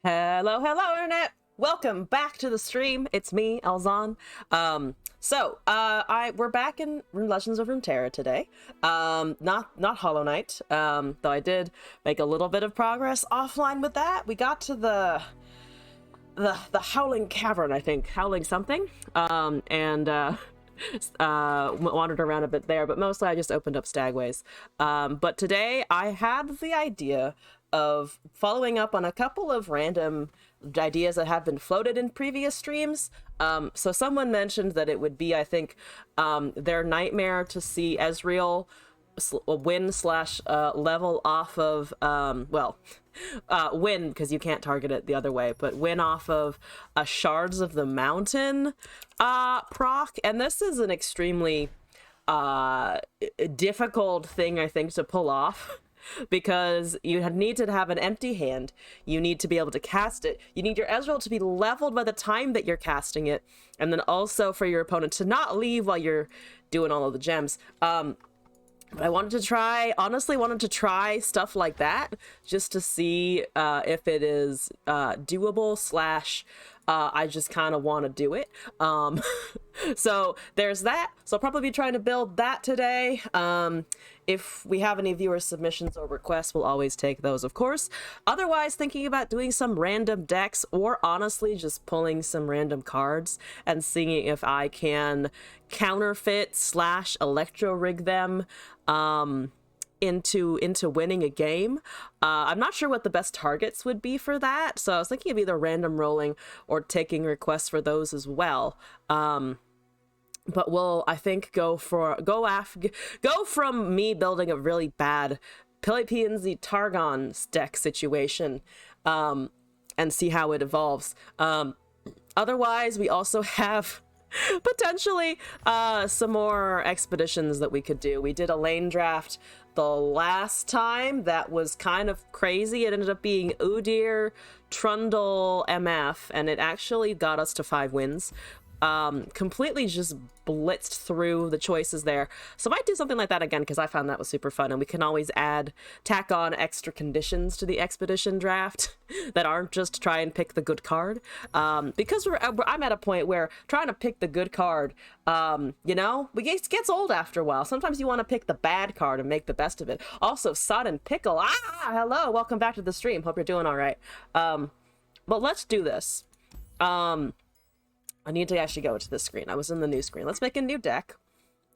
Hello, hello, internet. Welcome back to the stream. It's me, Elzon. We're back in Legends of Runeterra today. Not Hollow Knight. Though I did make a little bit of progress offline with that. We got to the Howling Cavern, I think, Howling something. Wandered around a bit there, but mostly I just opened up Stagways. But today I had the idea of following up on a couple of random ideas that have been floated in previous streams. So someone mentioned that it would be, I think, their nightmare to see Ezreal win slash level off of win, because you can't target it the other way, but win off of a Shards of the Mountain proc. And this is an extremely difficult thing, I think, to pull off, because you need to have an empty hand, you need to be able to cast it, you need your Ezreal to be leveled by the time that you're casting it, and then also for your opponent to not leave while you're doing all of the gems. But I honestly wanted to try stuff like that just to see if it is doable slash I just kind of want to do it. So there's that. So I'll probably be trying to build that today. If we have any viewer submissions or requests, we'll always take those, of course. Otherwise, thinking about doing some random decks, or honestly just pulling some random cards and seeing if I can counterfeit slash electro rig them into winning a game. I'm not sure what the best targets would be for that, so I was thinking of either random rolling or taking requests for those as well. But we'll, I think, go from me building a really bad PNZ Targon deck situation, and see how it evolves. Otherwise, we also have potentially some more expeditions that we could do. We did a lane draft the last time that was kind of crazy. It ended up being Udyr, Trundle, MF, and it actually got us to 5 wins. Completely just blitzed through the choices there. So I might do something like that again, because I found that was super fun, and we can always tack on extra conditions to the expedition draft that aren't just try and pick the good card. Because I'm at a point where trying to pick the good card, it gets old after a while. Sometimes you want to pick the bad card and make the best of it. Also, Sudden Pickle. Hello, welcome back to the stream. Hope you're doing all right. But let's do this. I need to actually go to this screen. I was in the new screen. Let's make a new deck.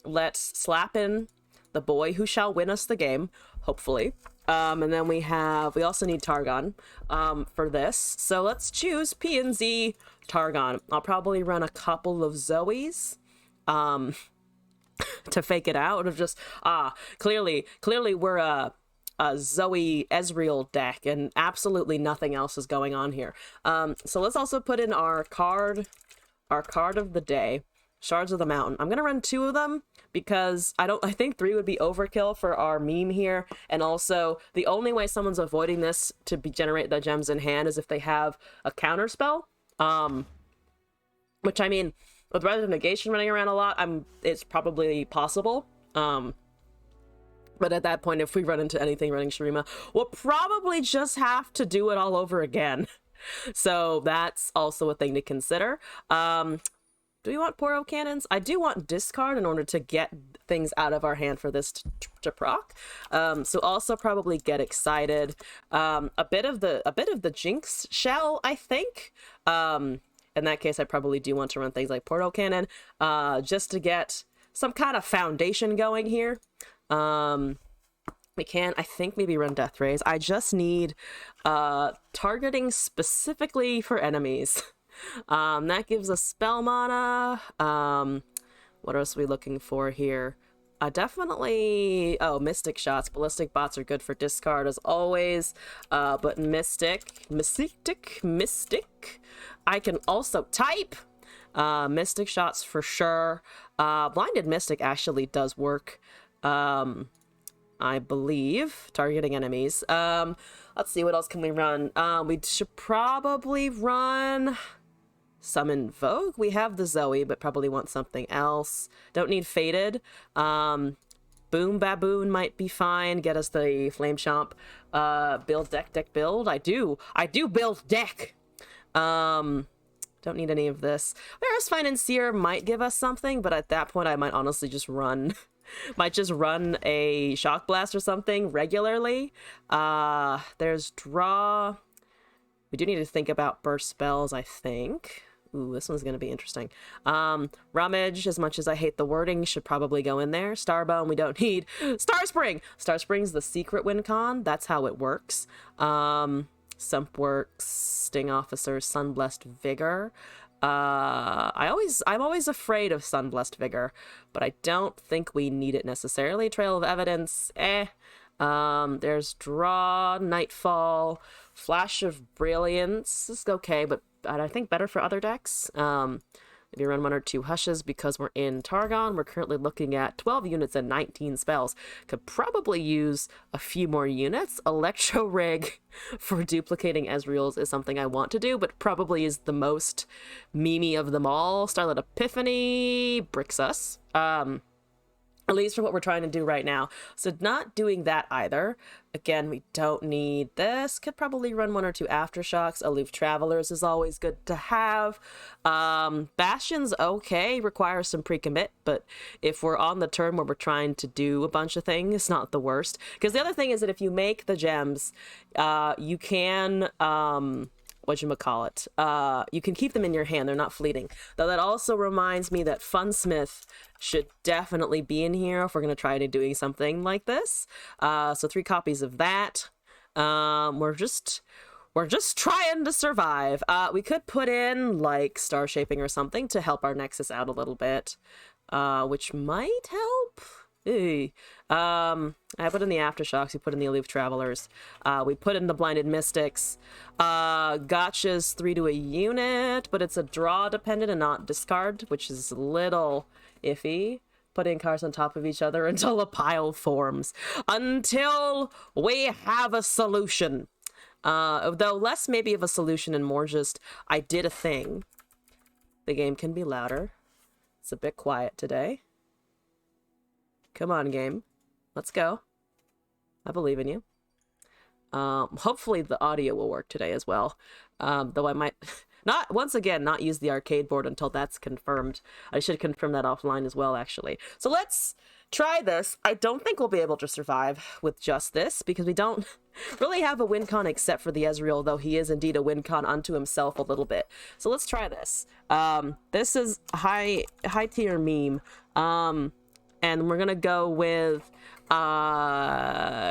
Let's slap in the boy who shall win us the game, hopefully. And then we also need Targon for this. So let's choose PNZ Targon. I'll probably run a couple of Zoes to fake it out of just, clearly we're a Zoe Ezreal deck, and absolutely nothing else is going on here. So let's also put in our card of the day, Shards of the Mountain. I'm gonna run 2 of them because I think 3 would be overkill for our meme here, and also the only way someone's avoiding this to generate the gems in hand is if they have a counter spell, which, I mean, with Red Negation running around a lot, it's probably possible. But at that point, if we run into anything running Shurima, we'll probably just have to do it all over again. So that's also a thing to consider. Do we want Poro Cannons? I do want discard in order to get things out of our hand for this to proc. So also probably get excited. A bit of the Jinx shell, I think. In that case, I probably do want to run things like Portal Cannon, just to get some kind of foundation going here. We can, I think, maybe run Death Rays. I just need targeting specifically for enemies. That gives us spell mana. What else are we looking for here? Definitely, Mystic Shots. Ballistic Bots are good for discard as always. But Mystic. I can also type. Mystic Shots for sure. Blinded Mystic actually does work. I believe, targeting enemies. Let's see, what else can we run? We should probably run Summon We have the Zoe, but probably want something else. Don't need Fated. Boom Baboon might be fine. Get us the Flame Chomp. Build deck build. I do build deck. Don't need any of this. Whereas Financier might give us something, but at that point I might honestly just run might just run a Shock Blast or something regularly. There's draw. We do need to think about burst spells, I think. Ooh, this one's gonna be interesting. Rummage, as much as I hate the wording, should probably go in there. Starbone, we don't need. Starspring! Starspring's the secret wincon. That's how it works. Sumpworks, Sting Officer, Sunblessed Vigor. I'm always afraid of Sunblessed Vigor, but I don't think we need it necessarily. Trail of Evidence, there's Draw, Nightfall, Flash of Brilliance. This is okay, but I think better for other decks. Maybe run 1 or 2 Hushes because we're in Targon. We're currently looking at 12 units and 19 spells. Could probably use a few more units. Electro Rig for duplicating Ezreal's is something I want to do, but probably is the most memey of them all. Starlit Epiphany bricks us. At least for what we're trying to do right now. So not doing that either. Again, we don't need this. Could probably run 1 or 2 Aftershocks. Aloof Travelers is always good to have. Bastion's okay, requires some pre-commit, but if we're on the turn where we're trying to do a bunch of things, it's not the worst. Because the other thing is that if you make the gems, you can... whatchamacallit, you can keep them in your hand, they're not fleeting. Though that also reminds me that Funsmith should definitely be in here if we're going to try to doing something like this. So 3 copies of that. We're just trying to survive. We could put in like Star Shaping or something to help our Nexus out a little bit, which might help. I put in the Aftershocks, we put in the Aloof Travelers, we put in the Blinded Mystics. Gotcha's 3 to a unit, but it's a draw dependent and not discard, which is a little iffy. Putting cards on top of each other until a pile forms. Until we have a solution. Though less maybe of a solution and more just, I did a thing. The game can be louder. It's a bit quiet today. Come on, game. Let's go. I believe in you. Hopefully the audio will work today as well. Though I might not use the arcade board until that's confirmed. I should confirm that offline as well, actually. So let's try this. I don't think we'll be able to survive with just this because we don't really have a wincon except for the Ezreal, though he is indeed a wincon unto himself a little bit. So let's try this. This is high tier meme. And we're gonna go with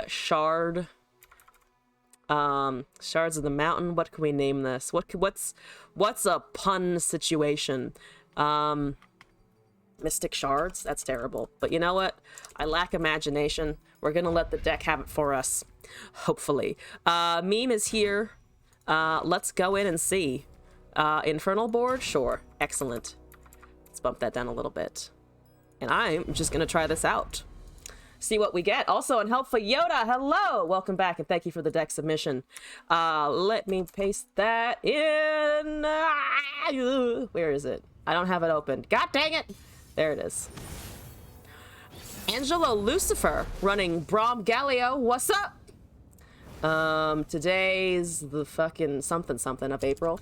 Shard. Shards of the Mountain. What can we name this? What's a pun situation? Mystic Shards? That's terrible. But you know what? I lack imagination. We're gonna let the deck have it for us. Hopefully. Meme is here. Let's go in and see. Infernal board? Sure. Excellent. Let's bump that down a little bit. And I'm just going to try this out. See what we get. Also, Unhelpful Yoda, hello! Welcome back, and thank you for the deck submission. Let me paste that in. Where is it? I don't have it open. God dang it! There it is. Angelo Lucifer, running Brom Gallio. What's up? Today's the fucking something of April.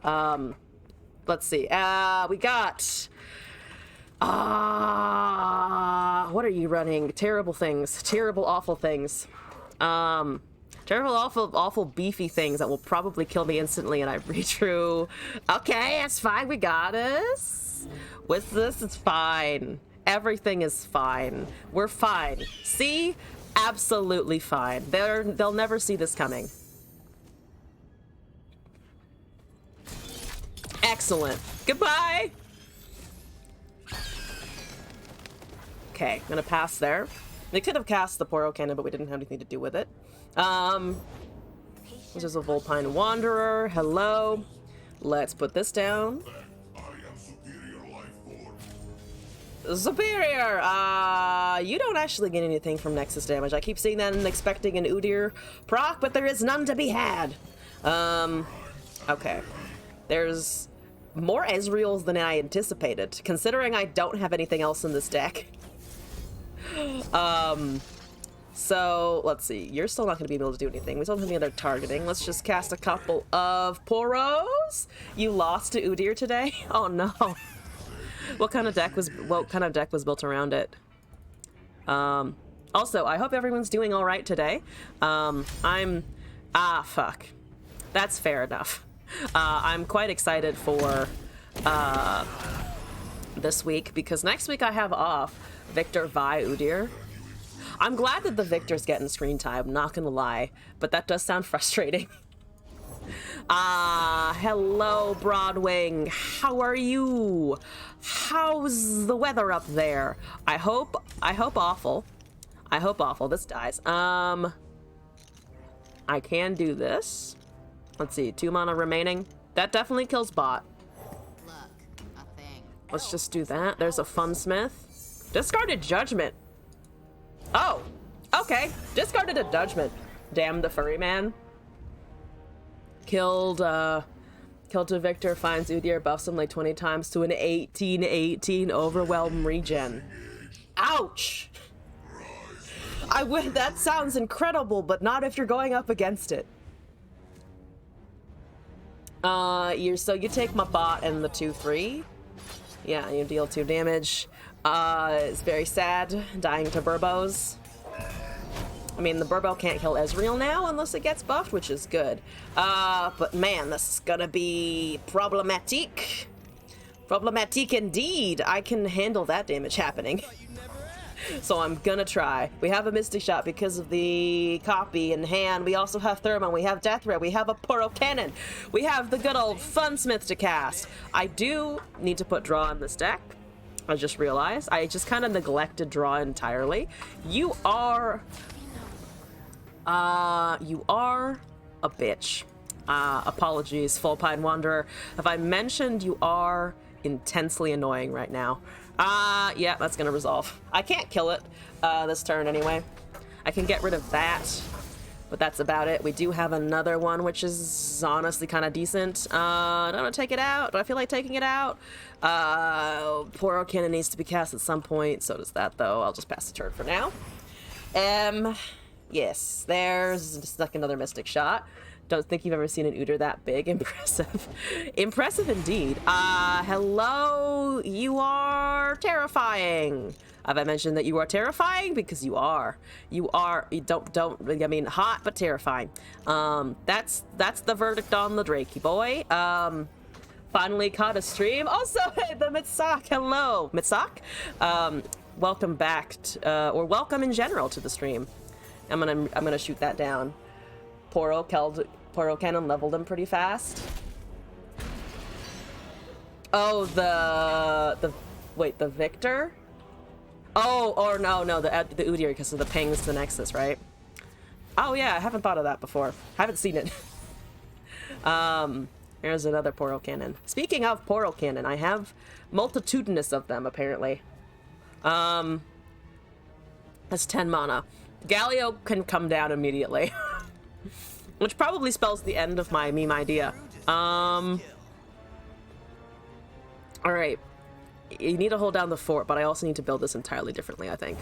Let's see. We got... what are you running? Terrible things. Terrible, awful things. Terrible, awful, beefy things that will probably kill me instantly, and I re-drew. Okay, it's fine. We got this. With this, it's fine. Everything is fine. We're fine. See? Absolutely fine. They'll never see this coming. Excellent. Goodbye! Okay, I'm gonna pass there. They could have cast the Poro Cannon, but we didn't have anything to do with it. This is a Vulpine Wanderer. Hello. Let's put this down. Superior! You don't actually get anything from Nexus damage. I keep seeing that and expecting an Udyr proc, but there is none to be had. Okay. There's more Ezreals than I anticipated, considering I don't have anything else in this deck. So let's see. You're still not going to be able to do anything. We still don't have any other targeting. Let's just cast a couple of Poros. You lost to Udyr today? Oh no. What kind of deck was built around it? Also, I hope everyone's doing all right today. Fuck. That's fair enough. I'm quite excited for this week because next week I have off Victor vi Udyr. I'm glad that the Victor's getting screen time, not gonna lie, but that does sound frustrating. Hello, Broadwing. How are you? How's the weather up there? I hope awful. I hope awful. This dies. I can do this. Let's see, 2 mana remaining. That definitely kills bot. Let's just do that. There's a Funsmith. Discarded Judgment. Oh, okay. Discarded a Judgment. Damn the furry man. Killed to Victor, finds Udyr, buffs him like 20 times to an 18/18 overwhelm regen. Ouch! That sounds incredible, but not if you're going up against it. So you take my bot and the 2/3. Yeah, you deal 2 damage. It's very sad, dying to Burbos. I mean, the Burbo can't kill Ezreal now unless it gets buffed, which is good. But man, this is gonna be problematic. Problematic indeed. I can handle that damage happening. So I'm gonna try. We have a Mystic Shot because of the copy in hand. We also have Thermal, we have Death Ray, we have a Poro Cannon. We have the good old Funsmith to cast. I do need to put Draw in this deck. I just realized. I just kind of neglected Draw entirely. You are a bitch. Apologies, Full Pine Wanderer. If I mentioned you are intensely annoying right now. Yeah, that's gonna resolve. I can't kill it this turn anyway. I can get rid of that, but that's about it. We do have another one, which is honestly kind of decent. Do I want to take it out? Do I feel like taking it out? Poro Cannon needs to be cast at some point. So does that, though. I'll just pass the turn for now. Yes, there's just like another Mystic Shot. Don't think you've ever seen an Udyr that big. Impressive. Impressive indeed. Hello, you are terrifying. Have I mentioned that you are terrifying? Because you are. You are, I mean, hot, but terrifying. That's the verdict on the Drakey boy. Finally caught a stream. Also, hey, the Mitsak, hello. Mitsak? Welcome back, or welcome in general to the stream. I'm gonna shoot that down. Poro Cannon leveled him pretty fast. Oh, the Victor? Oh, or no, the Udyr because of the pings to the Nexus, right? Oh yeah, I haven't thought of that before. Haven't seen it. Here's another Poro Cannon. Speaking of Poro Cannon, I have multitudinous of them apparently. That's 10 mana. Galio can come down immediately. Which probably spells the end of my meme idea. Alright. You need to hold down the fort, but I also need to build this entirely differently, I think.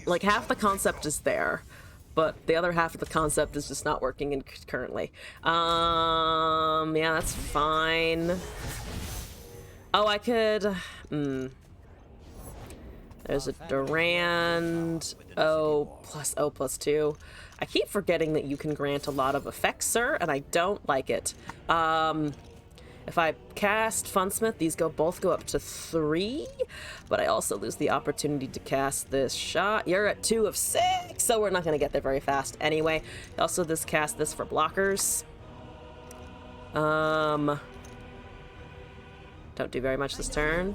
Like, half the concept is there, but the other half of the concept is just not working currently. Yeah, that's fine. Oh, I could... There's a Durand. O+2. I keep forgetting that you can grant a lot of effects, sir, and I don't like it. If I cast Funsmith, these both go up to 3, but I also lose the opportunity to cast this shot. You're at 2 of 6, so we're not going to get there very fast anyway. Also, cast this for blockers. Don't do very much this turn.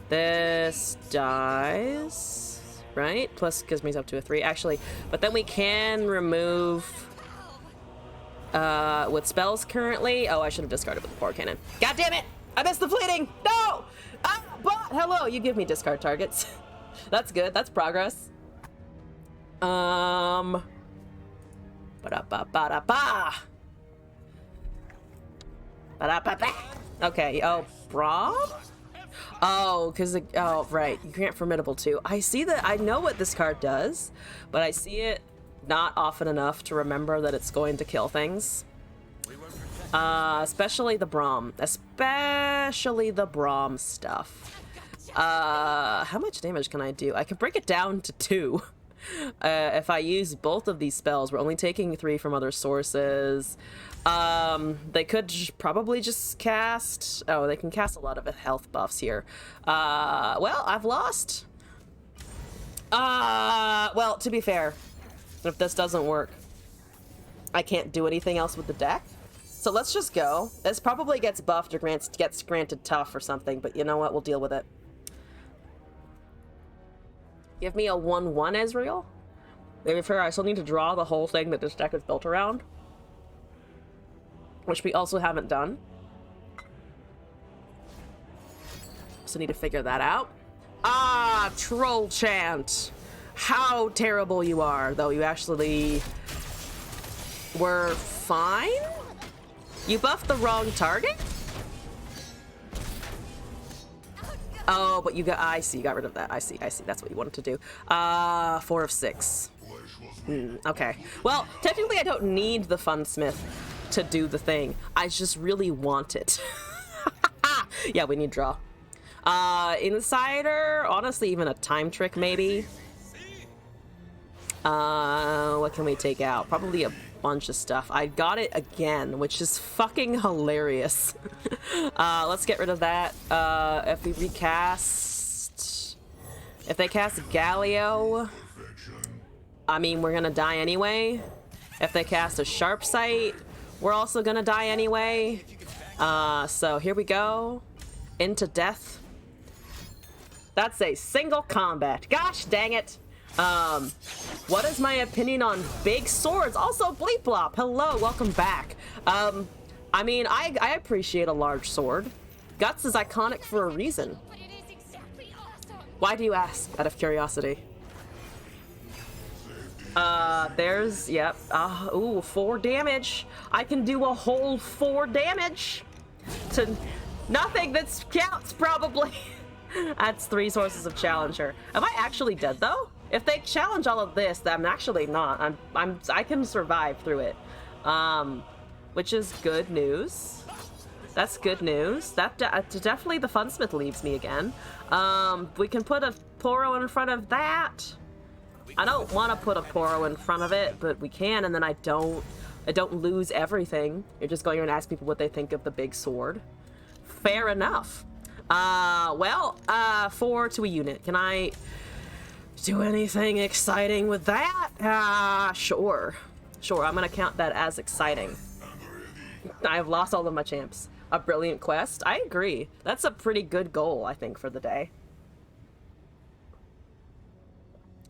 This dies, right? Plus gives me up to a 3, actually. But then we can remove with spells currently. Oh, I should have discarded with the Poro Cannon. God damn it! I missed the fleeting! No! But hello, you give me discard targets. That's good. That's progress. Ba-da-ba-ba-da-ba. Ba-da-ba-ba. Okay, oh, Braum? Oh, because oh right, you grant formidable too. I see that. I know what this card does, but I see it not often enough to remember that it's going to kill things. Especially the Braum. Especially the Braum stuff. How much damage can I do? I can break it down to 2. If I use both of these spells, we're only taking 3 from other sources. They could probably just cast... Oh, they can cast a lot of health buffs here. Well, I've lost. Well, to be fair, if this doesn't work, I can't do anything else with the deck. So let's just go. This probably gets buffed or gets granted tough or something, but you know what? We'll deal with it. Give me a 1/1 Ezreal. Maybe fair, I still need to draw the whole thing that this deck is built around, which we also haven't done. So need to figure that out. Ah, Troll Chant. How terrible you are, though. You actually were fine? You buffed the wrong target? Oh, but you got... I see, you got rid of that. I see. That's what you wanted to do. 4 of 6. Okay. Well, technically I don't need the Funsmith to do the thing. I just really want it. Yeah, we need draw. Insider, honestly, even a time trick, maybe. What can we take out? Probably a bunch of stuff. I got it again, which is fucking hilarious. Let's get rid of that. If we recast... If they cast Galio... I mean, we're gonna die anyway. If they cast a Sharp Sight, we're also gonna die anyway. So here we go. Into death. That's a single combat. Gosh dang it. What is my opinion on big swords? Also, Bleep Blop, hello, welcome back. I mean, I appreciate a large sword. Guts is iconic for a reason. Why do you ask, out of curiosity? There's, yep, ooh, 4 damage. I can do a whole 4 damage to nothing that counts, probably. That's 3 sources of challenger. Am I actually dead, though? If they challenge all of this, then I'm actually not. I can survive through it. Which is good news. That's good news. That definitely the Funsmith leaves me again. We can put a Poro in front of that. I don't want to put a Poro in front of it, but we can, and then I don't lose everything. You're just going around and ask people what they think of the big sword. Fair enough. Well, 4 to a unit. Can I do anything exciting with that? Sure. Sure, I'm gonna count that as exciting. I've lost all of my champs. A brilliant quest? I agree. That's a pretty good goal, I think, for the day.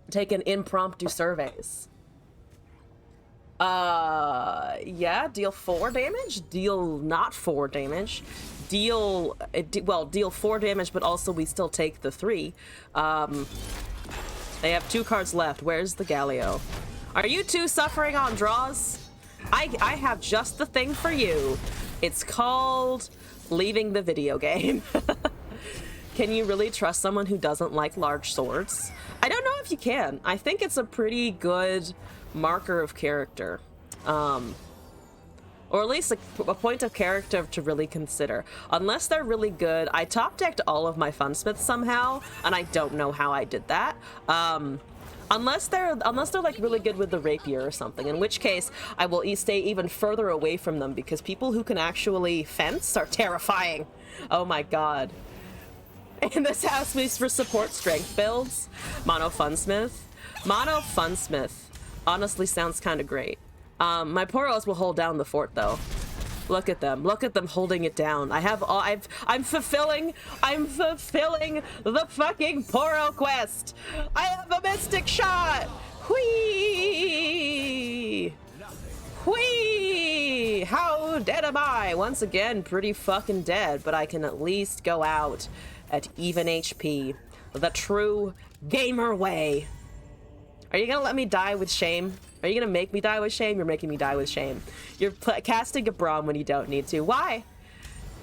Take an impromptu surveys. Yeah, deal 4 damage, deal not 4 damage, deal 4 damage, but also we still take the 3. They have 2 cards left. Where's the Galio? Are you 2 suffering on draws? I have just the thing for you. It's called leaving the video game. Can you really trust someone who doesn't like large swords? I don't know if you can. I think it's a pretty good marker of character. Or at least a point of character to really consider. Unless they're really good. I top decked all of my Funsmiths somehow, and I don't know how I did that. Unless they're like really good with the rapier or something, in which case I will stay even further away from them because people who can actually fence are terrifying. Oh my god. And this house moves for support strength builds. Mono Funsmith. Mono Funsmith honestly sounds kind of great. My Poros will hold down the fort though. Look at them holding it down. I'm fulfilling the fucking Poro quest. I have a mystic shot. Whee! Whee! How dead am I? Once again, pretty fucking dead, but I can at least go out at even HP. The true gamer way. Are you gonna let me die with shame? Are you gonna make me die with shame? You're making me die with shame. You're casting a Braum when you don't need to. Why?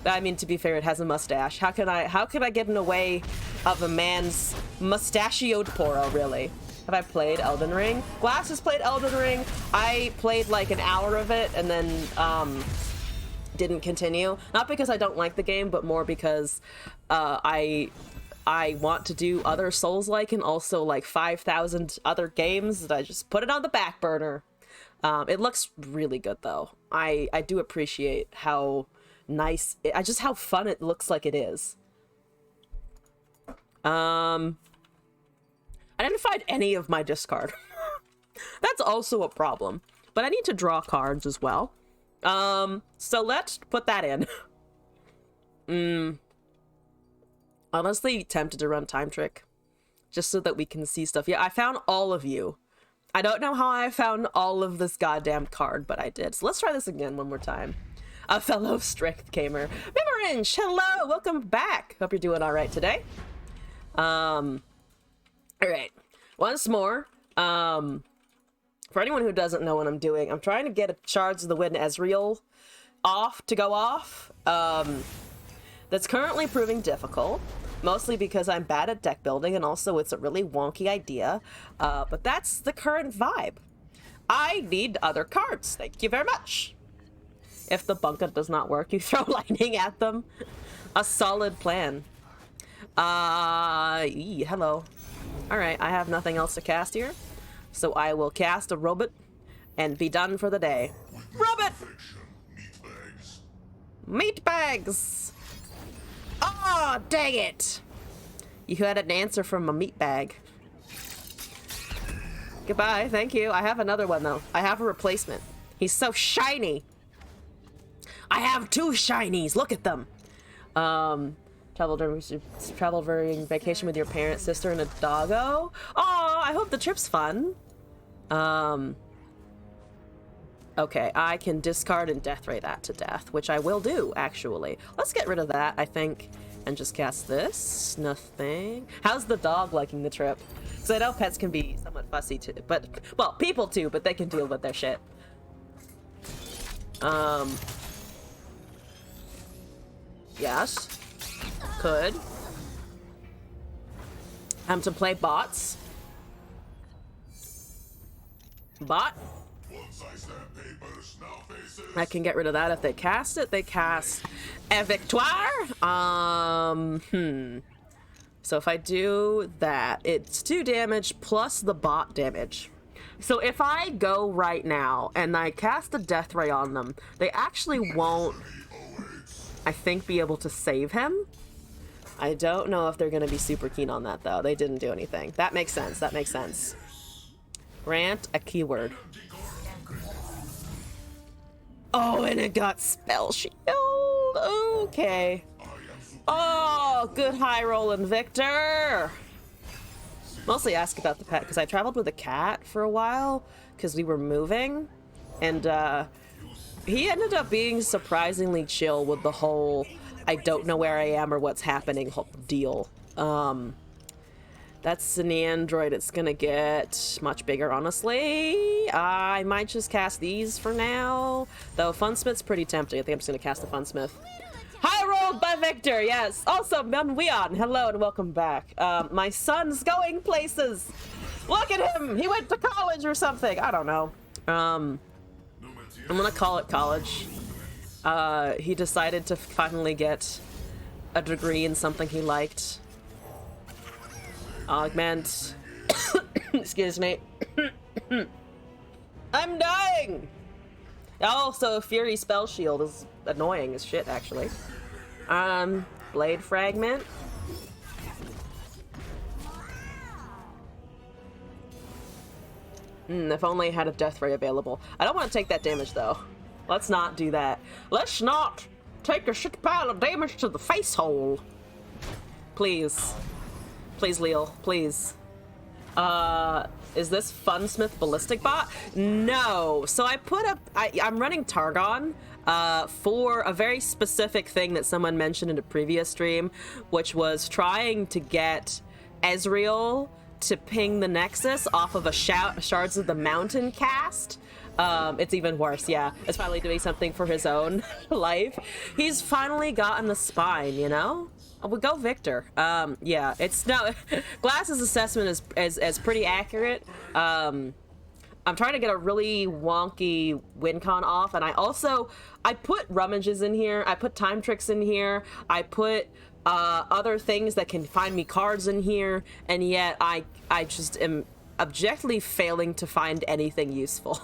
I mean, to be fair, it has a mustache. How could I get in the way of a man's mustachioed poro, really? Have I played Elden Ring? Glass has played Elden Ring. I played like an hour of it and then didn't continue. Not because I don't like the game, but more because I want to do other Souls-like and also like 5,000 other games that I just put it on the back burner. It looks really good though. I do appreciate how nice, just how fun it looks like it is. I didn't find any of my discard. That's also a problem. But I need to draw cards as well. So let's put that in. Honestly, tempted to run Time Trick. Just so that we can see stuff. Yeah, I found all of you. I don't know how I found all of this goddamn card, but I did. So let's try this again one more time. A fellow Strength Gamer. Mimarinch, hello! Welcome back! Hope you're doing alright today. Alright, once more, for anyone who doesn't know what I'm doing, I'm trying to get a Shards of the Wind Ezreal to go off. That's currently proving difficult, mostly because I'm bad at deck building, and also it's a really wonky idea, but that's the current vibe. I need other cards, thank you very much. If the bunker does not work, you throw lightning at them. A solid plan. Hello. Alright, I have nothing else to cast here, so I will cast a robot and be done for the day. Robot! Meat bags! Oh, dang it! You had an answer from a meat bag. Goodbye, thank you. I have another one, though. I have a replacement. He's so shiny! I have 2 shinies! Look at them! Travel during vacation with your parents, sister, and a doggo. Oh, I hope the trip's fun. Okay, I can discard and death ray that to death, which I will do, actually. Let's get rid of that, I think, and just cast this. Nothing. How's the dog liking the trip? Because I know pets can be somewhat fussy too, but, well, people too, but they can deal with their shit. Yes. Could. To play bots. Bot. I can get rid of that if they cast it. They cast a victoire. So if I do that, it's 2 damage plus the bot damage. So if I go right now and I cast a death ray on them, they actually won't, I think, be able to save him. I don't know if they're going to be super keen on that, though. They didn't do anything. That makes sense. That makes sense. Grant a keyword. Oh, and it got spell shield. Okay. Oh, good high rolling Victor. Mostly ask about the pet, because I traveled with a cat for a while, because we were moving. And, he ended up being surprisingly chill with the whole I don't know where I am or what's happening whole deal. That's an android. It's gonna get much bigger, honestly. I might just cast these for now. Though Funsmith's pretty tempting. I think I'm just gonna cast the Funsmith. High rolled by Victor, yes. Also, Weon, hello and welcome back. My son's going places. Look at him. He went to college or something. I don't know. I'm gonna call it college. He decided to finally get a degree in something he liked. Augment. Excuse me. I'm dying! Also, Fury Spell Shield is annoying as shit, actually. Blade Fragment. If only I had a Death Ray available. I don't want to take that damage, though. Let's not do that. Let's not take a shit pile of damage to the face hole. Please. Please, Leal. Please. Is this Funsmith Ballistic Bot? No. So I put up... I'm running Targon for a very specific thing that someone mentioned in a previous stream, which was trying to get Ezreal to ping the Nexus off of a Shards of the Mountain cast. It's even worse. Yeah, it's finally doing something for his own life. He's finally gotten the spine, you know. We'll go Victor. Yeah, it's no. Glass's assessment is pretty accurate. I'm trying to get a really wonky wincon off, and I put rummages in here. I put time tricks in here. I put other things that can find me cards in here, and yet I just am objectively failing to find anything useful.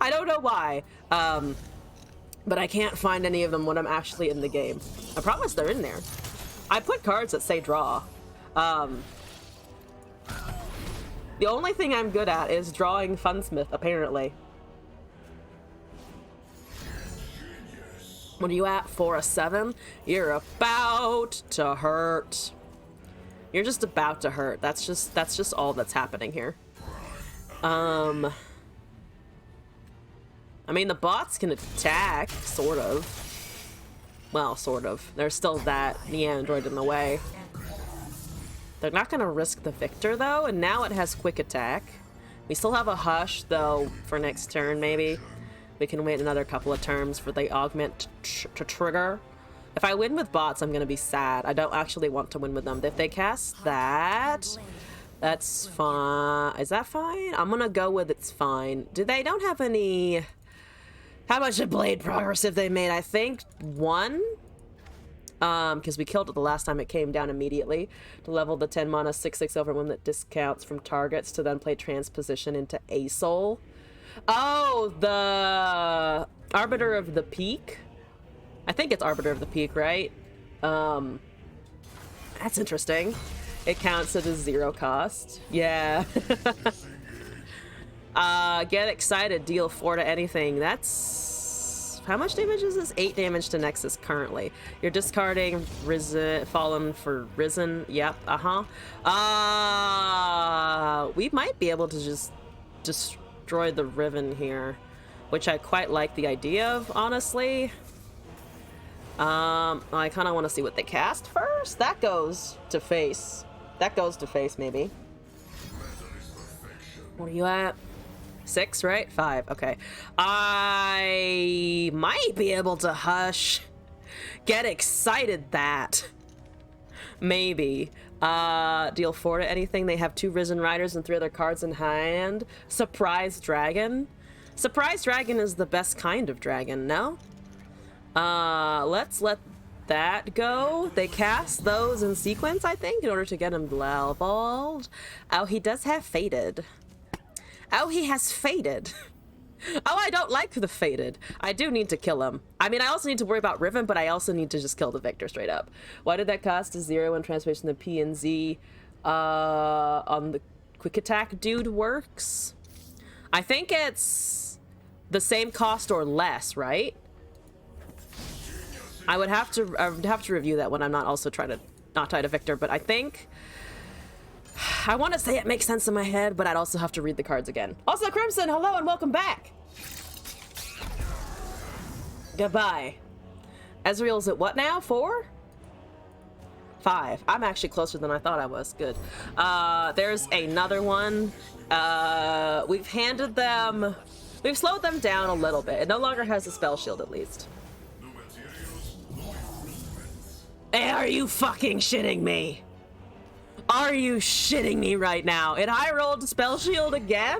I don't know why, but I can't find any of them when I'm actually in the game. I promise they're in there. I put cards that say draw. The only thing I'm good at is drawing Funsmith, apparently. What are you at? 4 a 7? You're about to hurt. You're just about to hurt. That's just all that's happening here. I mean, the bots can attack, sort of. Well, sort of. There's still that Neandroid in the way. They're not going to risk the Victor, though, and now it has quick attack. We still have a Hush, though, for next turn, maybe. We can wait another couple of turns for the augment to trigger. If I win with bots, I'm going to be sad. I don't actually want to win with them. If they cast that, that's fine. Is that fine? I'm going to go with it's fine. They don't have any... How much of blade progress have they made? I think 1? Because we killed it the last time it came down immediately. To level the 10 mana 6/6 overwhelm that discounts from targets to then play transposition into a soul. Oh, the Arbiter of the Peak? I think it's Arbiter of the Peak, right? That's interesting. It counts at a 0 cost. Yeah. Get excited, deal 4 to anything. That's... How much damage is this? 8 damage to Nexus currently. You're discarding Fallen for Risen. Yep, we might be able to just destroy the Riven here, which I quite like the idea of, honestly. I kind of want to see what they cast first. That goes to face. That goes to face, maybe. Where are you at? 6, right? 5. Okay. I might be able to Hush. Get excited that. Maybe. Deal 4 to anything. They have 2 Risen Riders and 3 other cards in hand. Surprise Dragon. Surprise Dragon is the best kind of dragon, no? Let's let that go. They cast those in sequence, I think, in order to get him leveled. Oh, he does have Faded. Oh, he has Faded. Oh, I don't like the Faded. I do need to kill him. I mean, I also need to worry about Riven, but I also need to just kill the Victor straight up. Why did that cost a 0 when transformation the P and Z on the quick attack dude works? I think it's the same cost or less, right? I would have to review that when I'm not also trying to not tie to Victor, but I think... I want to say it makes sense in my head, but I'd also have to read the cards again. Also, Crimson, hello and welcome back. Goodbye. Ezreal's at what now? 4? 5. I'm actually closer than I thought I was. Good. There's another one. We've handed them... We've slowed them down a little bit. It no longer has a spell shield, at least. Are you fucking shitting me? Are you shitting me right now? And I rolled spell shield again?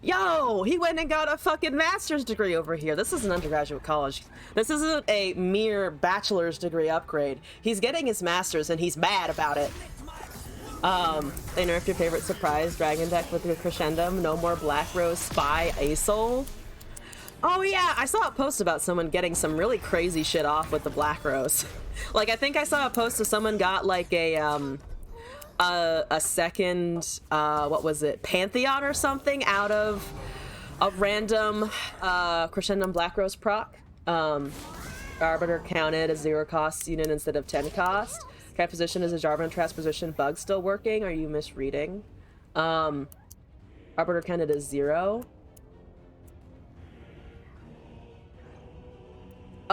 Yo, he went and got a fucking master's degree over here. This is an undergraduate college. This isn't a mere bachelor's degree upgrade. He's getting his master's and he's mad about it. They nerfed your favorite surprise dragon deck with your Crescendum. No more Black Rose Spy Asol. Oh yeah, I saw a post about someone getting some really crazy shit off with the Black Rose. Like, I think I saw a post of someone got like a second, what was it, Pantheon or something out of a random Crescendum Black Rose proc. Arbiter counted as 0 cost unit instead of 10 cost. Cat position is a Jarvan transposition bug still working? Are you misreading? Arbiter counted as 0.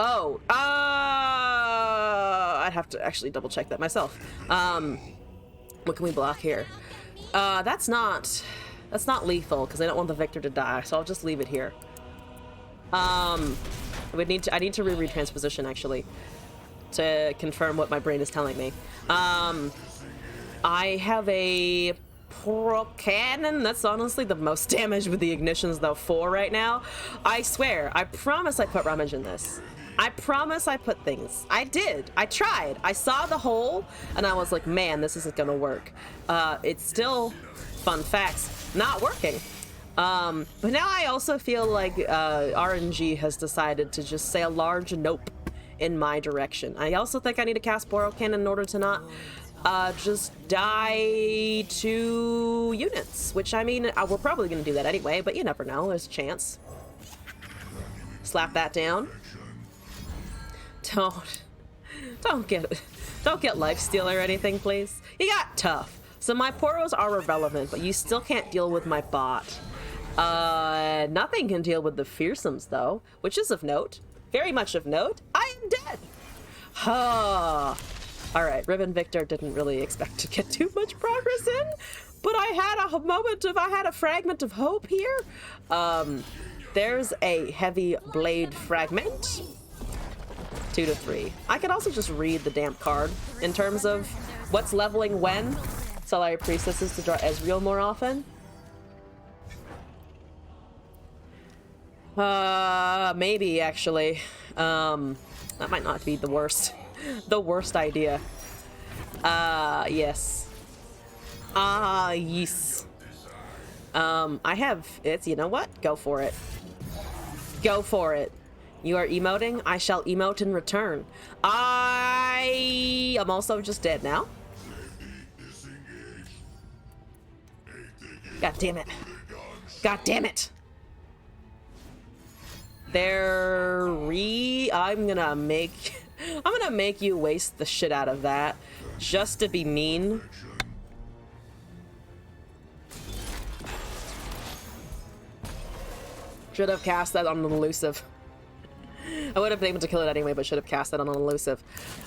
Oh, I'd have to actually double check that myself. What can we block here? That's not... That's not lethal because I don't want the victor to die, so I'll just leave it here. I need to reread transposition actually to confirm what my brain is telling me. I have a Pro cannon. That's honestly the most damage with the ignitions though. 4 right now. I swear, I promise I put rummage in this. I promise I put things. I did. I tried. I saw the hole and I was like, man, this isn't gonna work. It's still, fun facts, not working. But now I also feel like RNG has decided to just say a large nope in my direction. I also think I need to cast Boro Cannon in order to not just die to units, which I mean, we're probably gonna do that anyway, but you never know, there's a chance. Slap that down. Don't get lifesteal or anything, please. You got tough. So my poros are irrelevant, but you still can't deal with my bot. Nothing can deal with the fearsomes though, which is of note. Very much of note. I am dead. Alright, Ribbon Victor didn't really expect to get too much progress in, but I had a fragment of hope here. There's a heavy blade fragment. 2 to 3. I could also just read the damn card in terms of what's leveling when. Salary Priestesses to draw Ezreal more often. Maybe actually. That might not be the worst idea. Yes. Yes. I have it's, you know what? Go for it. Go for it. You are emoting? I shall emote in return. I am also just dead now. God damn it. God damn it. I'm gonna make you waste the shit out of that just to be mean. Should have cast that on an elusive. I would have been able to kill it anyway, but should have cast that on an elusive.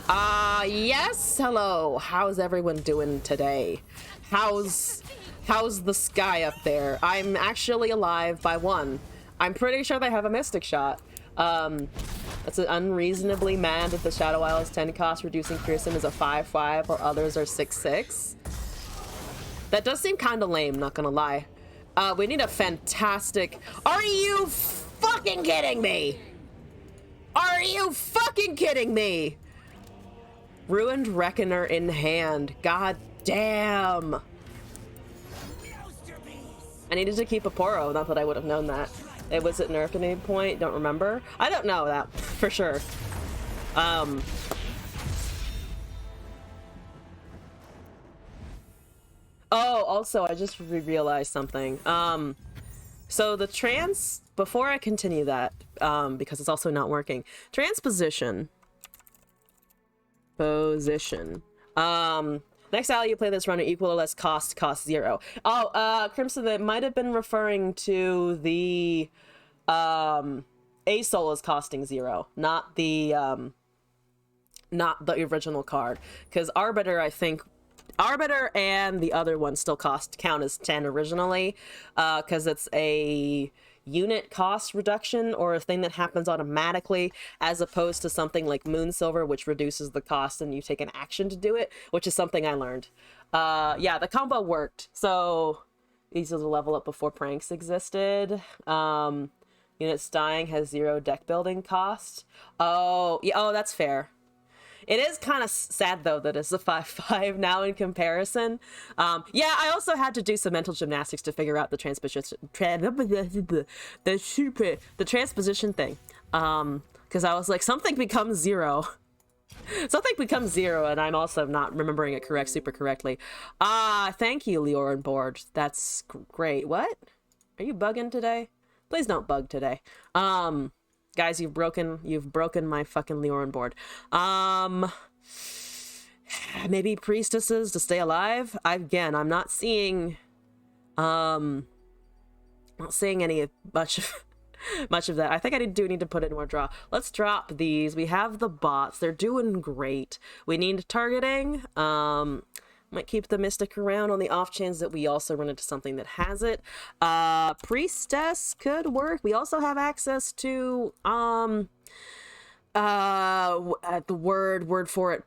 Yes, hello. How's everyone doing today? How's the sky up there? I'm actually alive by 1. I'm pretty sure they have a Mystic Shot. That's unreasonably mad that the Shadow Isle is 10 cost, reducing Pearson is a 5/5, while others are 6/6. That does seem kind of lame, not gonna lie. We need a fantastic... Are you fucking kidding me? Are you fucking kidding me? Ruined Reckoner in hand. God damn. I needed to keep a Poro, not that I would have known that. It was at nerfed at any point, don't remember. I don't know that for sure. Oh, also, I just realized something. So the before I continue that, because it's also not working, transposition. Next ally you play this run are equal or less cost 0. Oh, Crimson, that might have been referring to the A Soul is costing 0, not the original card. Because Arbiter, I think Arbiter and the other one still count as 10 originally, because it's a unit cost reduction or a thing that happens automatically, as opposed to something like Moonsilver, which reduces the cost and you take an action to do it, which is something I learned. Yeah, the combo worked. So these are the level up before pranks existed. Units dying has 0 deck building cost. Oh, yeah, oh, that's fair. It is kind of sad, though, that it's a 5/5 now in comparison. Yeah, I also had to do some mental gymnastics to figure out the transposition thing. Because I was like, something becomes 0. Something becomes 0, and I'm also not remembering it super correctly. Thank you, Leorin Board. That's great. What? Are you bugging today? Please don't bug today. Guys, you've broken my fucking Leorin board. Maybe priestesses to stay alive. I'm not seeing any much of that. I think I do need to put in more draw. Let's drop these. We have the bots. They're doing great. We need targeting. Might keep the Mystic around on the off chance that we also run into something that has it. Priestess could work. We also have access to, the word for it,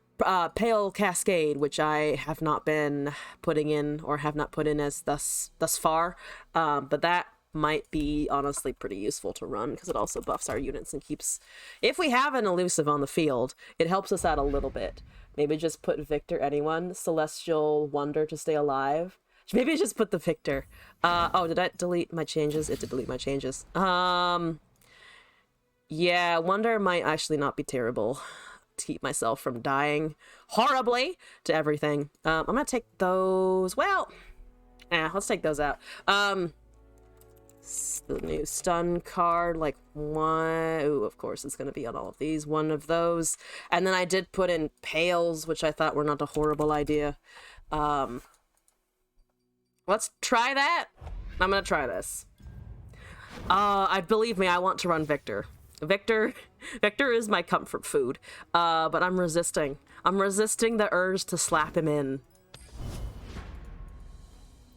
Pale Cascade, which I have not been putting in, or have not put in as thus far. But that might be honestly pretty useful to run, because it also buffs our units and keeps, if we have an elusive on the field, it helps us out a little bit. Maybe just put Victor anyone. Celestial Wonder to stay alive. Maybe just put the Victor. Oh, did I delete my changes? It did delete my changes. Yeah, Wonder might actually not be terrible to keep myself from dying horribly to everything. I'm gonna take those. Well, let's take those out. The new stun card, like one. Ooh, of course it's gonna be on all of these. One of those, and then I did put in pails, which I thought were not a horrible idea. Let's try that. I'm gonna try this. I believe me, I want to run Victor. Victor is my comfort food. But I'm resisting. I'm resisting the urge to slap him in.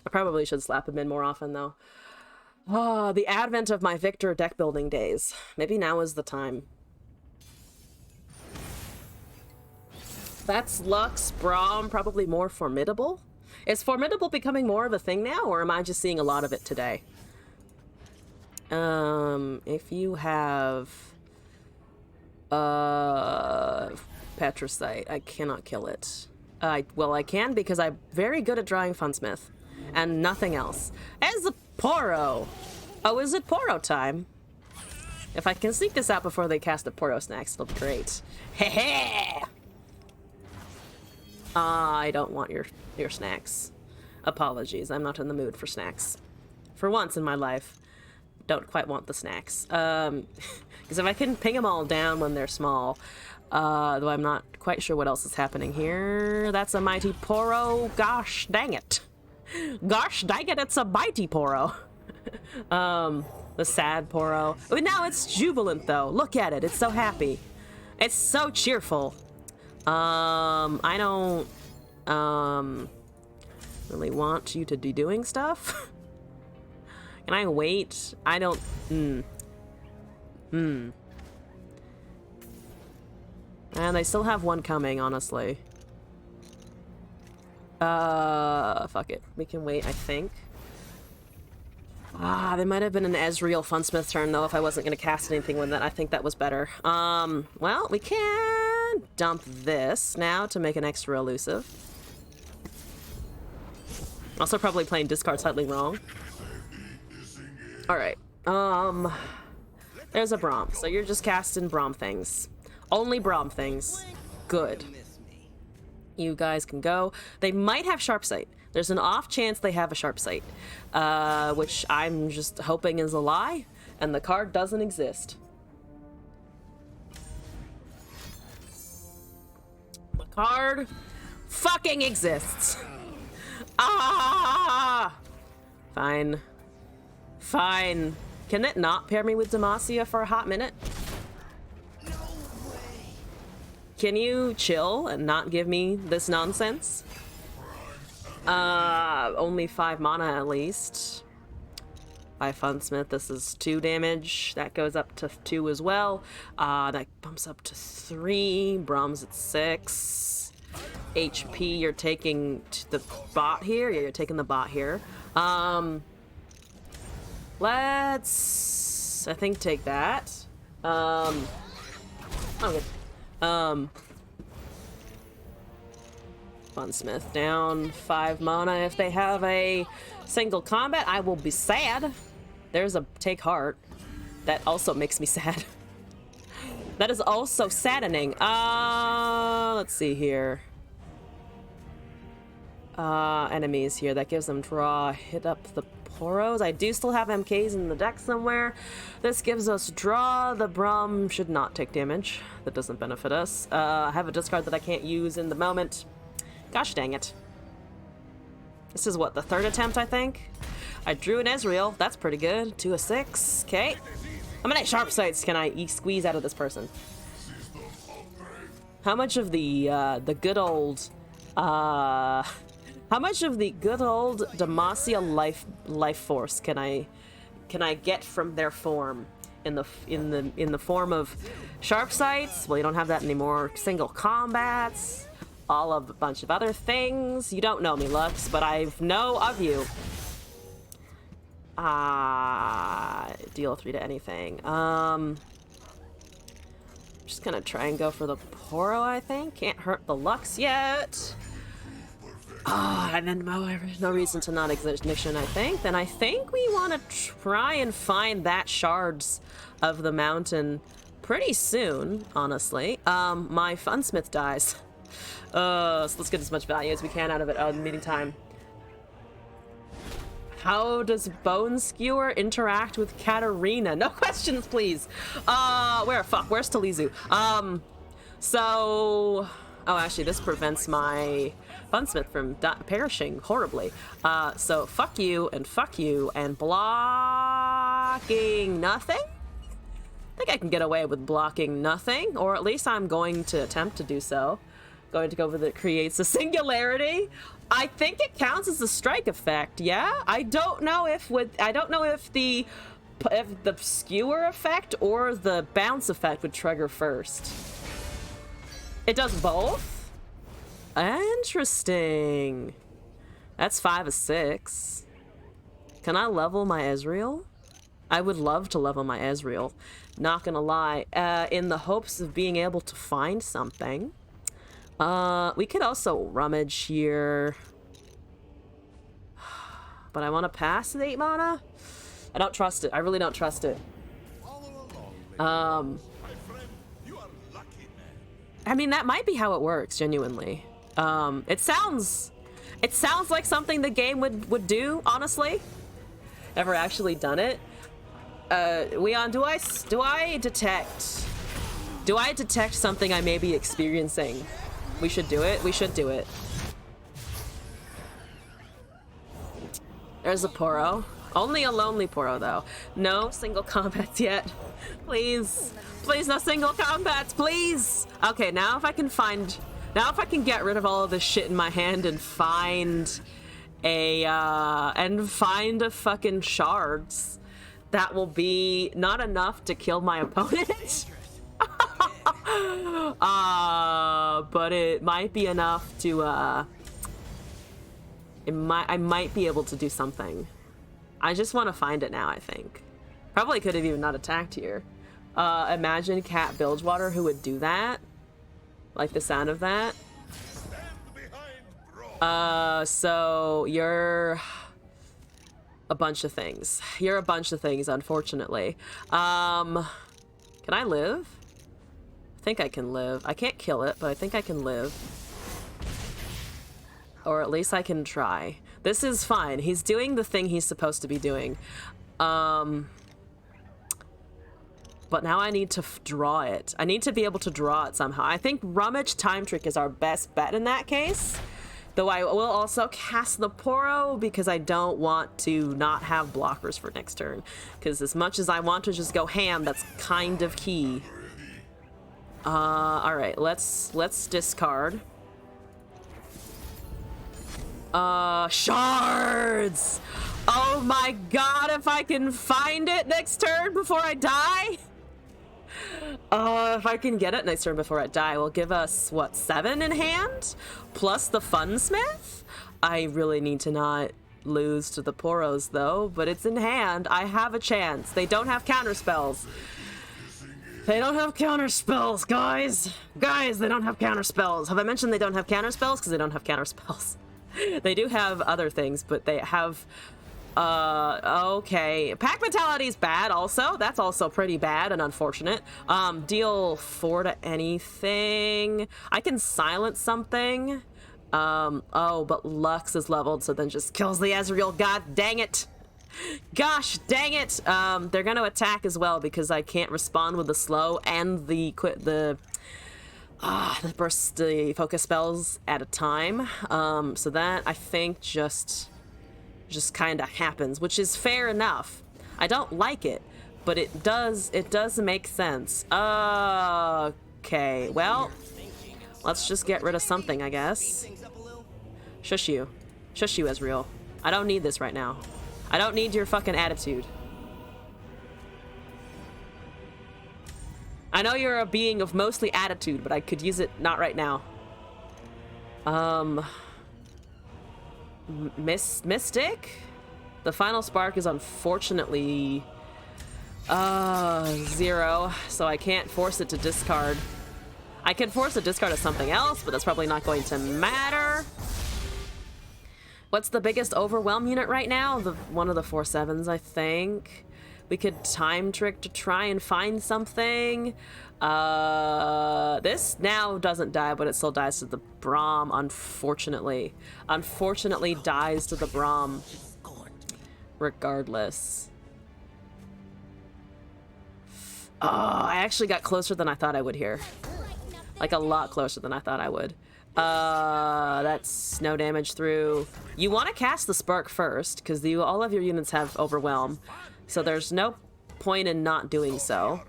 I probably should slap him in more often though. The advent of my Victor deck building days. Maybe now is the time. That's Lux, Braum, probably more formidable. Is formidable becoming more of a thing now, or am I just seeing a lot of it today? If you have Petricite, I cannot kill it. Well, I can because I'm very good at drawing Funsmith. And nothing else. As a Poro! Oh, is it Poro time? If I can sneak this out before they cast the Poro snacks, it'll be great. Heh. I don't want your snacks. Apologies, I'm not in the mood for snacks. For once in my life, don't quite want the snacks. Because if I can ping them all down when they're small, though I'm not quite sure what else is happening here. That's a mighty Poro. Gosh dang it. Gosh dang it, it's a mighty Poro. The sad Poro. Oh, now it's jubilant though. Look at it, it's so happy. It's so cheerful. I don't really want you to be doing stuff. Can I wait? I don't. And I still have one coming, honestly. Fuck it. We can wait, I think. There might have been an Ezreal Funsmith turn, though, if I wasn't going to cast anything with that. I think that was better. Well, we can dump this now to make an extra elusive. Also probably playing discard slightly wrong. Alright. There's a Braum. So you're just casting Braum things. Only Braum things. Good. You guys can go. They might have Sharp Sight. There's an off chance they have a Sharp Sight. Which I'm just hoping is a lie. And the card doesn't exist. The card fucking exists. Ah! Fine. Fine. Can it not pair me with Demacia for a hot minute? No way. Can you chill and not give me this nonsense? Only 5 mana at least. By Funsmith, this is 2 damage. That goes up to 2 as well. That bumps up to 3. Braum's at 6. HP, you're taking the bot here? Yeah, you're taking the bot here. Let's, I think, take that. Okay. Funsmith down 5 mana. If they have a single combat, I will be sad. There's a take heart. That also makes me sad. That is also saddening. Let's see here. Enemies here. That gives them draw. Hit up the Poros. I do still have MKs in the deck somewhere. This gives us draw. The Braum should not take damage. That doesn't benefit us. I have a discard that I can't use in the moment. Gosh dang it. This is what, the 3rd attempt, I think? I drew an Ezreal. That's pretty good. 2 of 6. Okay. How many Sharp Sights can I squeeze out of this person? How much of the good old, How much of the good old Demacia life force can I get from their form? In the form of sharp sights? Well, you don't have that anymore. Single combats, all of a bunch of other things. You don't know me, Lux, but I know of you. Deal 3 to anything. Just gonna try and go for the Poro, I think. Can't hurt the Lux yet. And then no reason to not ignition, I think. Then I think we want to try and find that shards of the mountain pretty soon, honestly. My Funsmith dies. So let's get as much value as we can out of it. Meeting time. How does Bone Skewer interact with Katarina? No questions, please. Where's Talizu? Oh, actually, this prevents my Funsmith from perishing horribly. So fuck you and blocking nothing? I think I can get away with blocking nothing, or at least I'm going to attempt to do so. Going to go with it creates a singularity. I think it counts as a strike effect, yeah? I don't know if the skewer effect or the bounce effect would trigger first. It does both? Interesting. That's 5 of 6. Can I level my Ezreal? I would love to level my Ezreal. Not gonna lie. In the hopes of being able to find something. We could also rummage here. But I want to pass the 8 mana? I don't trust it. I really don't trust it. I mean, that might be how it works, genuinely. It sounds like something the game would do, honestly. Never actually done it. Leon, do I detect something I may be experiencing? We should do it. We should do it. There's a Poro. Only a lonely Poro, though. No single combats yet. Please. Please, no single combats, please! Okay, now if I can get rid of all of this shit in my hand and find a fucking shards, that will be not enough to kill my opponent. But it might be enough to, I might be able to do something. I just want to find it now, I think. Probably could have even not attacked here. Imagine Cat Bilgewater who would do that. Like the sound of that. So you're a bunch of things. You're a bunch of things, unfortunately. Can I live? I think I can live. I can't kill it, but I think I can live. Or at least I can try. This is fine. He's doing the thing he's supposed to be doing. But now I need to draw it. I need to be able to draw it somehow. I think Rummage Time Trick is our best bet in that case. Though I will also cast the Poro because I don't want to not have blockers for next turn. Because as much as I want to just go ham, that's kind of key. Alright, let's discard. Shards! Oh my god, if I can find it next turn before I die! If I can get it next turn before I die, will give us, what, 7 in hand? Plus the Funsmith? I really need to not lose to the Poros, though, but it's in hand. I have a chance. They don't have counterspells. They don't have counterspells, guys! Guys, they don't have counterspells. Have I mentioned they don't have counterspells? Because they don't have counterspells. They do have other things, but they have... okay. Pack Mentality's bad also. That's also pretty bad and unfortunate. Deal 4 to anything. I can silence something. Oh, but Lux is leveled, so then just kills the Ezreal. God dang it. Gosh dang it. They're gonna attack as well because I can't respond with the slow and the burst, the focus spells at a time. So that I think just kind of happens, which is fair enough. I don't like it, but it does make sense. Okay, well, let's just get rid of something, I guess. Shush you. Shush you, Ezreal. I don't need this right now. I don't need your fucking attitude. I know you're a being of mostly attitude, but I could use it not right now. Mystic? The final spark is unfortunately 0, so I can't force it to discard. I can force a discard of something else, but that's probably not going to matter. What's the biggest overwhelm unit right now? One of the 4/7s, I think. We could time trick to try and find something. This now doesn't die, but it still dies to the Braum, unfortunately. Unfortunately dies to the Braum. Regardless. Oh, I actually got closer than I thought I would here. Like a lot closer than I thought I would. That's no damage through. You want to cast the Spark first, because all of your units have Overwhelm. So there's no point in not doing so.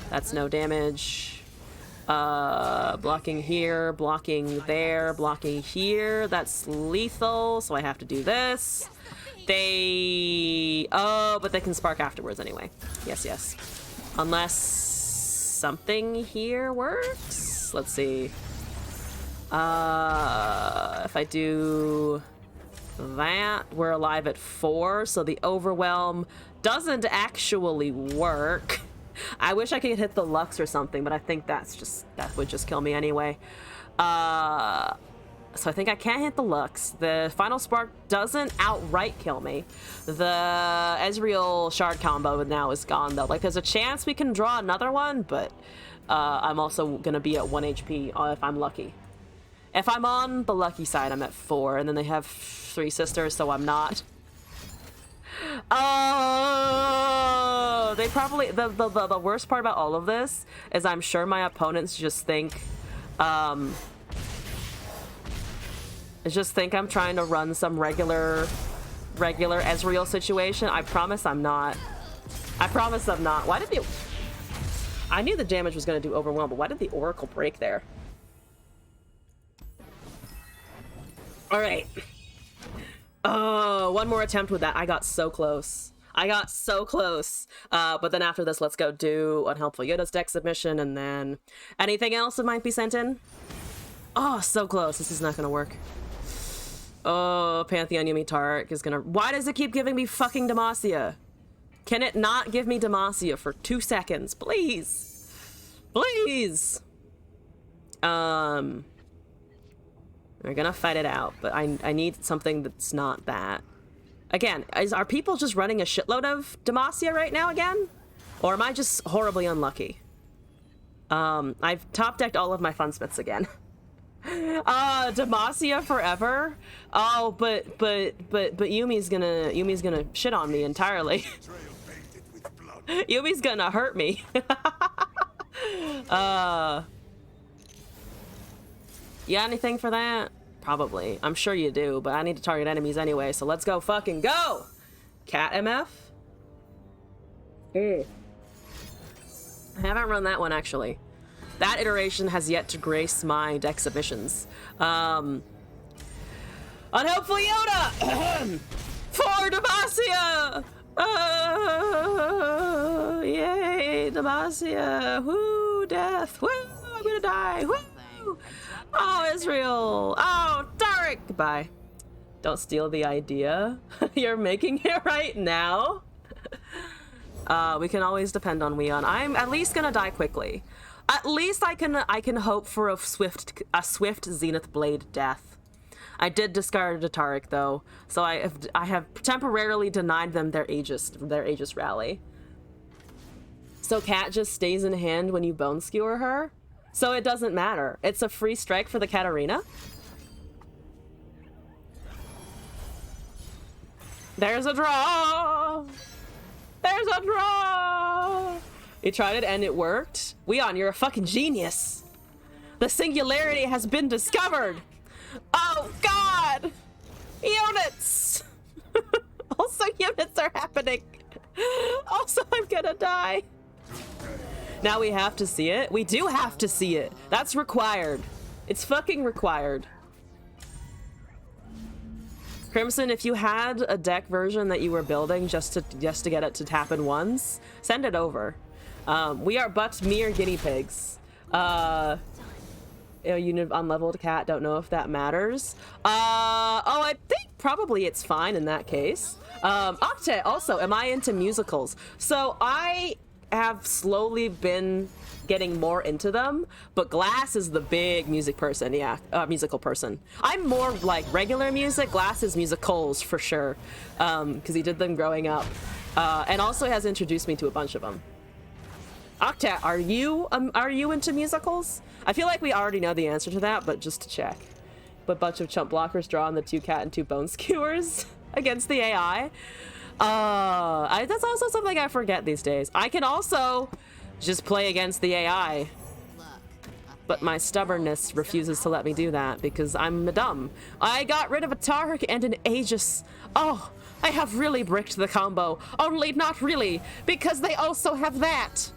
That's no damage. Blocking here, blocking there, blocking here. That's lethal, so I have to do this. Oh, but they can Spark afterwards anyway. Yes, yes. Unless something here works? Let's see. If I do that, we're alive at 4, so the Overwhelm doesn't actually work. I wish I could hit the Lux or something, but I think that would just kill me anyway. So I think I can't hit the Lux. The Final Spark doesn't outright kill me. The Ezreal Shard combo now is gone, though. Like, there's a chance we can draw another one, but I'm also gonna be at 1 HP if I'm lucky. If I'm on the lucky side, I'm at 4, and then they have 3 sisters, so I'm not. Oh, they probably, the worst part about all of this is I'm sure my opponents just think, I'm trying to run some regular Ezreal situation. I promise I'm not. I promise I'm not. Why did I knew the damage was going to do Overwhelm, but why did the Oracle break there? All right. Oh, one more attempt with that. I got so close. I got so close. But then after this, let's go do Unhelpful Yoda's deck submission, and then anything else that might be sent in. Oh, so close. This is not going to work. Oh, Pantheon Yuumi Tark is gonna... Why does it keep giving me fucking Demacia? Can it not give me Demacia for 2 seconds? Please. Please. We're gonna fight it out, but I need something that's not that. Again, are people just running a shitload of Demacia right now again? Or am I just horribly unlucky? I've top-decked all of my Funsmiths again. Demacia forever. Oh, but Yumi's gonna shit on me entirely. Yumi's gonna hurt me. You got anything for that? Probably. I'm sure you do, but I need to target enemies anyway, so let's go fucking go! Cat MF? I haven't run that one, actually. That iteration has yet to grace my deck submissions. Unhelpful Yoda! For Demacia! Yay, Demacia! Woo, death! Woo, I'm gonna die! Woo! Oh, Israel! Oh, Tarek! Goodbye. Don't steal the idea. You're making it right now. We can always depend on Weon. I'm at least gonna die quickly. At least I can hope for a swift Zenith Blade death. I did discard a Tarek though, so I have temporarily denied them their Aegis rally. So Cat just stays in hand when you bone skewer her, so it doesn't matter. It's a free strike for the Katarina. There's a draw. There's a draw. You tried it and it worked. Weon, you're a fucking genius. The singularity has been discovered. Oh God! Units! Also units are happening. Also I'm gonna die. Now we have to see it. We do have to see it. That's required. It's fucking required. Crimson, if you had a deck version that you were building just to get it to tap in once, send it over. We are but mere guinea pigs. Unit unleveled cat, don't know if that matters. Oh, I think probably it's fine in that case. Octet, also, am I into musicals? So I have slowly been getting more into them, but Glass is the big music person, yeah, musical person. I'm more like regular music, Glass is musicals for sure, because he did them growing up, and also has introduced me to a bunch of them. Octet, are you into musicals? I feel like we already know the answer to that, but just to check. But bunch of chump blockers draw on the 2 cat and 2 bone skewers against the AI. That's also something I forget these days. I can also just play against the AI, but my stubbornness refuses to let me do that because I'm dumb. I got rid of a Tark and an Aegis. Oh, I have really bricked the combo. Only not really, because they also have that.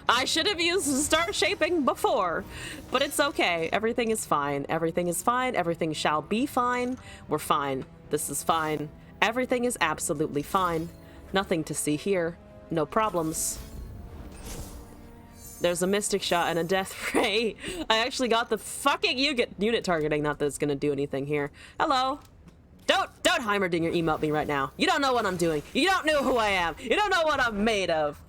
I should have used star shaping before, but it's okay. Everything is fine. Everything is fine. Everything shall be fine. We're fine. This is fine. Everything is absolutely fine. Nothing to see here. No problems. There's a Mystic Shot and a Death Ray. I actually got the fucking unit targeting. Not that it's gonna do anything here. Hello. Don't Heimerdinger emote me right now. You don't know what I'm doing. You don't know who I am. You don't know what I'm made of.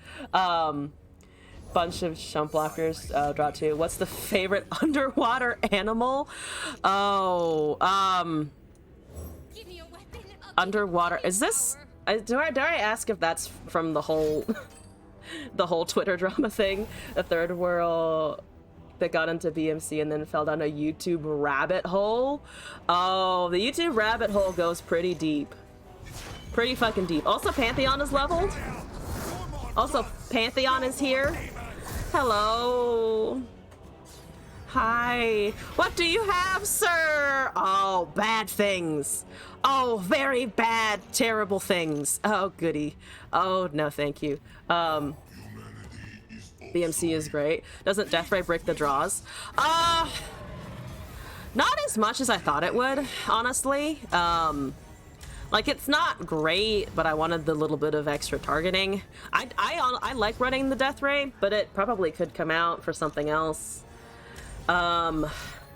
Bunch of chump blockers, draw 2. What's the favorite underwater animal? Oh, underwater. Is this? Do I ask if that's from the whole, the whole Twitter drama thing? The third world that got into BMC and then fell down a YouTube rabbit hole. Oh, the YouTube rabbit hole goes pretty deep. Pretty fucking deep. Also, Pantheon is leveled. Also, Pantheon is here. Hello. Hi. What do you have, sir? Oh, bad things. Oh, very bad, terrible things. Oh, goody. Oh, no, thank you. BMC is great. Doesn't Deathray break the draws? Not as much as I thought it would, honestly. Like, it's not great, but I wanted the little bit of extra targeting. I like running the Death Ray, but it probably could come out for something else. Though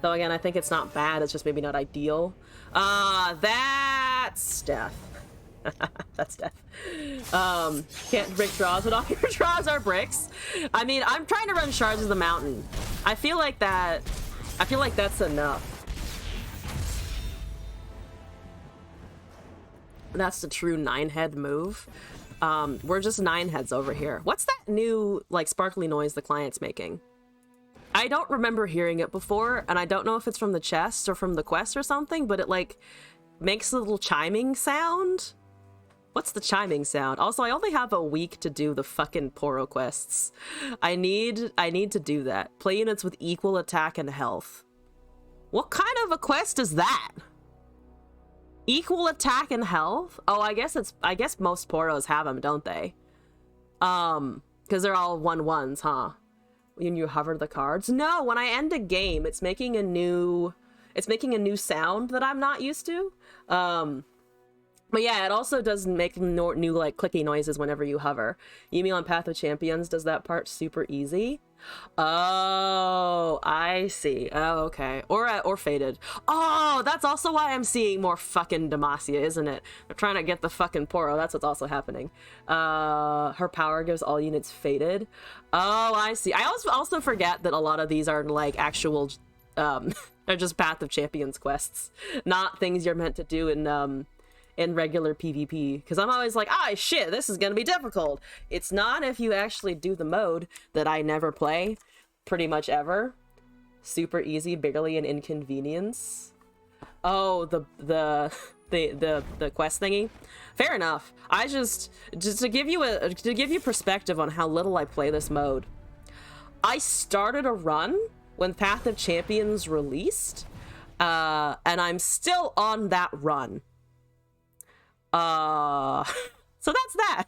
again, I think it's not bad, it's just maybe not ideal. That's Death. That's Death. Can't brick draws, but all your draws are bricks. I mean, I'm trying to run Shards of the Mountain. I feel like that's enough. That's the true 9-head move. We're just 9 heads over here. What's that new, like, sparkly noise the client's making? I don't remember hearing it before, and I don't know if it's from the chest or from the quest or something, but it, like, makes a little chiming sound. What's the chiming sound? Also, I only have a week to do the fucking Poro quests. I need to do that. Play units with equal attack and health. What kind of a quest is that? Equal attack and health? Oh, I guess most Poros have them, don't they? Because they're all 1/1s, huh? When you hover the cards? No, when I end a game, it's making a new sound that I'm not used to. But yeah, it also does make new like clicky noises whenever you hover. Yuumi on Path of Champions does that part super easy. Oh, I see. Oh, okay. Or Faded. Oh, that's also why I'm seeing more fucking Demacia, isn't it? They're trying to get the fucking Poro. That's what's also happening. Her power gives all units Faded. Oh, I see. I also forget that a lot of these are like actual, they're just Path of Champions quests, not things you're meant to do in regular PvP, because I'm always like, ah, shit, this is gonna be difficult. It's not if you actually do the mode that I never play, pretty much ever. Super easy, barely an inconvenience. Oh, the quest thingy. Fair enough. I just to give you perspective on how little I play this mode. I started a run when Path of Champions released, and I'm still on that run. So that's that.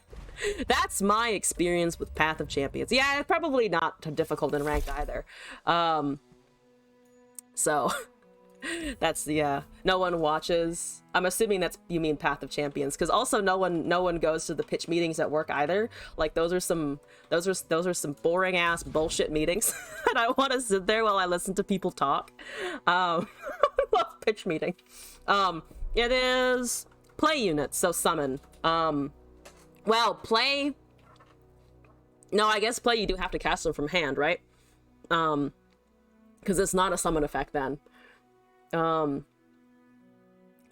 That's my experience with Path of Champions. Yeah, it's probably not difficult in ranked either. So That's the no one watches. I'm assuming that's you mean Path of Champions, because also no one goes to the pitch meetings at work either. Like those are some boring ass bullshit meetings and I want to sit there while I listen to people talk. Pitch meeting. It is play units, so summon. Well, play. No, I guess play you do have to cast them from hand, right? Because it's not a summon effect then.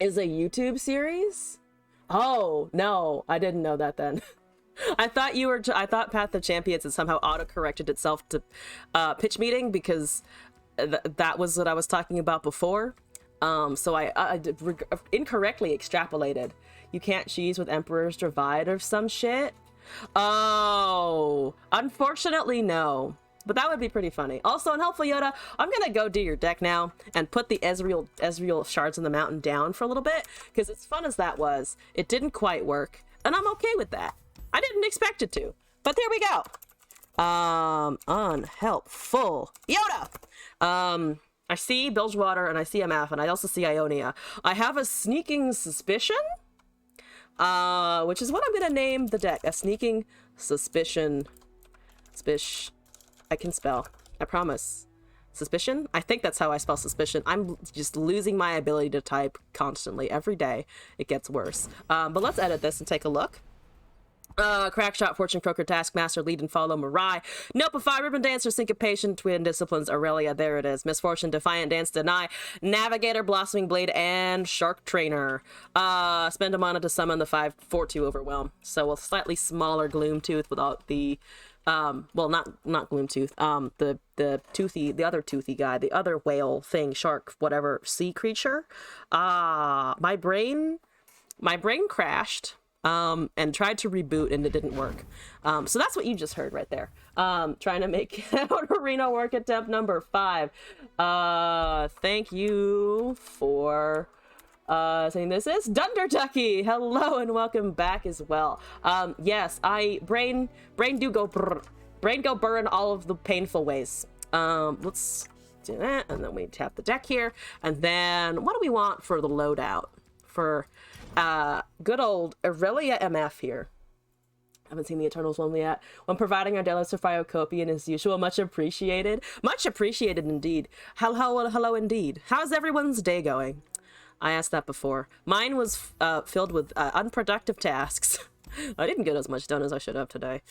Is a YouTube series? Oh no, I didn't know that then. I thought I thought Path of Champions had somehow auto-corrected itself to pitch meeting, because that was what I was talking about before. So I incorrectly extrapolated. You can't cheese with Emperor's Divide or some shit. Oh, unfortunately no. But that would be pretty funny. Also, Unhelpful Yoda, I'm gonna go do your deck now and put the Ezreal Shards in the Mountain down for a little bit, because as fun as that was, it didn't quite work, and I'm okay with that. I didn't expect it to, but there we go. Unhelpful Yoda. I see Bilgewater and I see MF and I also see Ionia. I have a sneaking suspicion, which is what I'm gonna name the deck. A sneaking suspicion. I can spell. I promise. Suspicion? I think that's how I spell suspicion. I'm just losing my ability to type constantly. Every day it gets worse. But let's edit this and take a look. Crackshot, Fortune Croaker, Taskmaster, Lead and Follow, Mirai, Nopify, Ribbon Dancer, Syncopation, Twin Disciplines, Aurelia, there it is, Misfortune, Defiant Dance, Deny, Navigator, Blossoming Blade, and Shark Trainer. Spend a mana to summon the 5/4/2 Overwhelm. So a slightly smaller Gloomtooth without the well, not Gloomtooth, the toothy, the other toothy guy, the other whale thing, shark, whatever, sea creature. My brain crashed. And tried to reboot and it didn't work. So that's what you just heard right there. Trying to make out arena work attempt number 5. Thank you for saying this is Dunder Ducky. Hello and welcome back as well. Yes, brain go burr in all of the painful ways. Let's do that, and then we tap the deck here, and then what do we want for the loadout for good old Aurelia MF here? Haven't seen the Eternals one yet. When providing our daily Pharmacopoeia as usual, much appreciated. Much appreciated indeed. Hello indeed. How's everyone's day going? I asked that before. Mine was filled with unproductive tasks. I didn't get as much done as I should have today.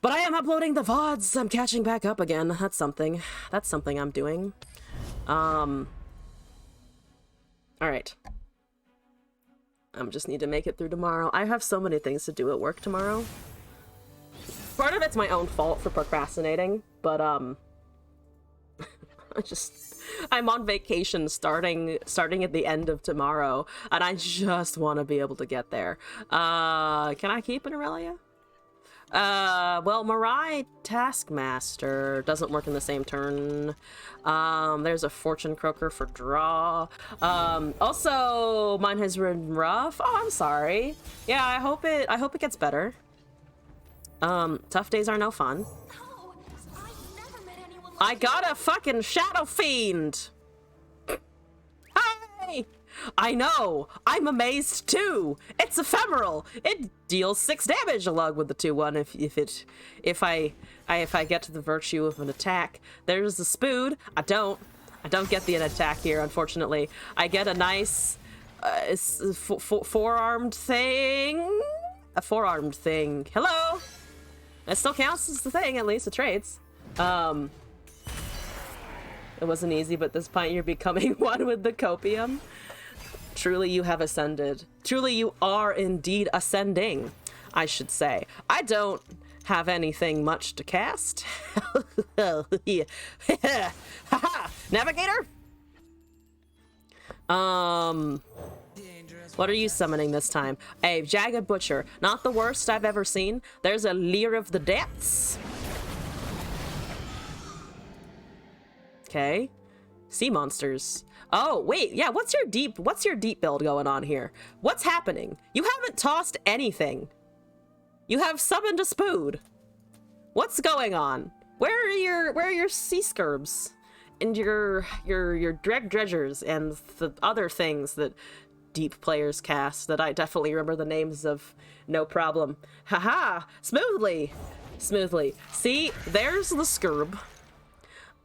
But I am uploading the VODs. I'm catching back up again. That's something. That's something I'm doing. Alright. I just need to make it through tomorrow. I have so many things to do at work tomorrow. Part of it's my own fault for procrastinating, but I'm on vacation starting at the end of tomorrow, and I just want to be able to get there. Can I keep an Aurelia? Well, Mirai Taskmaster doesn't work in the same turn. There's a Fortune Croaker for draw. Also, mine has been rough. Oh, I'm sorry. Yeah, I hope it gets better. Tough days are no fun. I got a fucking Shadow Fiend! Hi! I know! I'm amazed too! It's ephemeral! It deals 6 damage along with the 2/1 if I get to the virtue of an attack. There's the Spood. I don't get the attack here, unfortunately. I get a nice four-armed thing. A four-armed thing. Hello! It still counts as the thing, at least it trades. It wasn't easy, but at this point you're becoming one with the copium. Truly you have ascended. Truly you are indeed ascending, I should say. I don't have anything much to cast. Yeah. Navigator? What are you summoning this time? A Jagged Butcher. Not the worst I've ever seen. There's a Leer of the Depths. Okay. Sea monsters. Oh, wait, yeah, what's your deep build going on here? What's happening? You haven't tossed anything. You have summoned a Spood. What's going on? Where are your sea scurbs? and your dredgers and the other things that deep players cast that I definitely remember the names of, no problem. Haha, smoothly. See, there's the Scurb.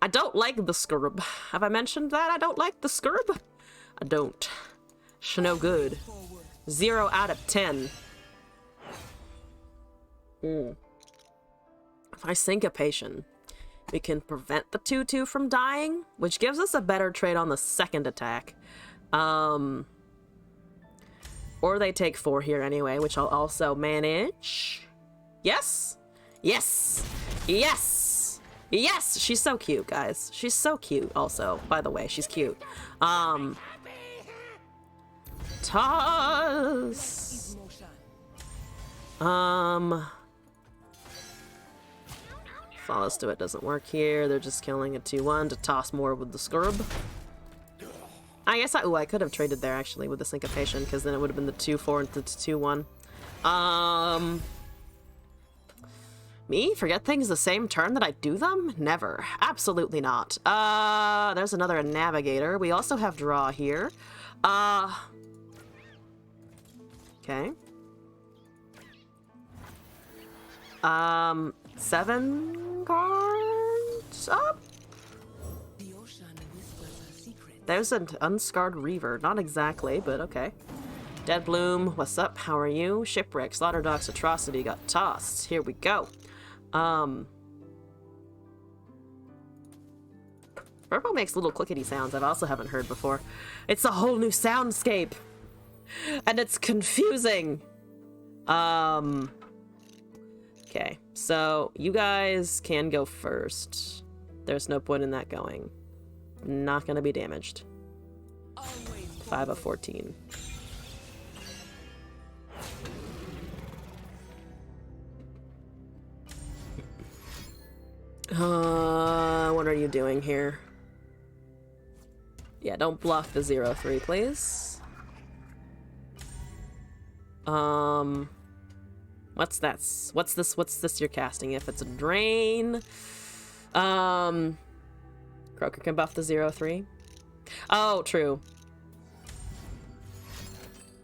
I don't like the Scurb. Have I mentioned that I don't like the Scurb? I don't. It's no good. 0 out of 10. If I syncopation, we can prevent the 2/2 from dying, which gives us a better trade on the second attack. Or they take 4 here anyway, which I'll also manage. Yes! Yes! Yes! Yes! She's so cute, guys. She's so cute also, by the way. She's cute. Toss! Flawless to it doesn't work here. They're just killing a 2/1 to toss more with the Scurb. I guess I could have traded there actually with the syncopation, because then it would have been the 2/4 into the 2/1. Me? Forget things the same turn that I do them? Never. Absolutely not. There's another navigator. We also have draw here. Okay. 7 cards up? There's an unscarred reaver. Not exactly, but okay. Dead Bloom, what's up? How are you? Shipwreck, Slaughter Dogs, Atrocity got tossed. Here we go. Purple makes little clickety sounds I also haven't heard before. It's a whole new soundscape. And it's confusing. Okay, so you guys can go first. There's no point in that going. Not gonna be damaged. 5 of 14. What are you doing here? Yeah, don't bluff the 0/3, please. What's that? What's this you're casting? If it's a drain, Croaker can buff the 0/3. Oh, true.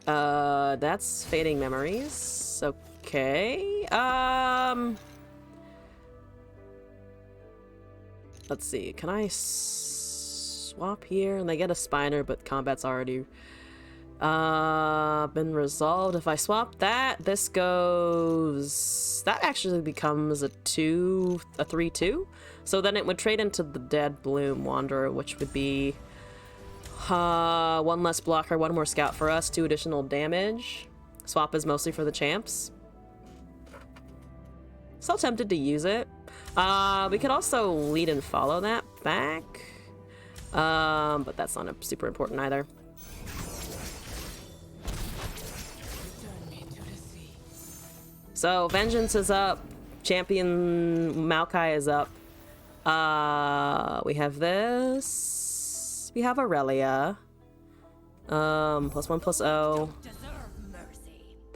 That's Fading Memories. Okay. Let's see. Can I swap here? And they get a Spiner, but combat's already been resolved. If I swap that, this goes... That actually becomes a 3/2. So then it would trade into the Dead Bloom Wanderer, which would be 1 less blocker, 1 more scout for us, 2 additional damage. Swap is mostly for the champs. Still tempted to use it. We could also lead and follow that back. But that's not super important either. So, Vengeance is up. Champion Maokai is up. We have this. We have Aurelia. +1/+0.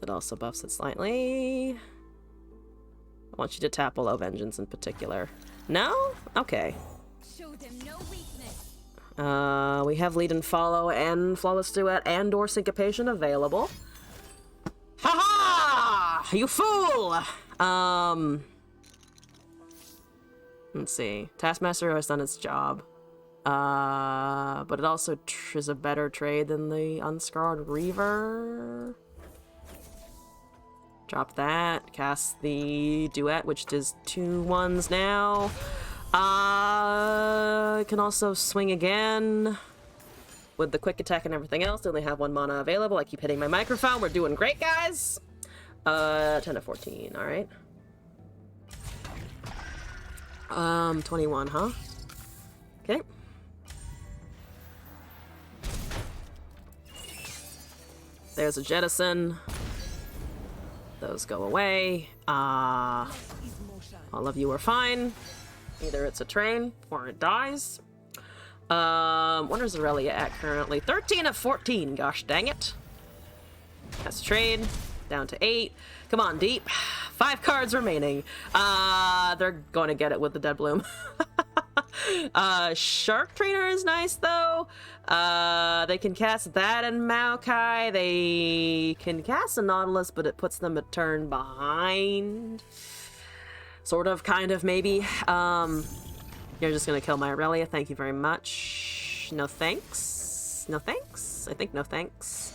That also buffs it slightly. I want you to tap below Vengeance in particular. No? Okay. We have Lead and Follow and Flawless Duet and or Syncopation available. Haha! You fool! Let's see. Taskmaster has done its job. But it also is a better trade than the Unscarred Reaver. Drop that. Cast the Duet, which does 2/1s now. Can also swing again. With the quick attack and everything else, they only have 1 mana available. I keep hitting my microphone. We're doing great, guys. 10 of 14, alright. 21, huh? Okay. There's a jettison. Those go away. All of you are fine. Either it's a train or it dies. What is Aurelia at currently? 13 of 14, gosh dang it. That's trade. Down to 8. Come on, deep. 5 cards remaining. They're going to get it with the Dead Bloom. Shark Trainer is nice though. They can cast that in Maokai. They can cast a Nautilus, but it puts them a turn behind. Sort of, kind of, maybe. You're just gonna kill my Aurelia. Thank you very much. No thanks. No thanks. I think no thanks.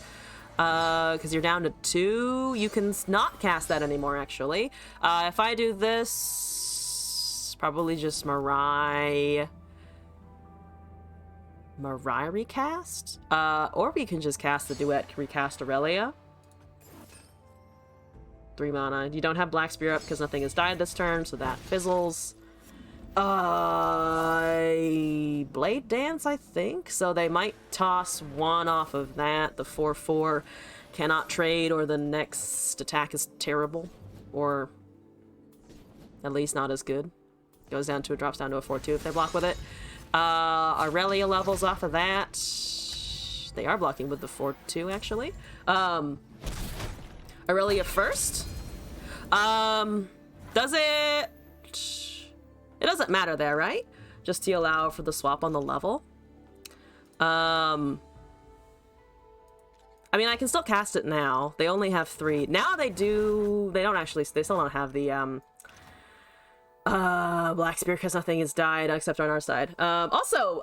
Because you're down to 2. You can not cast that anymore, actually. If I do this, probably just Mirai recast? Or we can just cast the Duet recast Aurelia. 3 mana. You don't have Black Spear up because nothing has died this turn, so that fizzles. Blade Dance, I think. So they might toss 1 off of that. The 4/4 cannot trade, or the next attack is terrible, or at least not as good. Goes down to drops down to a 4/2 if they block with it. Aurelia levels off of that. They are blocking with the 4/2 actually. Aurelia first. Does it? It doesn't matter there, right? Just to allow for the swap on the level. I mean, I can still cast it now. They only have 3. Now they do... They don't actually... They still don't have the, Black Spear because nothing has died except on our side. Also,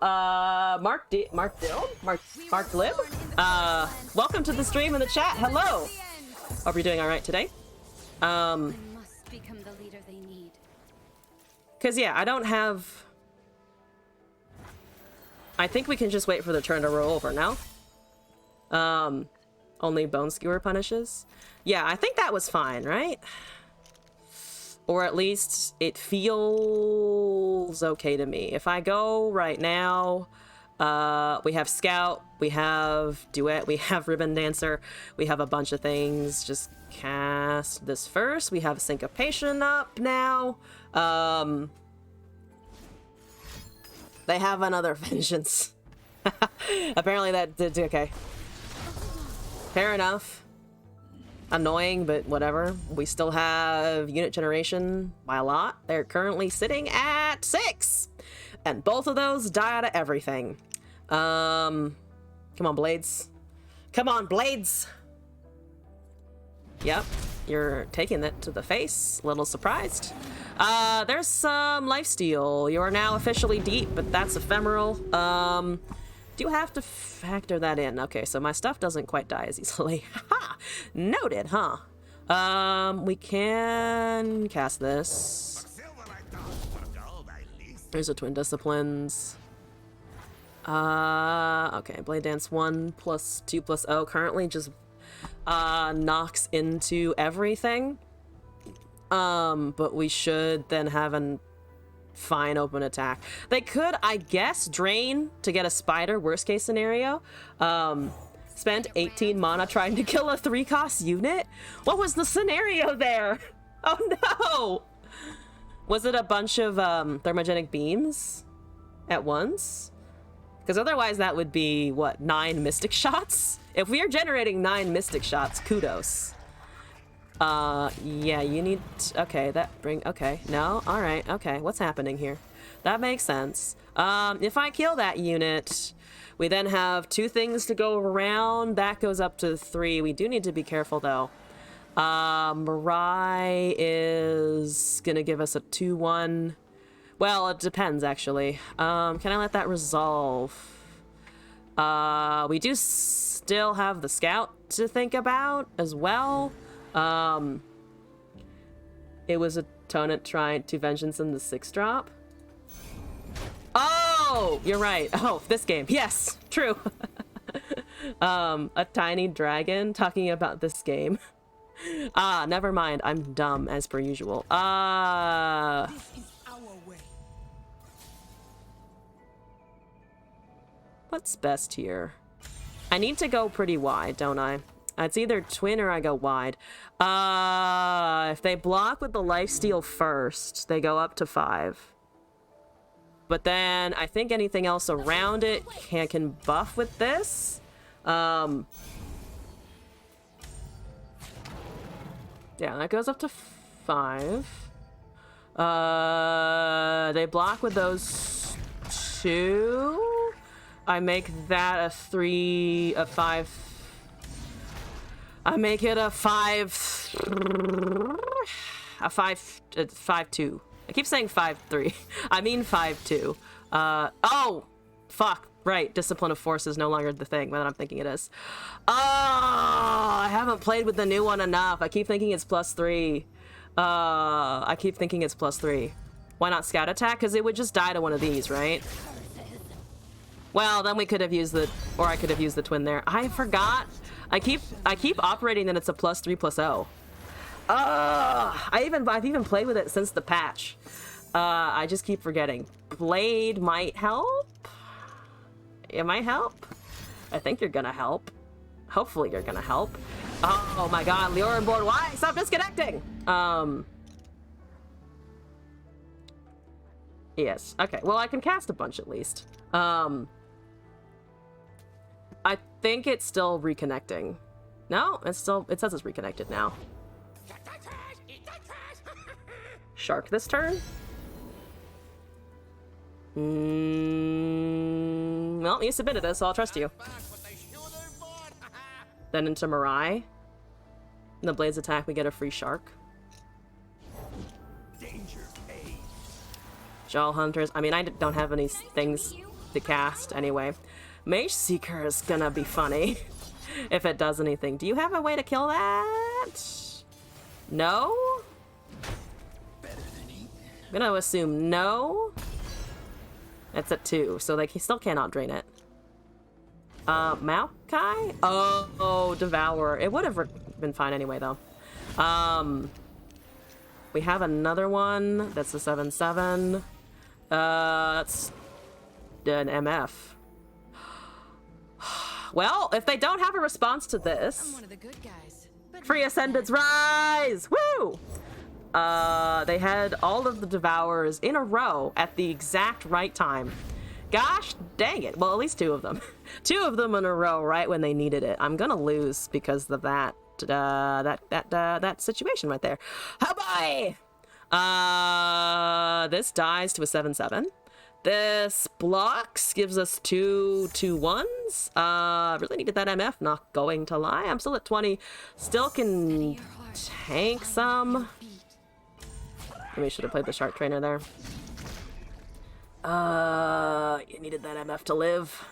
Mark Glib, welcome to the stream in the chat. Hello! Hope you're doing alright today. Because, yeah, I don't have... I think we can just wait for the turn to roll over now. Only Bone Skewer punishes. Yeah, I think that was fine, right? Or at least it feels okay to me. If I go right now, we have Scout, we have Duet, we have Ribbon Dancer, we have a bunch of things. Just cast this first. We have Syncopation up now. They have another Vengeance. Apparently that did okay. Fair enough. Annoying, but whatever. We still have unit generation by a lot. They're currently sitting at 6! And both of those die out of everything. Come on, Blades. Come on, Blades! Yep, you're taking it to the face. A little surprised. There's some lifesteal. You are now officially deep, but that's ephemeral. Do have to factor that in. Okay, so my stuff doesn't quite die as easily. Haha! Noted, huh? We can cast this. There's a Twin Disciplines. Okay, Blade Dance 1 plus 2 plus 0 currently just knocks into everything. But we should then have an fine open attack. They could, I guess, drain to get a spider, worst case scenario. Spend 18 mana trying to kill a 3-cost unit? What was the scenario there? Oh no! Was it a bunch of thermogenic beams at once? Because otherwise that would be, what, 9 Mystic Shots? If we are generating 9 Mystic Shots, kudos. Yeah, you need... Okay, okay, no, alright, okay, what's happening here? That makes sense. If I kill that unit, we then have 2 things to go around. That goes up to 3. We do need to be careful, though. Mirai is gonna give us a 2/1. Well, it depends, actually. Can I let that resolve? We do still have the Scout to think about, as well. It was a Tonant trying to Vengeance in the 6-drop. Oh, you're right. Oh, this game. Yes, true. A tiny dragon talking about this game. Ah, never mind. I'm dumb as per usual. What's best here? I need to go pretty wide, don't I? It's either twin or I go wide. If they block with the lifesteal first, they go up to 5. But then I think anything else around it can buff with this. Yeah, that goes up to 5. They block with those 2. I make that a 3, a 5. I make it a 5, a 5, 5-2. I keep saying 5-3. I mean 5-2. Oh, fuck. Right, Discipline of Force is no longer the thing that I'm thinking it is. Oh, I haven't played with the new one enough. I keep thinking it's +3. I keep thinking it's +3. Why not Scout Attack? Because it would just die to one of these, right? Well, then we could have used the, or I could have used the twin there. I forgot. I keep operating that it's a +3/+0. I've even played with it since the patch. I just keep forgetting. Blade might help. It might help. I think you're gonna help. Hopefully you're gonna help. Oh my god, Leorin board, why? Stop disconnecting! Yes, okay. Well, I can cast a bunch at least. I think it's still reconnecting. No, it says it's reconnected now. Shark this turn? Well, you submitted it, so I'll trust you. Then into Mirai. In the Blade's attack, we get a free shark. Jaw Hunters. I mean, I don't have any things to cast anyway. Mage Seeker is gonna be funny if it does anything. Do you have a way to kill that? No? I'm gonna assume no. It's at 2, so like he still cannot drain it. Maokai? Oh, Devour. It would have been fine anyway, though. We have another one. That's a 7/7. That's an MF. Well, if they don't have a response to this, I'm one of the good guys, Free Ascendants rise! Woo! They had all of the Devourers in a row at the exact right time. Gosh dang it. Well, at least 2 of them. 2 of them in a row right when they needed it. I'm gonna lose because of that situation right there. Oh boy! This dies to a 7/7. This blocks, gives us 2 2/1s. Really needed that MF, not going to lie. I'm still at 20. Still can tank some. Maybe should have played the Shark Trainer there. You needed that MF to live.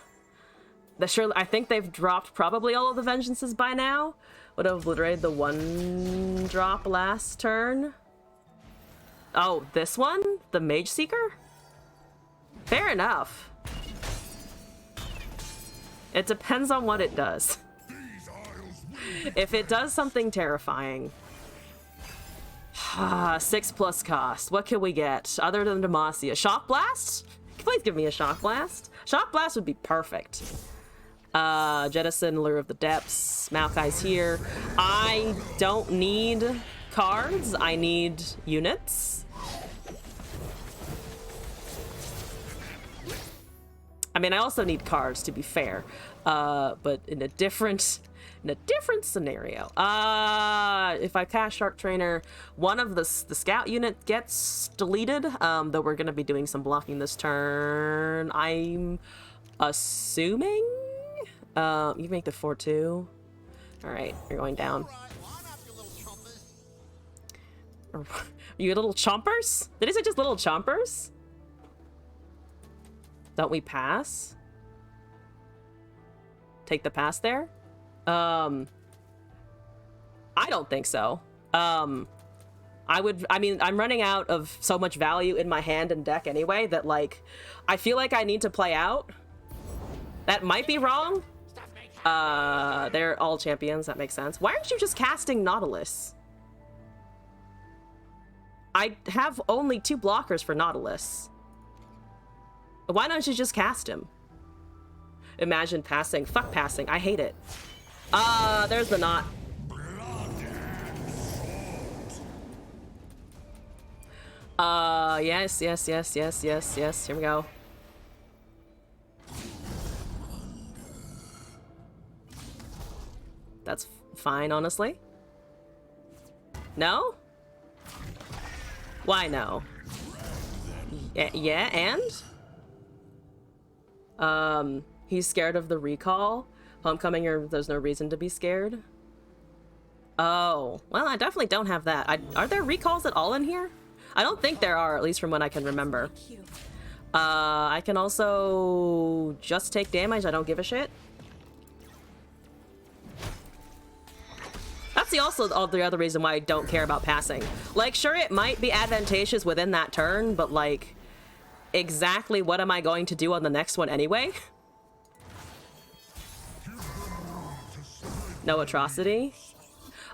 I think they've dropped probably all of the Vengeances by now. Would have obliterated the 1 drop last turn. Oh, this one? The Mage Seeker? Fair enough. It depends on what it does. If it does something terrifying. 6+ cost. What can we get other than Demacia? Shock Blast? Please give me a Shock Blast. Shock Blast would be perfect. Jettison, Lure of the Depths. Maokai's here. I don't need cards. I need units. I mean, I also need cards, to be fair. But in a different scenario. If I cast Shark Trainer, one of the scout unit gets deleted, though we're gonna be doing some blocking this turn. I'm assuming you make the 4/2. All right, you're going down. You little chompers? Did he say just little chompers? Don't we pass? Take the pass there? I don't think so. I mean, I'm running out of so much value in my hand and deck anyway that, like, I feel like I need to play out. That might be wrong. They're all champions, that makes sense. Why aren't you just casting Nautilus? I have only 2 blockers for Nautilus. Why don't you just cast him? Imagine passing. Fuck passing. I hate it. There's the knot. Yes. Here we go. That's fine, honestly. No? Why no? Yeah, and? He's scared of the recall. Homecoming, there's no reason to be scared. Oh, well, I definitely don't have that. Are there recalls at all in here? I don't think there are, at least from what I can remember. I can also just take damage. I don't give a shit. That's also the other reason why I don't care about passing. Like, sure, it might be advantageous within that turn, but like, exactly what am I going to do on the next one anyway? No atrocity.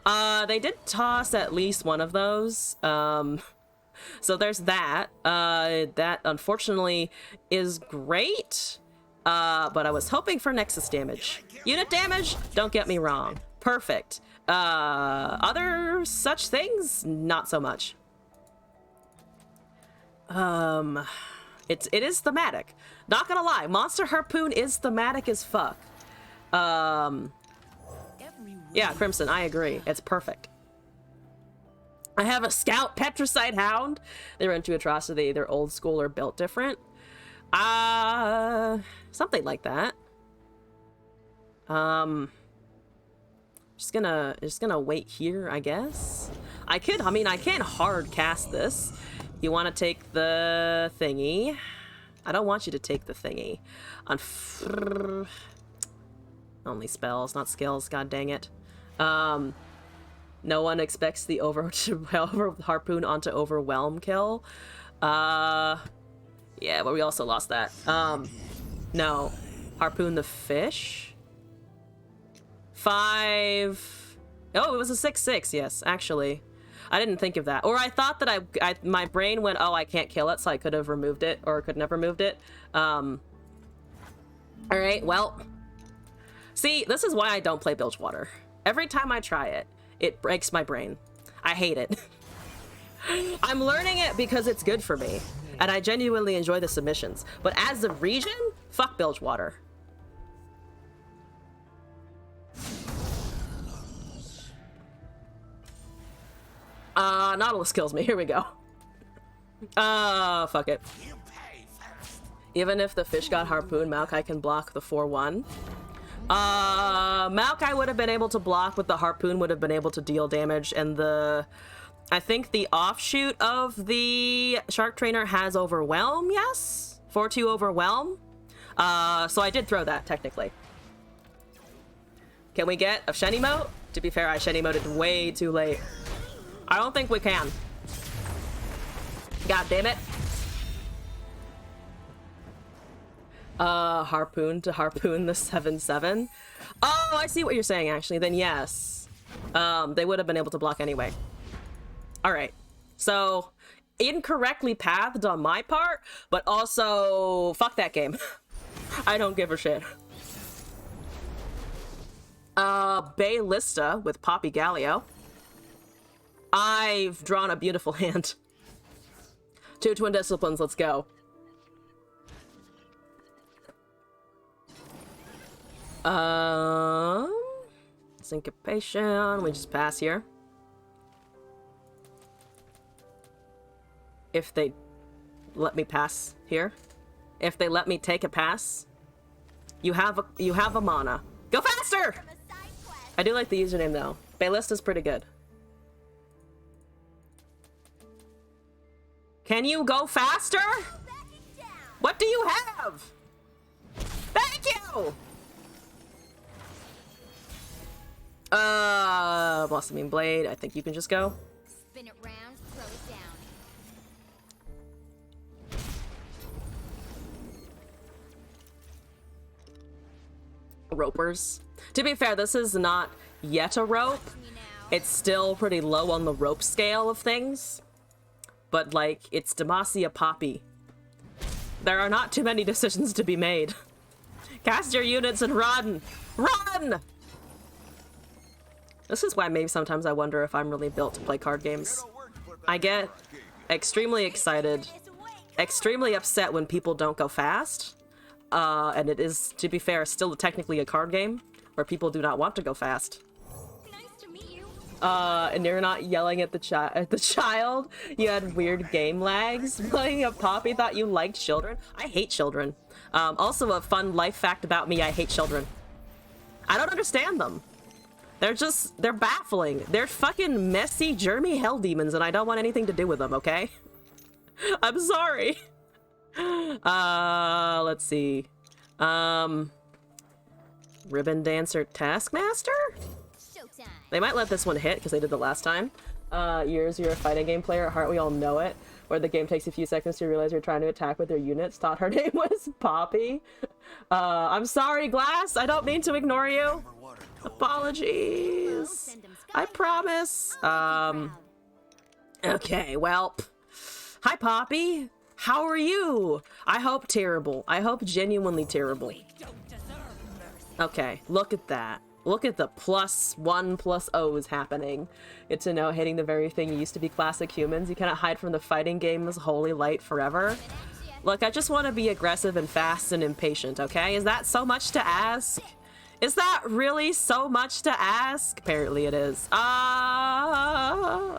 They did toss at least one of those. So there's that. That unfortunately is great. But I was hoping for Nexus damage. Unit damage, don't get me wrong. Perfect. Other such things, not so much. It is thematic. Not gonna lie, Monster Harpoon is thematic as fuck. Yeah, Crimson, I agree. It's perfect. I have a Scout Petricide Hound. They're into Atrocity. They're old school or built different. Something like that. Just gonna wait here, I guess. I mean, I can hard cast this. You want to take the thingy. I don't want you to take the thingy. Only spells, not skills, god dang it. No one expects the harpoon onto overwhelm kill. Yeah, but we also lost that. No. Harpoon the fish? 5... Oh, it was a 6/6, yes, actually. I didn't think of that. Or I thought that my brain went, oh, I can't kill it, so I could have removed it, or could never moved it. Alright, well. See, this is why I don't play Bilgewater. Every time I try it, it breaks my brain. I hate it. I'm learning it because it's good for me, and I genuinely enjoy the submissions. But as a region, fuck Bilgewater. Nautilus kills me. Here we go. Fuck it. Even if the fish got harpoon, Maokai can block the 4/1. Maokai would have been able to block, but the harpoon would have been able to deal damage, and I think the offshoot of the Shark Trainer has Overwhelm, yes? 4/2 Overwhelm. So I did throw that, technically. Can we get a Shenimote? To be fair, I Shenimoted way too late. I don't think we can. God damn it. Harpoon to harpoon the 7/7. Oh, I see what you're saying, actually. Then yes. They would have been able to block anyway. Alright. So, incorrectly pathed on my part, but also, fuck that game. I don't give a shit. Baylista with Poppy Galio. I've drawn a beautiful hand. 2 Twin Disciplines, let's go. Syncopation, we just pass here. If they let me pass here. If they let me take a pass. You have a mana. Go faster! I do like the username though. Baylist is pretty good. Can you go faster? What do you have? Thank you! Blossoming Blade, I think you can just go. Spin it round, throw it down. Ropers. To be fair, this is not yet a rope. It's still pretty low on the rope scale of things. But, like, it's Demacia Poppy. There are not too many decisions to be made. Cast your units and run! Run! This is why maybe sometimes I wonder if I'm really built to play card games. I get extremely excited, extremely upset when people don't go fast. And it is, to be fair, still technically a card game where people do not want to go fast. And you're not yelling at the child. You had weird game lags. Playing a Poppy thought you liked children. I hate children. Also, a fun life fact about me, I hate children. I don't understand them. They're baffling. They're fucking messy, germy hell demons, and I don't want anything to do with them, okay? I'm sorry. Let's see. Ribbon Dancer Taskmaster? Showtime. They might let this one hit, because they did the last time. You're a fighting game player at heart, we all know it. Where the game takes a few seconds to realize you're trying to attack with your units. Thought her name was Poppy. I'm sorry, Glass. I don't mean to ignore you. Apologies. I promise. Okay, well. Hi, Poppy. How are you? I hope terrible. I hope genuinely terrible. Okay, look at that. Look at the +1+O's happening. Good to know, hitting the very thing you used to be classic humans. You cannot hide from the fighting game's holy light forever. Look, I just want to be aggressive and fast and impatient, okay? Is that so much to ask? Is that really so much to ask? Apparently it is. I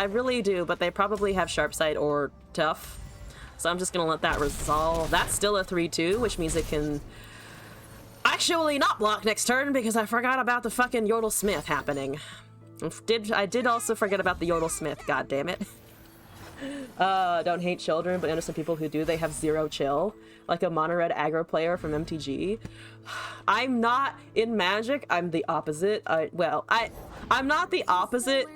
really do, but they probably have sharp sight or tough. So I'm just gonna let that resolve. That's still a 3-2, which means it can actually not block next turn because I forgot about the fucking Yodel Smith happening. I did also forget about the Yodel Smith, god damn it. Don't hate children, but understand people who do. They have zero chill. Like a mono red aggro player from MTG. I'm not in Magic, I'm the opposite. I'm not the opposite,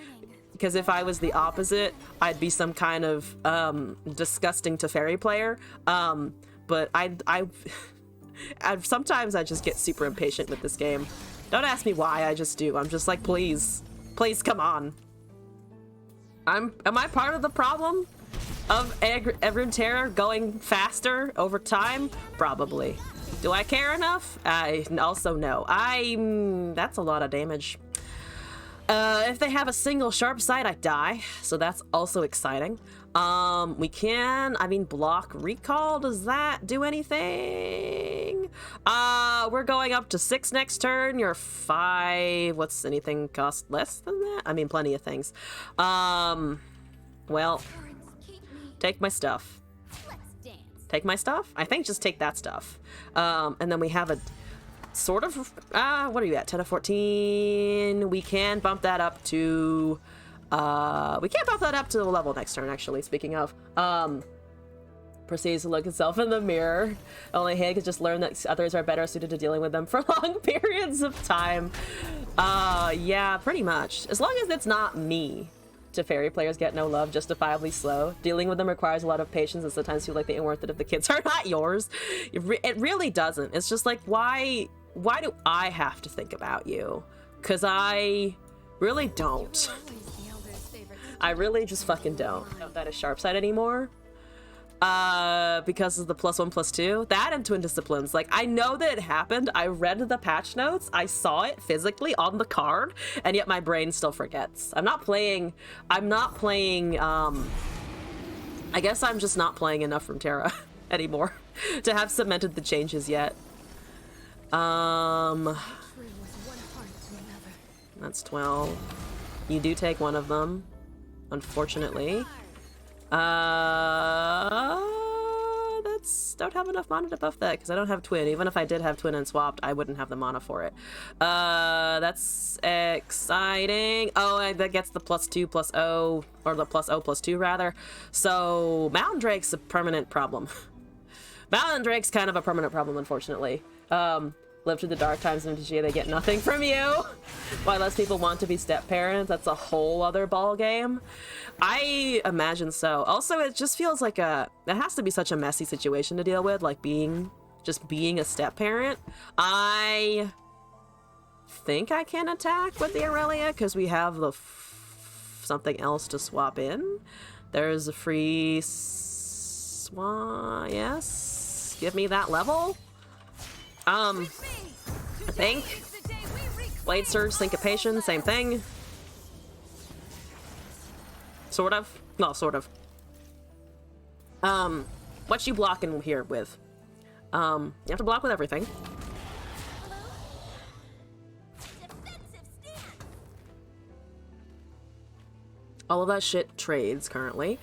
because if I was the opposite, I'd be some kind of disgusting Teferi player. But sometimes I just get super impatient with this game. Don't ask me why, I just do. I'm just like, please come on. Am I part of the problem of Everterra going faster over time? Probably. Do I care enough? I also know. That's a lot of damage. If they have a single sharp sight, I die. So that's also exciting. We can, block recall. Does that do anything? We're going up to 6 next turn. You're 5. What's anything cost less than that? Plenty of things. Well, take my stuff. Take my stuff? I think just take that stuff. And then we have a sort of, what are you at? 10 of 14. We can bump that up to, we can't bump that up to the level next turn, actually, speaking of. Proceeds to look itself in the mirror. Only he could just learn that others are better suited to dealing with them for long periods of time. Yeah, pretty much. As long as it's not me. Teferi players get no love, justifiably slow. Dealing with them requires a lot of patience and sometimes feel like they ain't worth it if the kids are not yours. It really doesn't. It's just like, why do I have to think about you? Because I really don't. I really just fucking don't. That is sharp side anymore. Because of the +1/+2. That and Twin Disciplines. Like, I know that it happened. I read the patch notes. I saw it physically on the card, and yet my brain still forgets. I'm not playing, I guess I'm just not playing enough from Terra anymore to have cemented the changes yet. That's 12. You do take one of them, unfortunately. Don't have enough mana to buff that because I don't have Twin. Even if I did have Twin and swapped, I wouldn't have the mana for it. That's exciting. Oh, that gets the +2/+0, or the +0/+2 rather. So Mountain Drake's a permanent problem. Mountain Drake's kind of a permanent problem, unfortunately. Live through the dark times in MTG, they get nothing from you. Why less people want to be step parents? That's a whole other ball game. I imagine so. Also, it just feels like it has to be such a messy situation to deal with, like just being a step parent. I think I can attack with the Aurelia because we have the something else to swap in. There's a free swan. Yes, give me that level. I think Blade Surge, Syncopation, same thing. Sort of. No, sort of. What you blocking here with? You have to block with everything. All of that shit trades currently.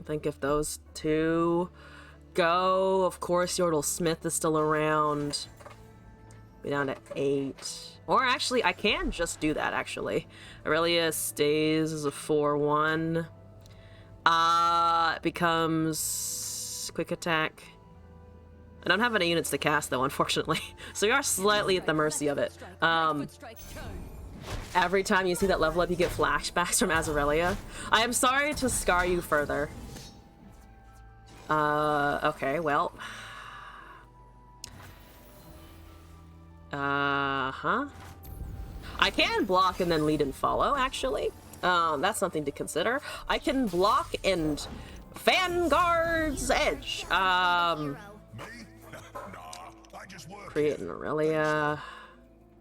think if those two go, of course Yordle Smith is still around. Be down to 8. Or actually, I can just do that, actually. Aurelia stays as a 4-1. It becomes quick attack. I don't have any units to cast, though, unfortunately. So we are slightly at the mercy of it. Every time you see that level up, you get flashbacks from Azarelia. I am sorry to scar you further. Okay, well. I can block and then lead and follow, actually. That's something to consider. I can block and Vanguard's Edge. Create an Aurelia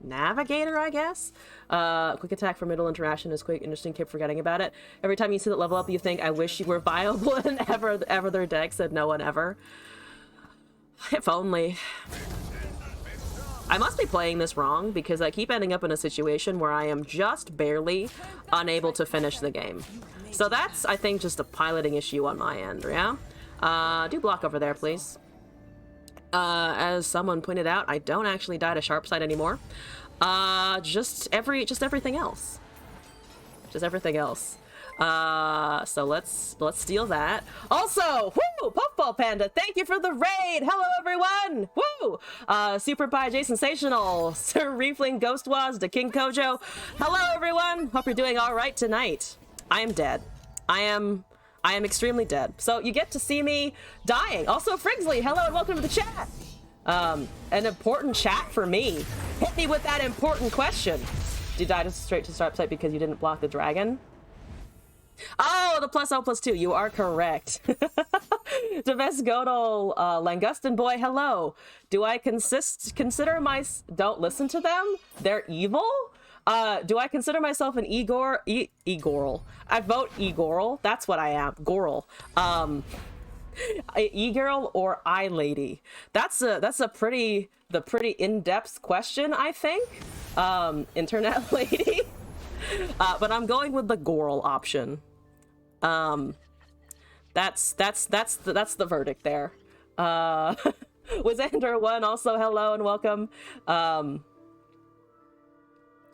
Navigator, I guess. Quick attack for middle interaction is quick, interesting, keep forgetting about it. Every time you see that level up, you think, I wish you were viable in ever their deck said no one ever. If only. I must be playing this wrong because I keep ending up in a situation where I am just barely unable to finish the game. So that's, I think, just a piloting issue on my end, yeah? Do block over there, please. As someone pointed out, I don't actually die to sharp sight anymore. Just everything else. Just everything else. So let's steal that. Also, woo! Puffball Panda, thank you for the raid! Hello everyone! Woo! Super Pie J Sensational, Sir Reefling Ghostwaz, the King Kojo. Hello everyone! Hope you're doing alright tonight. I am dead. I am extremely dead. So you get to see me dying. Also, Frigsley, hello and welcome to the chat. An important chat for me. Hit me with that important question. Did you die straight to start sight because you didn't block the dragon? Oh, the +0/+2. You are correct. The best Godel Langustin boy, hello. Do I consider my... Don't listen to them? They're evil? Do I consider myself an Egorl? I vote Egorl. That's what I am. Gorl. E-girl or I-lady? That's a pretty in-depth question, I think. Internet lady. But I'm going with the Gorl option. That's the verdict there. Wizander1 also hello and welcome.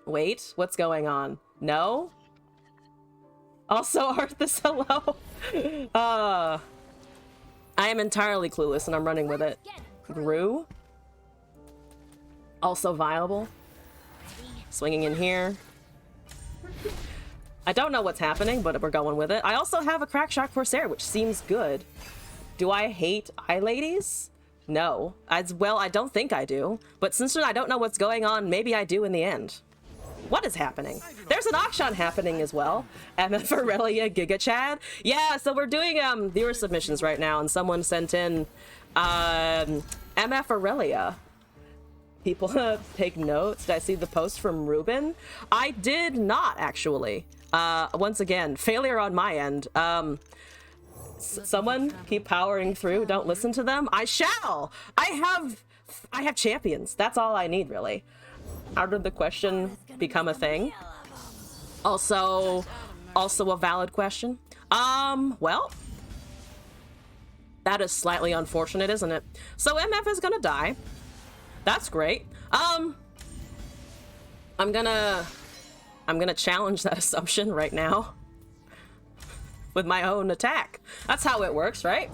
Wait, what's going on? No? Also Arthas, hello. I am entirely clueless and I'm running with it. Gru? Also viable. Swinging in here. I don't know what's happening, but we're going with it. I also have a Crackshot Corsair, which seems good. Do I hate eye-ladies? No. As well, I don't think I do. But since I don't know what's going on, maybe I do in the end. What is happening? There's an auction happening as well. MF Aurelia Giga Chad. Yeah, so we're doing viewer submissions right now, and someone sent in MF Aurelia. People take notes. Did I see the post from Ruben? I did not, actually. Once again, failure on my end. Someone keep powering through. Don't listen to them. I shall. I have champions. That's all I need, really. How did the question become a thing? Also a valid question. Well, that is slightly unfortunate, isn't it? So MF is gonna die. That's great. I'm gonna challenge that assumption right now with my own attack. That's how it works, right?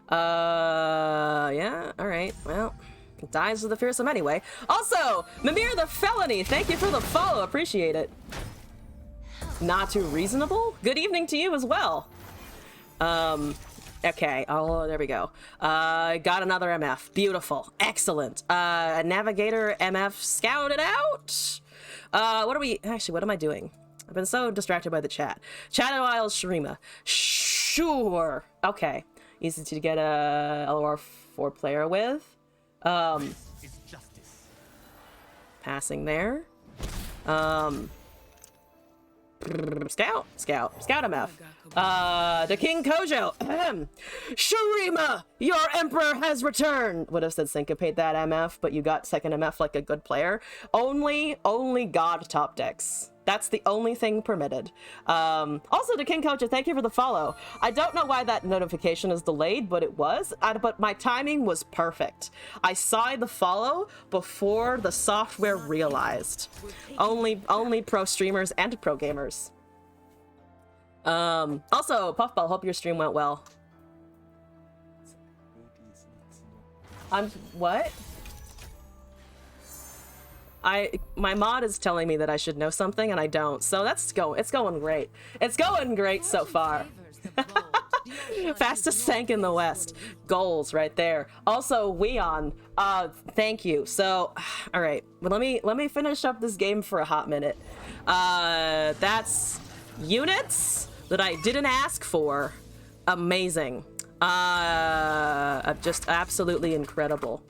Yeah, all right. Well, dies with the fearsome anyway. Also, Mimir the Felony, thank you for the follow. Appreciate it. Not too reasonable. Good evening to you as well. Okay, oh, there we go. Got another MF. Beautiful. Excellent. Navigator MF scouted out. What am I doing? I've been so distracted by the chat. Shadow Isles Shurima. Sure. Okay. Easy to get a LOR 4 player with. Passing there. Scout MF. The King Kojo. Shurima, your emperor has returned. Would have said syncopate that MF, but you got second MF like a good player. Only God top decks That's the only thing permitted. Also, to King Coach, thank you for the follow. I don't know why that notification is delayed, but it was. But my timing was perfect. I saw the follow before the software realized. Only pro streamers and pro gamers. Also, Puffball, hope your stream went well. What? My mod is telling me that I should know something and I don't, so it's going great. It's going great so far. Fastest tank in the West. Goals right there. Also, Weon, thank you. So, all right, well, let me finish up this game for a hot minute. That's units that I didn't ask for. Amazing. Just absolutely incredible.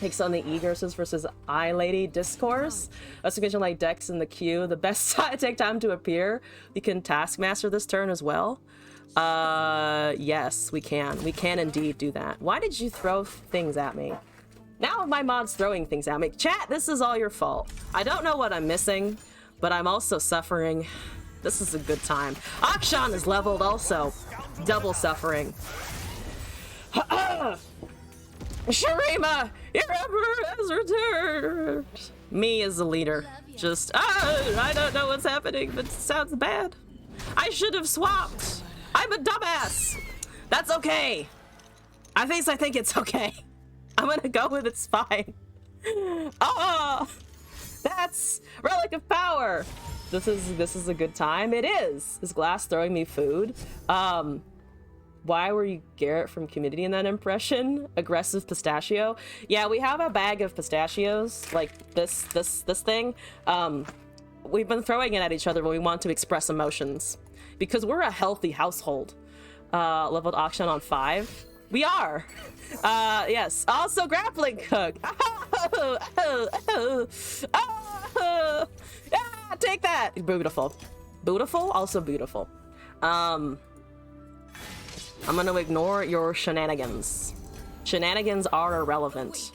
Takes on the Egresses versus I Lady Discourse. A suggestion like decks in the queue. The best take time to appear. We can Taskmaster this turn as well. Yes, we can. We can indeed do that. Why did you throw things at me? Now my mod's throwing things at me. Chat, this is all your fault. I don't know what I'm missing, but I'm also suffering. This is a good time. Akshan is leveled also. Double suffering. Sharima, your emperor has returned. Me as the leader. Just, I don't know what's happening, but it sounds bad. I should have swapped. I'm a dumbass. That's okay. I think it's okay. I'm gonna go with it's fine. Oh, that's Relic of Power. This is a good time. It is. Is Glass throwing me food? Why were you Garrett from Community in that impression? Aggressive pistachio? Yeah, we have a bag of pistachios, like this thing. We've been throwing it at each other when we want to express emotions. Because we're a healthy household. Leveled auction on 5. We are! Yes. Also grappling hook! Take that! Beautiful. Beautiful? Also beautiful. I'm gonna ignore your shenanigans. Shenanigans are irrelevant.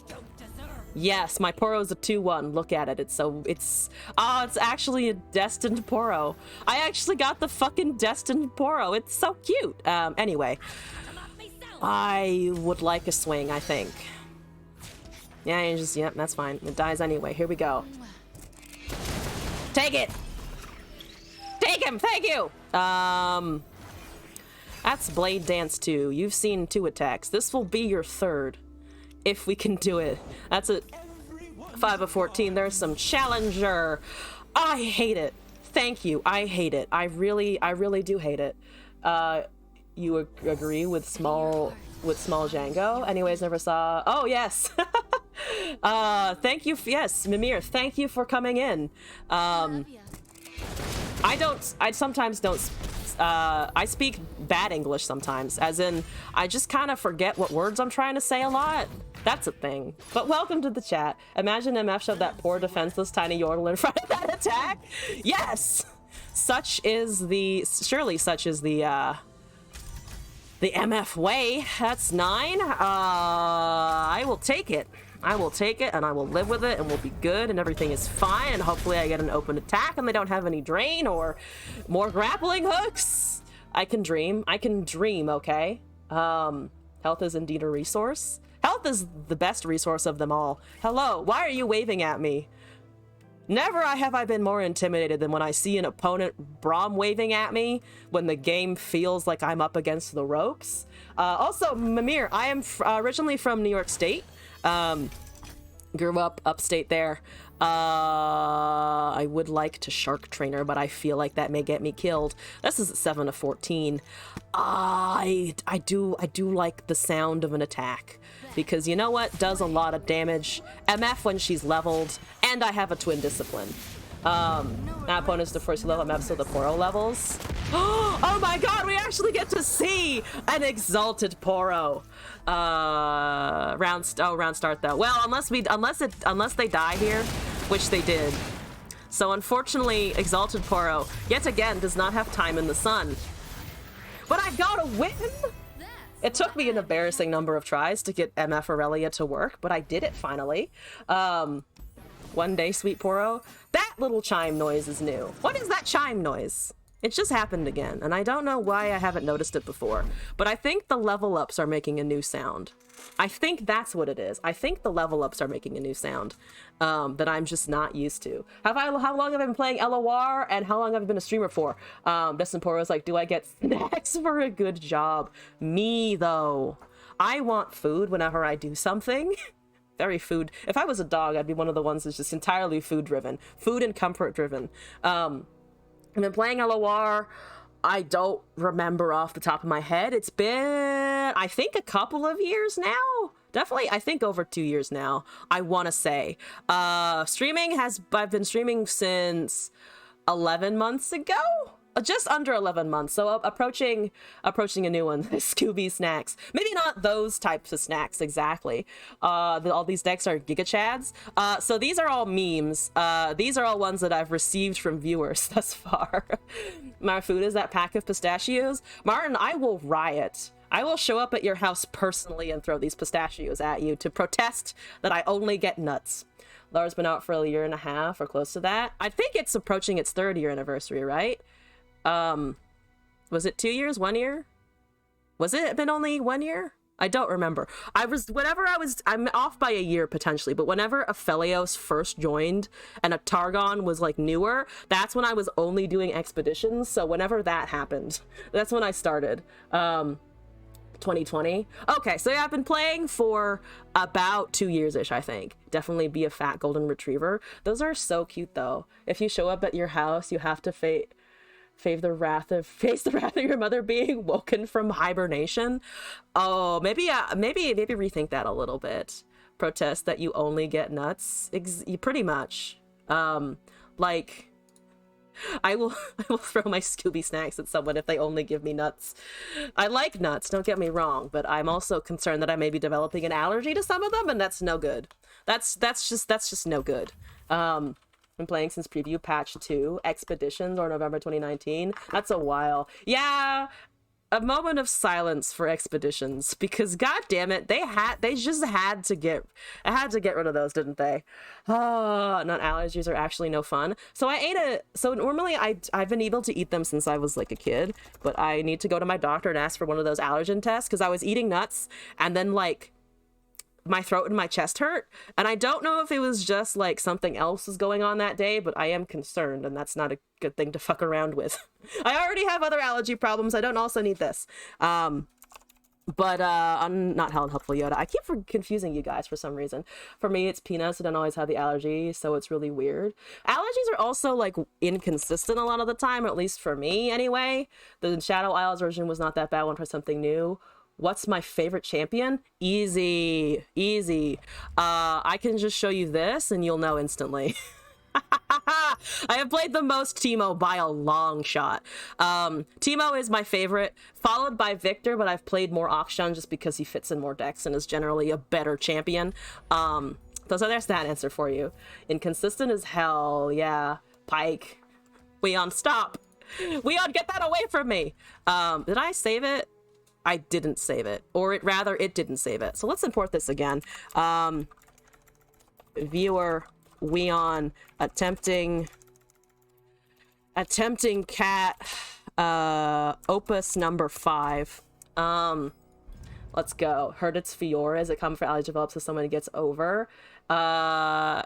Yes, my Poro's a 2-1. Look at it. It's actually a destined Poro. I actually got the fucking destined Poro. It's so cute. Anyway. I would like a swing, I think. Yeah, yep, that's fine. It dies anyway. Here we go. Take it! Take him! Thank you! That's Blade Dance 2. You've seen 2 attacks. This will be your 3rd. If we can do it. That's a 5 of 14. There's some Challenger. I hate it. Thank you. I hate it. I really do hate it. You agree with small Django? Anyways, never saw. Oh, yes. Thank you. Yes, Mimir, thank you for coming in. I sometimes don't. I speak bad English sometimes, as in I just kind of forget what words I'm trying to say a lot. That's a thing. But welcome to the chat. Imagine MF shoved that poor defenseless tiny yordle in front of that attack. Yes, surely such is the MF way. That's 9. I will take it. I will take it and I will live with it and we'll be good and everything is fine and hopefully I get an open attack and they don't have any drain or more grappling hooks. I can dream, okay? Health is indeed a resource. Health is the best resource of them all. Hello, why are you waving at me? Never have I been more intimidated than when I see an opponent Braum waving at me when the game feels like I'm up against the ropes. Also, Mimir, I am originally from New York State. Grew up upstate there. I would like to Shark Trainer, but I feel like that may get me killed. This is 7 of 14. I do like the sound of an attack. Because you know what does a lot of damage? MF when she's leveled, and I have a twin discipline. Now opponents to first level MF, so the Poro levels. Oh my god, we actually get to see an exalted Poro. Round start though. Well, unless they die here, which they did. So unfortunately, exalted Poro yet again does not have time in the sun. But I got a win. It took me an embarrassing number of tries to get MF Aurelia to work, but I did it finally. One day, sweet Poro. That little chime noise is new. What is that chime noise? It just happened again, and I don't know why I haven't noticed it before, but I think the level ups are making a new sound. I think that's what it is. I think the level ups are making a new sound that I'm just not used to. How long have I been playing LOR, and how long have I been a streamer for? Destin Poro's like, do I get snacks for a good job? Me, though. I want food whenever I do something. Very food. If I was a dog, I'd be one of the ones that's just entirely food driven. Food and comfort driven. I've been playing LOR. I don't remember off the top of my head. It's been, I think, a couple of years now. Definitely, I think over 2 years now, I want to say. I've been streaming since 11 months ago? Just under 11 months, so approaching a new one. Scooby snacks, maybe not those types of snacks exactly. All these decks are Giga Chads, so these are all memes. These are all ones that I've received from viewers thus far. My food is that pack of pistachios. Martin, I will riot. I will show up at your house personally and throw these pistachios at you to protest that I only get nuts. Laura's been out for a year and a half or close to that. I think it's approaching its 3rd year anniversary, right? Was it 2 years? 1 year? Was it been only 1 year? I don't remember. I'm off by a year potentially, but whenever Aphelios first joined and a Targon was like newer, that's when I was only doing expeditions. So whenever that happened, that's when I started. 2020. Okay, so yeah, I've been playing for about 2 years-ish, I think. Definitely be a fat golden retriever. Those are so cute though. If you show up at your house, you have to face the wrath of your mother being woken from hibernation. Oh, maybe rethink that a little bit. Protest that you only get nuts. Pretty much. Like, I will throw my Scooby snacks at someone if they only give me nuts. I like nuts, don't get me wrong, but I'm also concerned that I may be developing an allergy to some of them, and that's no good. That's just no good. Been playing since preview patch 2 expeditions, or November 2019. That's a while. Yeah, a moment of silence for expeditions, because god damn it, they just had to get rid of those, didn't they? Oh, nut allergies are actually no fun. So normally I've been able to eat them since I was like a kid, but I need to go to my doctor and ask for one of those allergen tests, because I was eating nuts and then like my throat and my chest hurt, and I don't know if it was just like something else was going on that day, but I am concerned, and that's not a good thing to fuck around with. I already have other allergy problems. I don't also need this. I'm not Helen Helpful Yoda. I keep confusing you guys for some reason. For me, it's peanuts. I don't always have the allergy, so it's really weird. Allergies are also like inconsistent a lot of the time, or at least for me anyway. The Shadow Isles version was not that bad. One for something new. What's my favorite champion? Easy. I can just show you this and you'll know instantly. I have played the most Teemo by a long shot. Teemo is my favorite, followed by Victor, but I've played more Akshan just because he fits in more decks and is generally a better champion. So there's that answer for you. Inconsistent as hell, yeah. Pike. Weon, stop. Weon, get that away from me. Did I save it? I didn't save it, or it didn't save it. So let's import this again. Viewer, Weon, attempting cat, opus number 5. Let's go. Heard it's Fiora. Is it common for allergy develops as someone gets over? M5,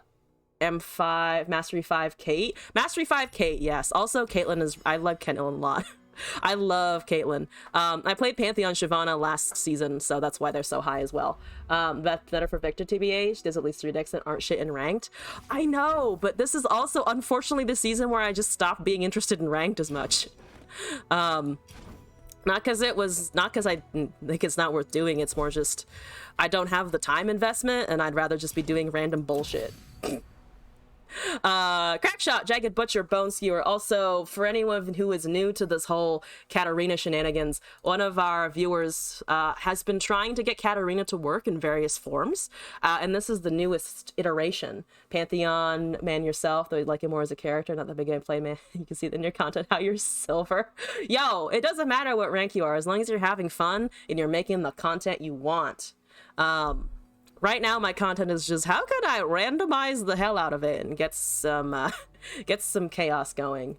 Mastery 5, Kate. Mastery 5, Kate, yes. Also, Caitlyn is, I like Caitlyn a lot. I love Caitlyn. I played Pantheon Shyvana last season, so that's why they're so high as well. Better for Victor TBH. There's at least 3 decks that aren't shit in ranked. I know, but this is also unfortunately the season where I just stopped being interested in ranked as much. Not because I think it's not worth doing. It's more just I don't have the time investment, and I'd rather just be doing random bullshit. Crackshot, Jagged Butcher, Bone Skewer. Also, for anyone who is new to this whole Katarina shenanigans, one of our viewers has been trying to get Katarina to work in various forms, and this is the newest iteration. Pantheon, man yourself, though you'd like him more as a character, not the big gameplay man. You can see it in your content how you're silver. Yo, it doesn't matter what rank you are, as long as you're having fun and you're making the content you want. right now my content is just how could I randomize the hell out of it and get some get some chaos going.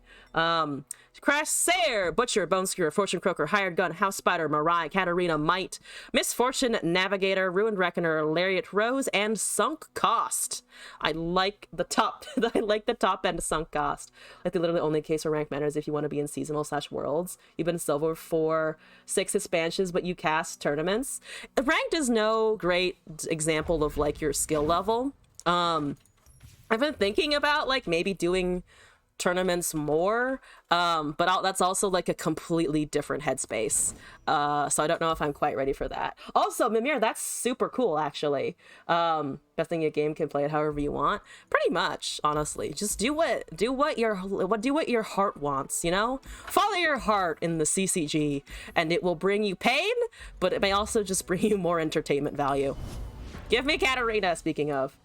Crash Sayer, Butcher, Bone Skewer, Fortune Croaker, Hired Gun, House Spider, Mirai, Katarina, Might, Misfortune, Navigator, Ruined Reckoner, Lariat Rose, and Sunk Cost. I like the top. I like the top end of Sunk Cost. Like the literally only case where rank matters if you want to be in seasonal / worlds. You've been silver for 6 expansions, but you cast tournaments. Ranked is no great example of like your skill level. I've been thinking about like maybe doing tournaments more, but that's also like a completely different headspace, so I don't know if I'm quite ready for that. Also, Mimir, that's super cool actually. Best thing a game can play it however you want, pretty much. Honestly, just do what your heart wants, you know. Follow your heart in the CCG and it will bring you pain, but it may also just bring you more entertainment value. Give me Katarina. Speaking of,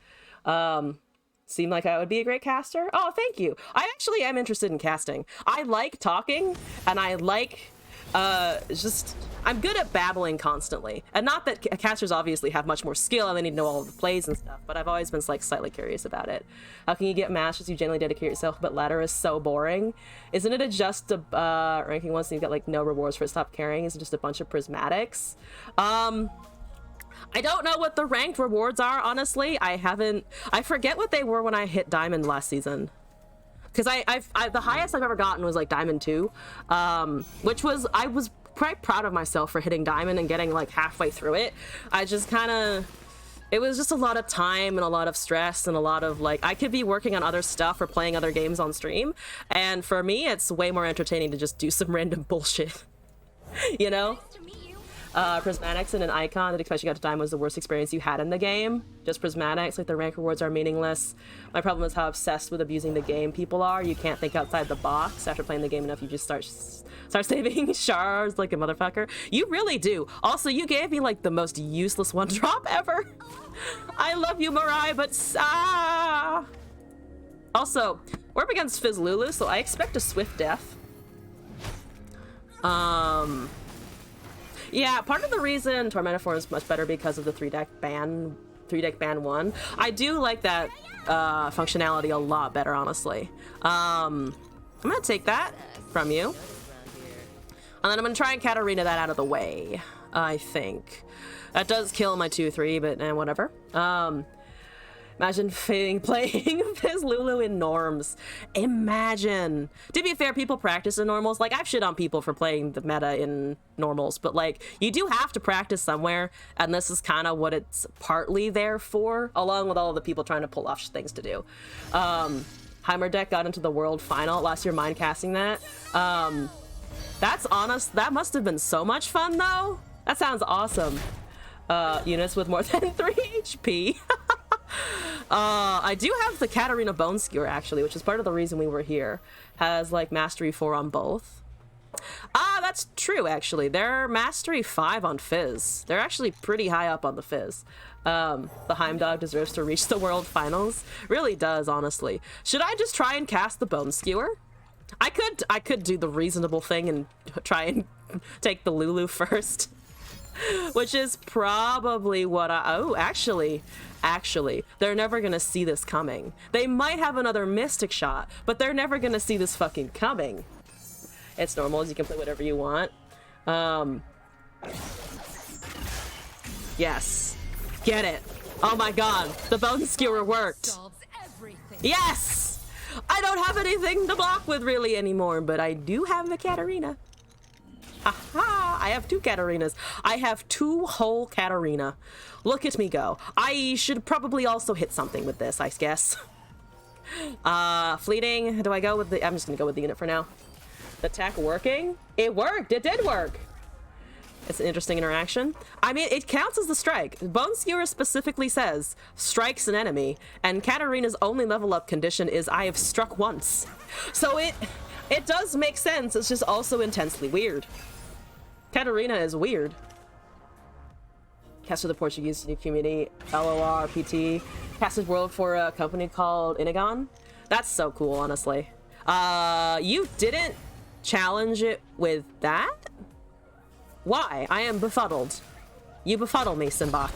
seem like I would be a great caster. Oh, thank you. I actually am interested in casting. I like talking, and I like I'm good at babbling constantly. And not that casters obviously have much more skill and they need to know all of the plays and stuff, but I've always been like slightly curious about it. How can you get masters you genuinely dedicate yourself, but ladder is so boring? Isn't it just a ranking once and you've got like no rewards for stop caring? Is it just a bunch of prismatics? I don't know what the ranked rewards are, honestly. I forget what they were when I hit Diamond last season. Because the highest I've ever gotten was like Diamond 2, which was, I was quite proud of myself for hitting Diamond and getting like halfway through it. I just kind of, it was just a lot of time and a lot of stress and a lot of like, I could be working on other stuff or playing other games on stream. And for me, it's way more entertaining to just do some random bullshit, you know? Prismatics and an icon that especially got to Diamond was the worst experience you had in the game. Just prismatics, like the rank rewards are meaningless. My problem is how obsessed with abusing the game people are. You can't think outside the box. After playing the game enough, you just start saving shards like a motherfucker. You really do. Also, you gave me like the most useless one drop ever. I love you, Mirai, but Also, we're up against Fizz Lulu, so I expect a swift death. Yeah, part of the reason Tormentor form is much better because of the 3-deck ban 1. I do like that functionality a lot better, honestly. I'm gonna take that from you. And then I'm gonna try and Katarina that out of the way, I think. That does kill my 2-3, but whatever. Imagine playing Fizz Lulu in norms. Imagine. To be fair, people practice in normals. Like, I've shit on people for playing the meta in normals, but like, you do have to practice somewhere, and this is kind of what it's partly there for, along with all of the people trying to pull off things to do. Heimer deck got into the world final last year, mind casting that. That's honest. That must have been so much fun, though. That sounds awesome. Units with more than 3 HP. I do have the Katarina Bone Skewer, actually, which is part of the reason we were here. Has, like, Mastery 4 on both. That's true, actually. They're Mastery 5 on Fizz. They're actually pretty high up on the Fizz. The Heimdog deserves to reach the World Finals. Really does, honestly. Should I just try and cast the Bone Skewer? I could do the reasonable thing and try and take the Lulu first. Which is probably what actually, they're never gonna see this coming. They might have another Mystic shot, but they're never gonna see this fucking coming. It's normal, you can play whatever you want. Yes. Get it. Oh my god, the Bone Skewer worked. Yes! I don't have anything to block with really anymore, but I do have the Katarina. Aha! I have 2 Katarinas. I have 2 whole Katarina. Look at me go. I should probably also hit something with this, I guess. Fleeting. Do I go with the... I'm just gonna go with the unit for now. The attack working? It worked! It did work! It's an interesting interaction. I mean, it counts as the strike. Bone Skewer specifically says, strikes an enemy, and Katarina's only level up condition is I have struck once. So it does make sense. It's just also intensely weird. Katarina is weird. Cast for the Portuguese community, LOR, PT. Casted world for a company called Inagon. That's so cool, honestly. You didn't challenge it with that? Why? I am befuddled. You befuddle me, Simbach.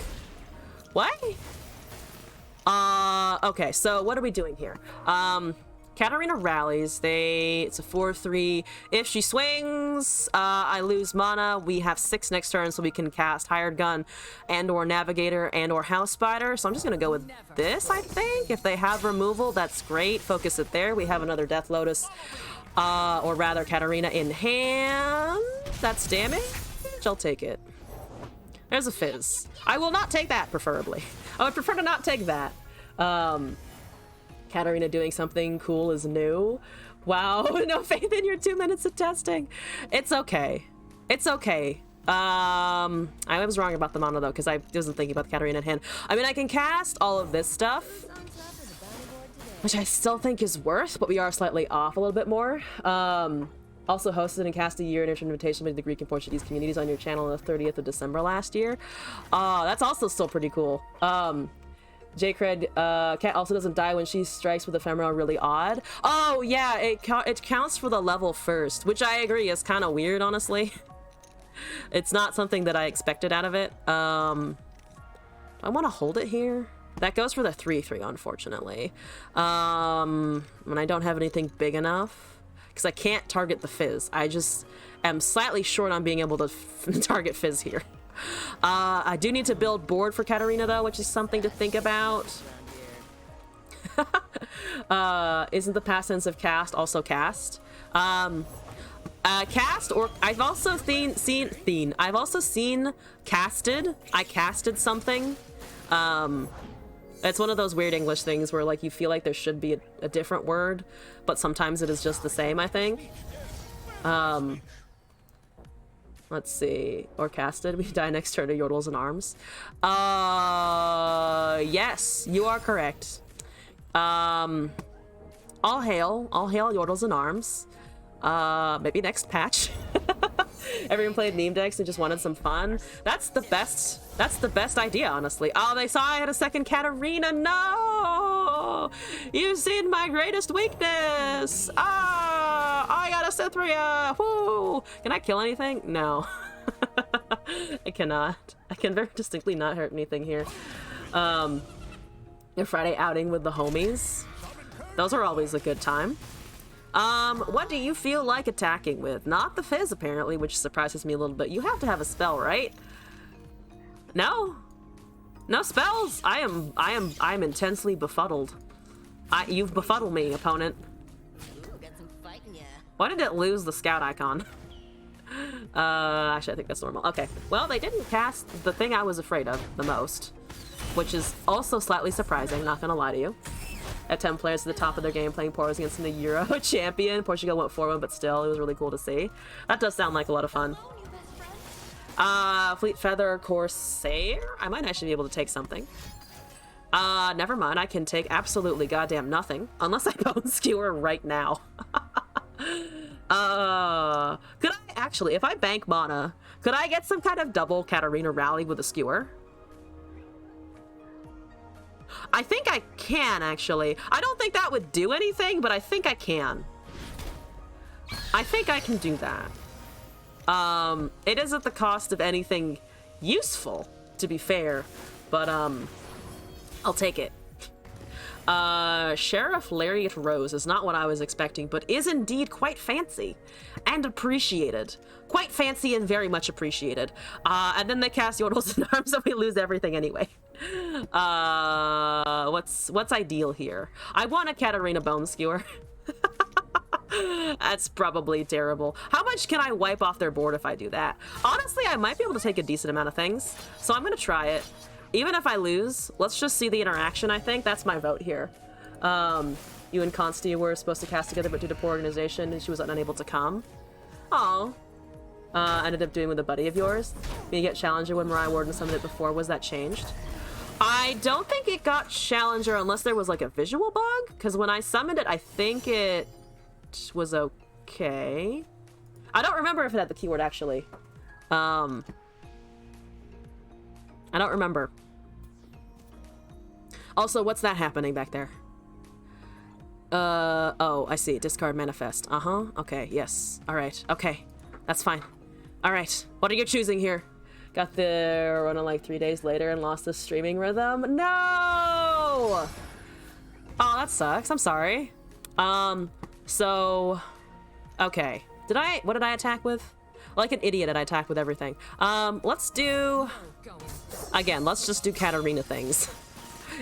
What? Okay, so what are we doing here? Katarina rallies. It's a 4/3. If she swings, I lose mana. We have 6 next turn, so we can cast Hired Gun and or Navigator and or House Spider. So I'm just gonna go with this, I think. If they have removal, that's great. Focus it there. We have another Death Lotus, or rather Katarina in hand. That's damage. I'll take it. There's a Fizz. I will not take that, preferably. I would prefer to not take that. Katarina doing something cool is new. Wow, no faith in your 2 minutes of testing. It's okay. It's okay. I was wrong about the mana though, because I wasn't thinking about the Katarina in hand. I mean, I can cast all of this stuff, which I still think is worth, but we are slightly off a little bit more. Also hosted and cast a year-in invitation with the Greek and Portuguese communities on your channel on the 30th of December last year. That's also still pretty cool. J-Cred, Cat also doesn't die when she strikes with Ephemeral, really odd. Oh, yeah, it counts for the level first, which I agree is kind of weird, honestly. It's not something that I expected out of it. I want to hold it here. That goes for the 3/3, unfortunately. And I don't have anything big enough, because I can't target the Fizz. I just am slightly short on being able to target Fizz here. I do need to build board for Katarina though, which is something to think about. Isn't the past tense of cast also cast? Cast, or I've also I've also seen casted. I casted something. It's one of those weird English things where like you feel like there should be a different word, but sometimes it is just the same, I think. Let's see. Or casted. We die next turn to Yordles in Arms. Yes, you are correct. All hail Yordles in Arms. Maybe next patch. Everyone played meme decks and just wanted some fun. That's the best idea, honestly. Oh, they saw I had a second Katarina. No! You've seen my greatest weakness. I got a Cythria. Woo! Can I kill anything? No. I cannot. I can very distinctly not hurt anything here. A Friday outing with the homies. Those are always a good time. What do you feel like attacking with? Not the Fizz, apparently, which surprises me a little bit. You have to have a spell, right? No? No spells? I'm intensely befuddled. You've befuddled me, opponent. Why did it lose the scout icon? Actually, I think that's normal. Okay. Well, they didn't cast the thing I was afraid of the most, which is also slightly surprising, not gonna lie to you. At 10 players at the top of their game playing Poros against the Euro champion. Portugal went 4-1, but still, it was really cool to see. That does sound like a lot of fun. Fleet Feather Corsair? I might actually be able to take something. Never mind. I can take absolutely goddamn nothing. Unless I Bone Skewer right now. Could I actually, if I bank mana, could I get some kind of double Katarina rally with a Skewer? I think I can, actually. I don't think that would do anything, but I think I can. I think I can do that. It is at the cost of anything useful, to be fair, but, I'll take it. Sheriff Lariat Rose is not what I was expecting, but is indeed quite fancy and appreciated. Quite fancy and very much appreciated. And then they cast Yordles in Arms, so we lose everything anyway. What's ideal here? I want a Katarina Bone Skewer. That's probably terrible. How much can I wipe off their board if I do that? Honestly, I might be able to take a decent amount of things, so I'm gonna try it. Even if I lose, let's just see the interaction, I think. That's my vote here. You and Consti were supposed to cast together, but due to poor organization, and she was unable to come. Oh. Ended up doing with a buddy of yours. You get Challenger when Mariah Warden summoned it before. Was that changed? I don't think it got Challenger unless there was like a visual bug, because when I summoned it, I think it was okay. I don't remember if it had the keyword, actually. I don't remember. Also, what's that happening back there? Oh, I see. Discard manifest. Uh-huh. Okay, yes. Alright. Okay. That's fine. Alright. What are you choosing here? Got the Rona like 3 days later and lost the streaming rhythm. No! Oh, that sucks. I'm sorry. So... Okay. What did I attack with? Like an idiot, I attack with everything. Let's do... Again, let's just do Katarina things.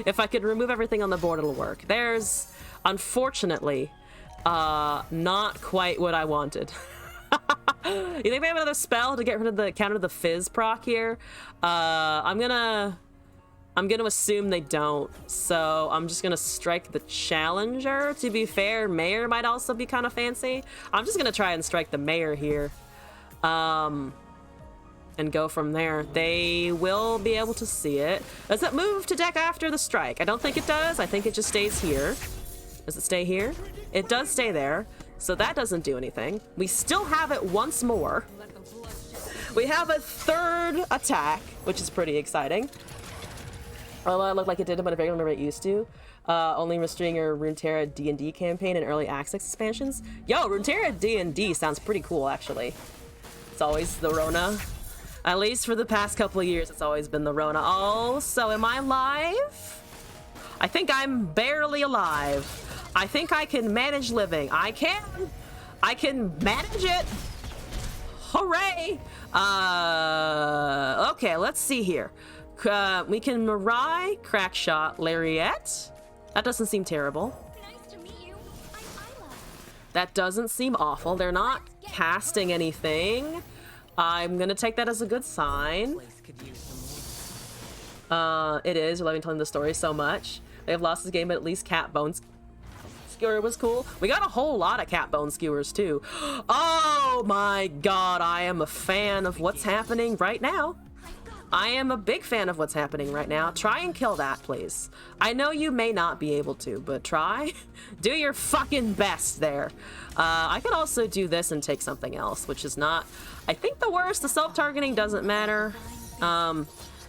If I could remove everything on the board, it'll work. There's, unfortunately, not quite what I wanted. You think we have another spell to get rid of the counter the fizz proc here? I'm gonna assume they don't. So I'm just gonna strike the challenger. To be fair, mayor might also be kind of fancy. I'm just gonna try and strike the mayor here. And go from there. They will be able to see it. Does it move to deck after the strike? I don't think it does. I think it just stays here. Does it stay here? It does stay there. So that doesn't do anything. We still have it once more. We have a third attack, which is pretty exciting. Although it looked like it did, but I remember it used to. Only restricting your Runeterra D&D campaign and early access expansions. Yo, Runeterra D&D sounds pretty cool, actually. It's always the Rona. At least for the past couple of years, it's always been the Rona. Oh, so am I live? I think I'm barely alive. I think I can manage living. I can manage it. Hooray. Okay, let's see here. We can Mirai, Crackshot, Lariat. That doesn't seem terrible. Nice to meet you. I'm Isla. That doesn't seem awful. They're not casting anything. I'm gonna take that as a good sign. It is. You're loving telling the story so much. They have lost this game, but at least Cat Bones Skewer was cool. We got a whole lot of Cat Bone Skewers too. Oh my god, I am a fan of what's happening right now. I am a big fan of what's happening right now. Try and kill that, please. I know you may not be able to, but try. Do your fucking best there. I could also do this and take something else, which is not, I think, the worst. The self-targeting doesn't matter.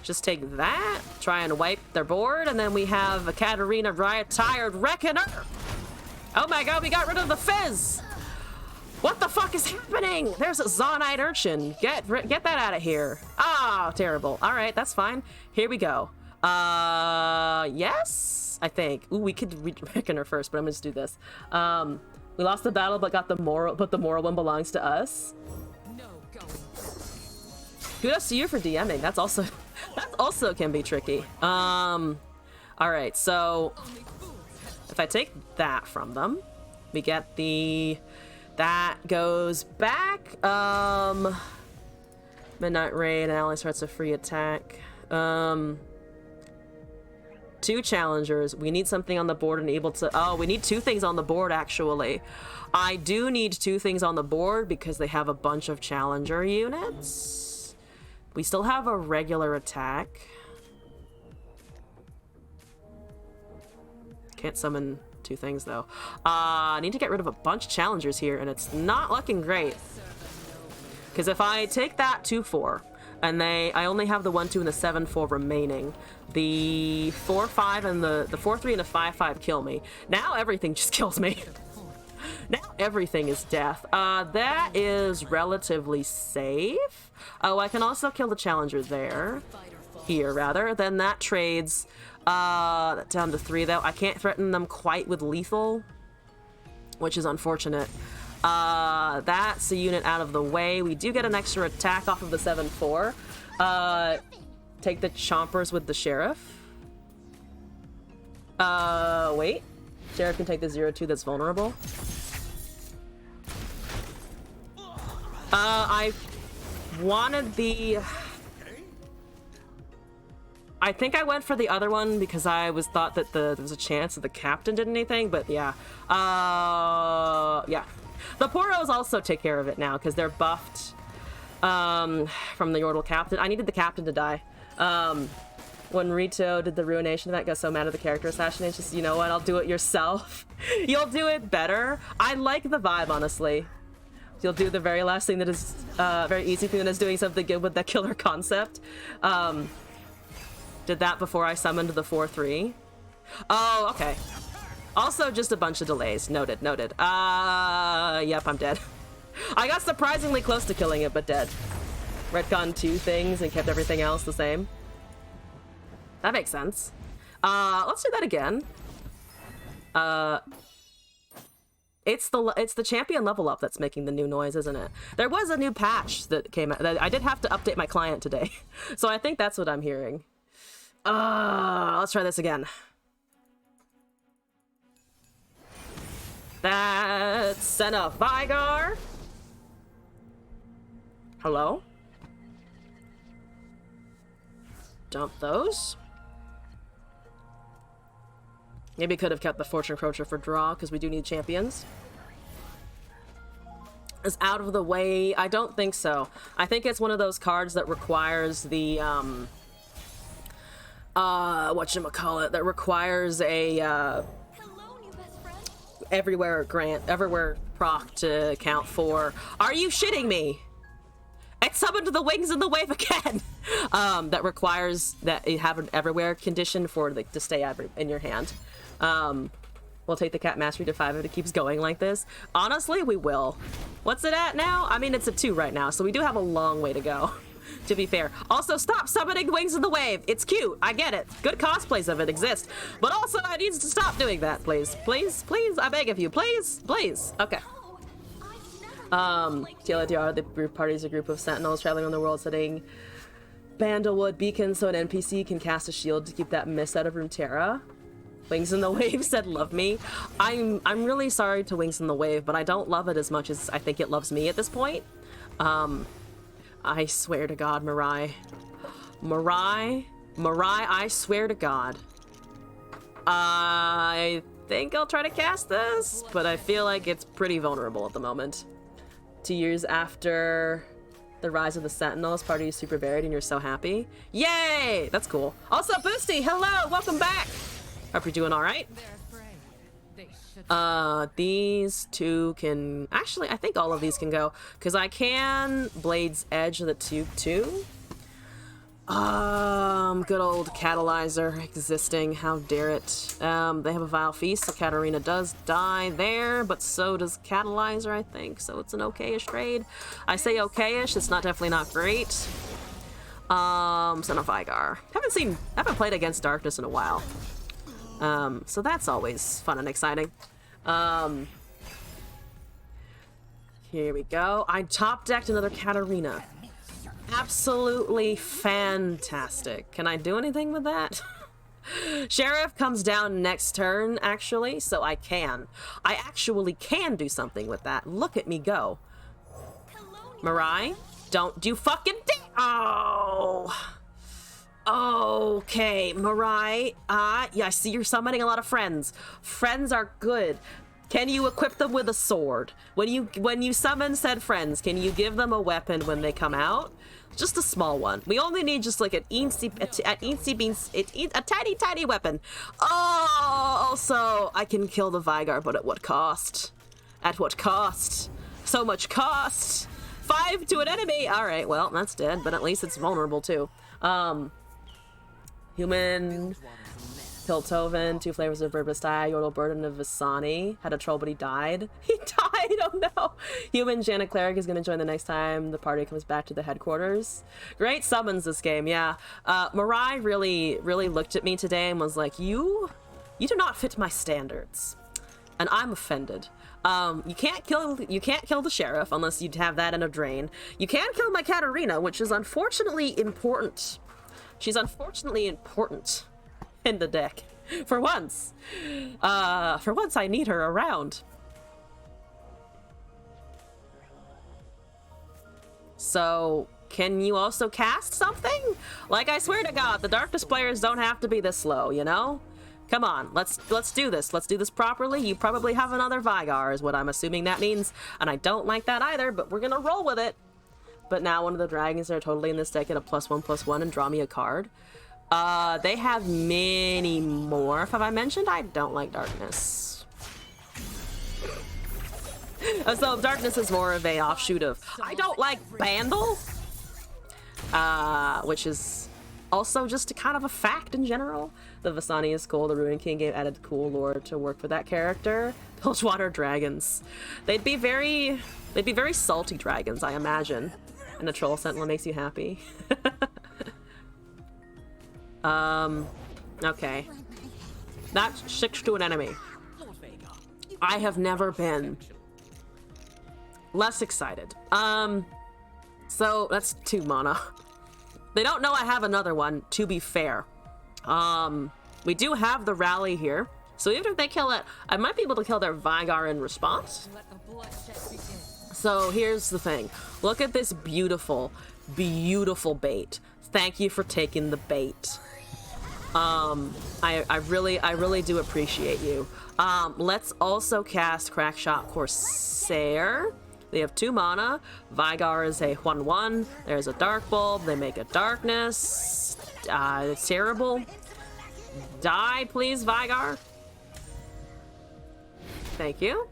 Just take that, try and wipe their board, and then we have a Katarina Riot-Tired Reckoner. Oh my god, we got rid of the fizz! What the fuck is happening? There's a Zonite Urchin. Get that out of here. Ah, terrible. All right, that's fine. Here we go. Yes, I think. Ooh, we could reckon her first, but I'm gonna just do this. We lost the battle, but got the moral. But the moral one belongs to us. Kudos to you for DMing. That also can be tricky. All right, so if I take that from them, we get the. That goes back. Midnight Raid and ally starts a free attack. 2 challengers. We need something on the board and able to. Oh, we need 2 things on the board actually. I do need 2 things on the board because they have a bunch of challenger units. We still have a regular attack. Can't summon 2 things though. I need to get rid of a bunch of challengers here, and it's not looking great. Because if I take that 2/4, and I only have the 1/2 and the 7/4 remaining, the 4/5 and the 4/3 and the 5/5 kill me. Now everything just kills me. Now everything is death. That is relatively safe. Oh, I can also kill the challenger there. Here, rather. Then that trades down to 3, though. I can't threaten them quite with lethal, which is unfortunate. That's a unit out of the way. We do get an extra attack off of the 7/4. Take the chompers with the sheriff. Wait. Sheriff can take the 0/2 that's vulnerable. I wanted the... I think I went for the other one because I thought that there was a chance that the captain did anything, but yeah. Yeah. The Poros also take care of it now because they're buffed from the Yordle captain. I needed the captain to die. When Rito did the Ruination event, got so mad at the character assassination, just, you know what, I'll do it yourself. You'll do it better. I like the vibe, honestly. You'll do the very last thing that is, very easy thing that is doing something good with that killer concept. Did that before I summoned the 4/3. Oh, okay. Also, just a bunch of delays. Noted, noted. Yep, I'm dead. I got surprisingly close to killing it, but dead. retconned 2 things and kept everything else the same. That makes sense. Let's do that again. It's the champion level up that's making the new noise, isn't it? There was a new patch that came out. I did have to update my client today, so I think that's what I'm hearing. Let's try this again. That's Senna Vigar. Hello? Dump those. Maybe could have kept the Fortune Approacher for draw, because we do need champions. Is out of the way? I don't think so. I think it's one of those cards that requires the, whatchamacallit, that requires a, Hello, new best friend. everywhere proc to count for. Are you shitting me? It summoned the wings in the wave again. That requires that you have an everywhere condition for like to stay in your hand. We'll take the cat mastery to 5 if it keeps going like this. Honestly, we will. What's it at now? I mean, it's at 2 right now, so we do have a long way to go, to be fair. Also, stop summoning wings in the wave. It's cute. I get it. Good cosplays of it exist. But also, it needs to stop doing that, please. Please, please, I beg of you. Please, please. Okay. TLDR, the group party is a group of sentinels traveling on the world setting Bandlewood beacons so an NPC can cast a shield to keep that mist out of Runeterra. Wings in the Wave said love me. I'm really sorry to Wings in the Wave, but I don't love it as much as I think it loves me at this point. I swear to God, Mirai, I swear to God. I think I'll try to cast this, but I feel like it's pretty vulnerable at the moment. 2 years after the rise of the Sentinels, party is super buried and you're so happy. Yay! That's cool. Also, Boosty, hello! Welcome back! Hope you're doing alright. These 2 can... Actually, I think all of these can go, because I can Blade's Edge of the Tube too. Good old Catalyzer existing, how dare it. They have a Vile Feast, so Katarina does die there, but so does Catalyzer, I think, so it's an okay-ish trade. I say okay-ish, it's definitely not great. Son of Vigar. Haven't played against Darkness in a while. So that's always fun and exciting. Here we go. I top-decked another Katarina. Absolutely fantastic. Can I do anything with that? Sheriff comes down next turn, actually, so I actually can do something with that. Look at me go. Mirai, don't do fucking oh! Okay, Mirai. Yeah, I see you're summoning a lot of friends. Friends are good. Can you equip them with a sword? When you summon said friends, can you give them a weapon when they come out? Just a small one. We only need just like a tiny weapon. Oh, also I can kill the Vigar, but at what cost? At what cost? So much cost. 5 to an enemy. All right, well that's dead, but at least it's vulnerable too. Human. Piltoven, 2 flavors of Burbastaya, Yordle Burden of Visani. Had a troll, but he died. He died! Oh no! Human Janet Cleric is going to join the next time the party comes back to the headquarters. Great summons this game, yeah. Mirai really looked at me today and was like, you do not fit my standards. And I'm offended. You can't kill the sheriff unless you have that in a drain. You can kill my Katarina, which is unfortunately important. She's unfortunately important in the deck. For once. I need her around. So, can you also cast something? Like, I swear to God, the Darkness players don't have to be this slow, you know? Come on, let's do this. Let's do this properly. You probably have another Vigar, is what I'm assuming that means. And I don't like that either, but we're gonna roll with it. But now one of the dragons that are totally in this deck get a +1/+1 and draw me a card. They have many more. Have I mentioned I don't like Darkness? So Darkness is more of a offshoot of I don't like Bandle, which is also just a kind of a fact in general. The Visani is cool. The Ruin King game added cool lore to work for that character. Bilgewater dragons. They'd be very salty dragons, I imagine. And a troll sentinel makes you happy. Okay. That's 6 to an enemy. I have never been less excited. So that's 2 mana. They don't know I have another one, to be fair. We do have the rally here. So even if they kill it, I might be able to kill their Vigar in response. So here's the thing. Look at this beautiful, beautiful bait. Thank you for taking the bait. I really do appreciate you. Let's also cast Crackshot Corsair. They have 2 mana. Vigar is a 1/1. There's a Dark Bulb. They make a Darkness. It's terrible. Die, please, Vigar. Thank you.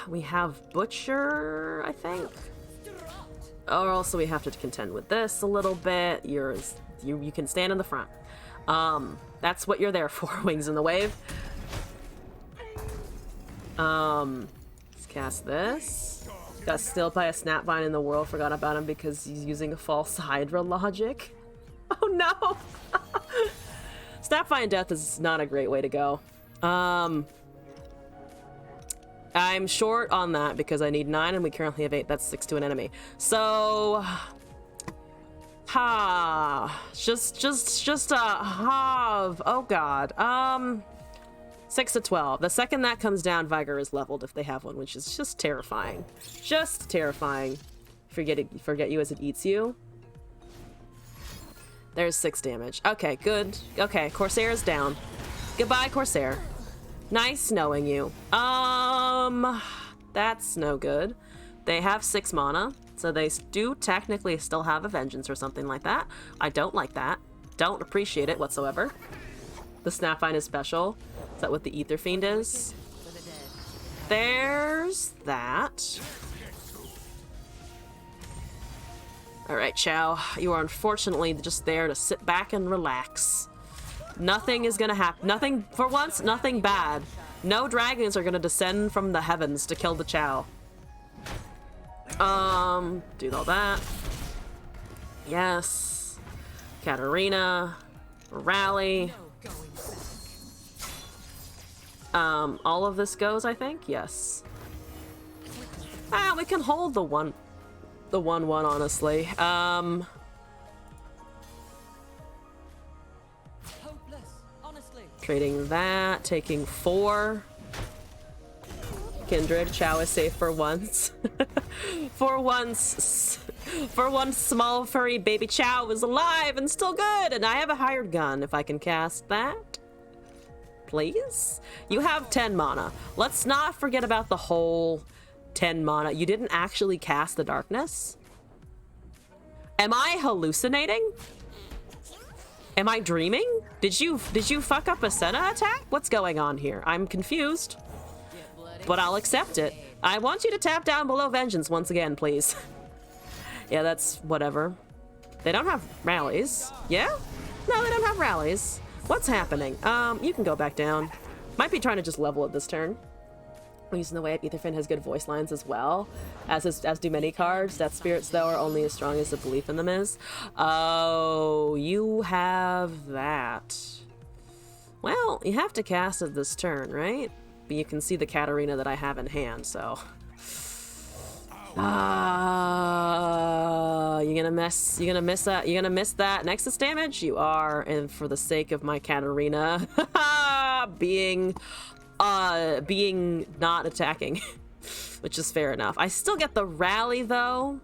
We have Butcher, I think. Or also we have to contend with this a little bit. You can stand in the front. That's what you're there for, Wings in the Wave. Let's cast this. Got stilled by a Snapvine in the world. Forgot about him because he's using a false Hydra logic. Oh no! Snapvine death is not a great way to go. I'm short on that because I need 9 and we currently have 8. That's 6 to an enemy. So, oh god. 6 to 12. The second that comes down, Vigar is leveled if they have one, which is just terrifying. Just terrifying. Forget you as it eats you. There's 6 damage. Okay, good. Okay, Corsair is down. Goodbye, Corsair. Nice knowing you. That's no good. They have 6 mana, so they do technically still have a Vengeance or something like that. I don't like that. Don't appreciate it whatsoever. The Snapvine is special. Is that what the Ether Fiend is? There's that. Alright, Chow. You are unfortunately just there to sit back and relax. Nothing is gonna happen. Nothing, for once, nothing bad. No dragons are gonna descend from the heavens to kill the Chow. Do all that. Yes. Katarina. Rally. All of this goes, I think? Yes. We can hold the 1-1, honestly. Trading that, taking 4. Kindred, Chow is safe for once. For once, small furry baby Chow is alive and still good, and I have a hired gun if I can cast that. Please? You have 10 mana. Let's not forget about the whole 10 mana. You didn't actually cast the Darkness? Am I hallucinating? Am I dreaming? Did you fuck up a Senna attack? What's going on here? I'm confused. But I'll accept it. I want you to tap down below Vengeance once again, please. Yeah, that's whatever. They don't have rallies. Yeah? No, they don't have rallies. What's happening? You can go back down. Might be trying to just level it this turn. Using the way Etherfin has good voice lines as well, as do many cards. Death Spirits, though, are only as strong as the belief in them is. Oh, you have that. Well, you have to cast it this turn, right? But you can see the Katarina that I have in hand, so... you're gonna miss that. You're gonna miss that Nexus damage? You are, and for the sake of my Katarina being not attacking, which is fair enough. I still get the rally though,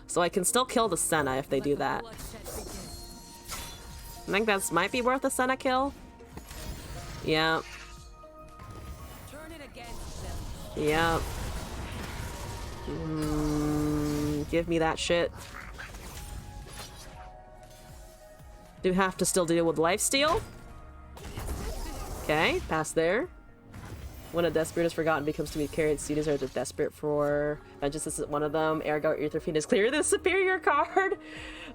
so I can still kill the Senna if they do that. I think that might be worth a Senna kill. Yeah. Yeah. Give me that shit. Do have to still deal with lifesteal. Okay, pass there. When a Death Spirit is forgotten, becomes to be carried. C deserves a Death Spirit for Vengeance isn't one of them. Ergo, Ether Fiend is clearly the superior card.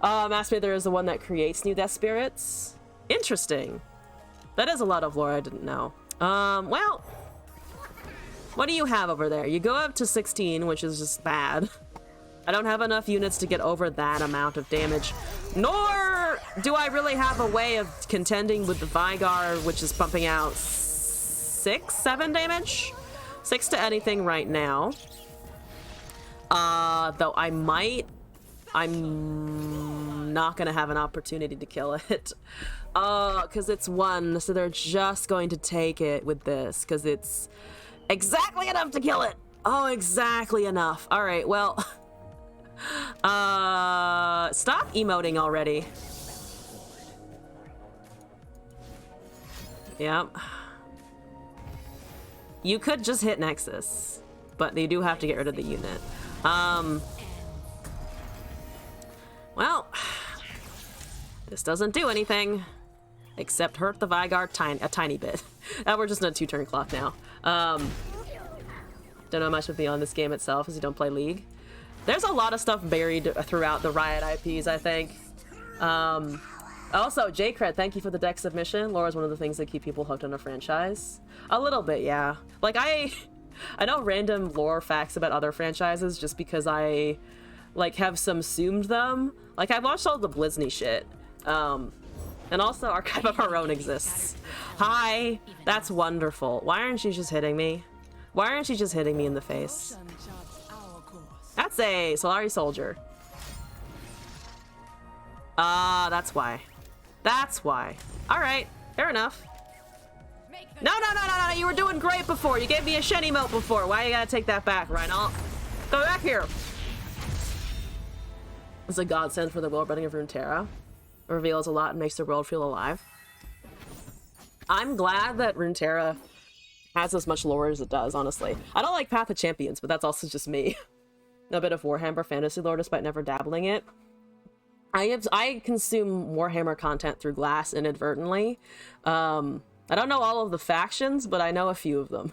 Aspirator is the one that creates new Death Spirits. Interesting. That is a lot of lore I didn't know. Well, What do you have over there? You go up to 16, which is just bad. I don't have enough units to get over that amount of damage. Nor do I really have a way of contending with the Vigar, which is pumping out 6, 7 damage? 6 to anything right now. Though I'm not gonna have an opportunity to kill it. Because it's 1, so they're just going to take it with this, because it's exactly enough to kill it. Oh, exactly enough. All right, well, stop emoting already. Yep. You could just hit Nexus, but they do have to get rid of the unit. Well, this doesn't do anything except hurt the Vigar a tiny bit. We're just in a 2-turn clock now. Don't know much of beyond this game itself as you don't play League. There's a lot of stuff buried throughout the Riot IPs, I think. Also, J-Cred, thank you for the deck submission. Lore is one of the things that keep people hooked on a franchise. A little bit, yeah. Like, I know random lore facts about other franchises just because I, like, have subsumed them. Like, I've watched all the Blizzny shit. And also, Archive of Our Own exists. Hi! That's wonderful. Why aren't you just hitting me? Why aren't you just hitting me in the face? That's a Solari Soldier. That's why. That's why. Alright, fair enough. No, you were doing great before. You gave me a shen emote before. Why you gotta take that back, Rhino? Go back here. It's a godsend for the world building of Runeterra. It reveals a lot and makes the world feel alive. I'm glad that Runeterra has as much lore as it does, honestly. I don't like Path of Champions, but that's also just me. A bit of Warhammer fantasy lore despite never dabbling it. I consume Warhammer content through Glass inadvertently. I don't know all of the factions, but I know a few of them.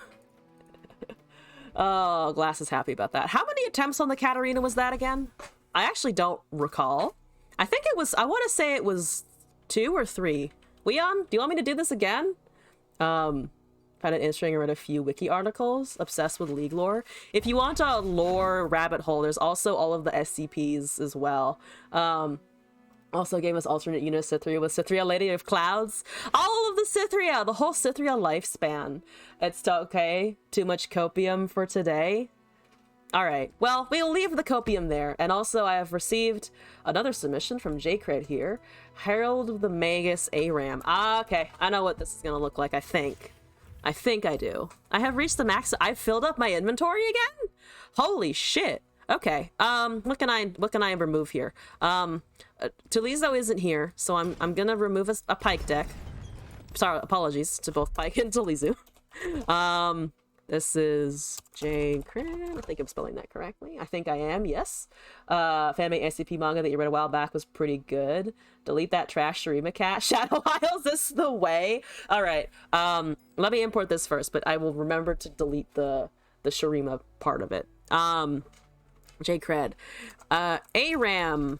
Oh, Glass is happy about that. How many attempts on the Katarina was that again? I actually don't recall. I think it was, I want to say it was 2 or 3. Leon, do you want me to do this again? Found it interesting. I read a few wiki articles. Obsessed with League lore. If you want a lore rabbit hole, there's also all of the SCPs as well. Also gave us alternate unit Cythria with Cythria, Lady of Clouds. All of the Cythria, the whole Cythria lifespan. It's okay. Too much copium for today. Alright, well, we'll leave the copium there. And also, I have received another submission from J-Cred here. Herald of the Magus Aram. Ah, okay. I know what this is gonna look like, I think. I think I do. I have reached the max. I've filled up my inventory again? Holy shit. Okay. What can I remove here? Tulizo isn't here, so I'm gonna remove a Pike deck. Sorry, apologies to both Pike and Tulizo. This is J-Cred. I think I'm spelling that correctly. I think I am, yes. Fanmade SCP manga that you read a while back was pretty good. Delete that trash Shurima cat. Shadow Isles, this is the way. Alright, let me import this first, but I will remember to delete the Shurima part of it. J-Cred. ARAM.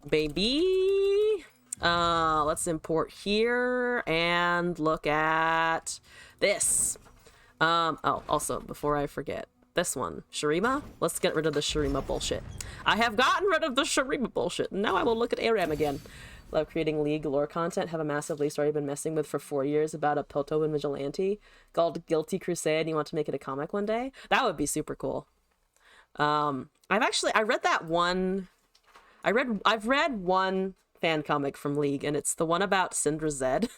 Baby. Let's import here and look at this. Oh, also, before I forget, this one, Shurima. Let's get rid of the Shurima bullshit. I have gotten rid of the Shurima bullshit. Now I will look at ARAM again. Love creating League lore content. Have a massive League story I've been messing with for 4 years about a Piltovan vigilante called Guilty Crusade, and you want to make it a comic one day? That would be super cool. I read that one. I've read one fan comic from League, and it's the one about Syndra Zed.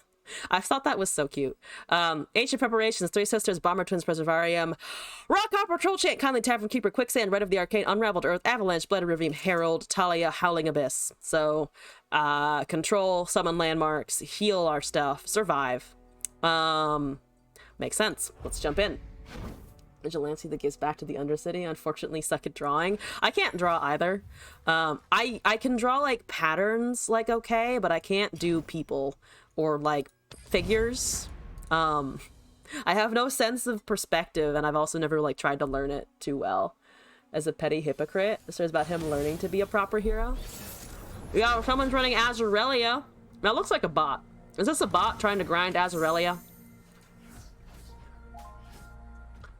I thought that was so cute. Ancient Preparations, Three Sisters, Bomber Twins, Preservarium, Rock Hopper, Troll Chant, Kindly Tavern Keeper, Quicksand, Red of the Arcane, Unraveled Earth, Avalanche, Blood of Ravine, Herald, Talia, Howling Abyss. So, control, summon landmarks, heal our stuff, survive. Makes sense. Let's jump in. Vigilante that gives back to the Undercity. Unfortunately, suck at drawing. I can't draw either. I can draw, like, patterns, like, okay, but I can't do people or, like, figures. I have no sense of perspective, and I've also never, like, tried to learn it too well. As a petty hypocrite. This is about him learning to be a proper hero. Yeah, someone's running Azarelia. That looks like a bot. Is this a bot trying to grind Azarelia?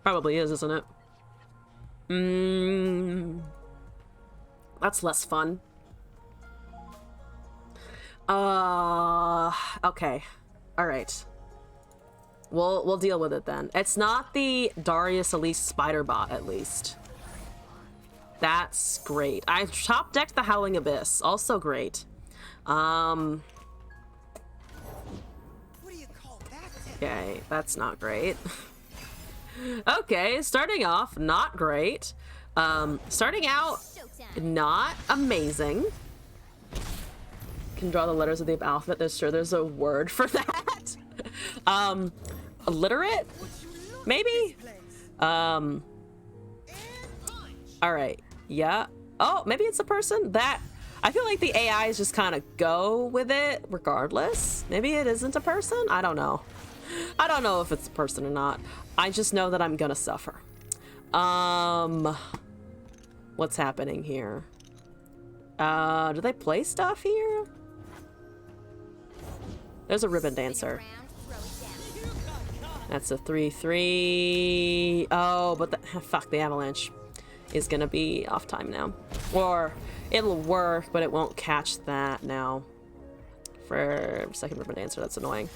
Probably is, isn't it? That's less fun. Okay. Alright. We'll deal with it then. It's not the Darius Elise spider bot, at least. That's great. I've top decked the Howling Abyss. Also great. What do you call that? Okay, that's not great. Okay, starting off, not great. Starting out, not amazing. Can draw the letters of the alphabet. There's a word for that. Illiterate? Maybe? All right. Yeah. Oh, maybe it's a person? That... I feel like the AIs just kind of go with it regardless. Maybe it isn't a person? I don't know. I don't know if it's a person or not. I just know that I'm gonna suffer. What's happening here? Do they play stuff here? There's a ribbon dancer. That's a 3-3. Oh, but the, fuck, the avalanche is gonna be off time now. Or it'll work, but it won't catch that now. For second ribbon dancer, that's annoying.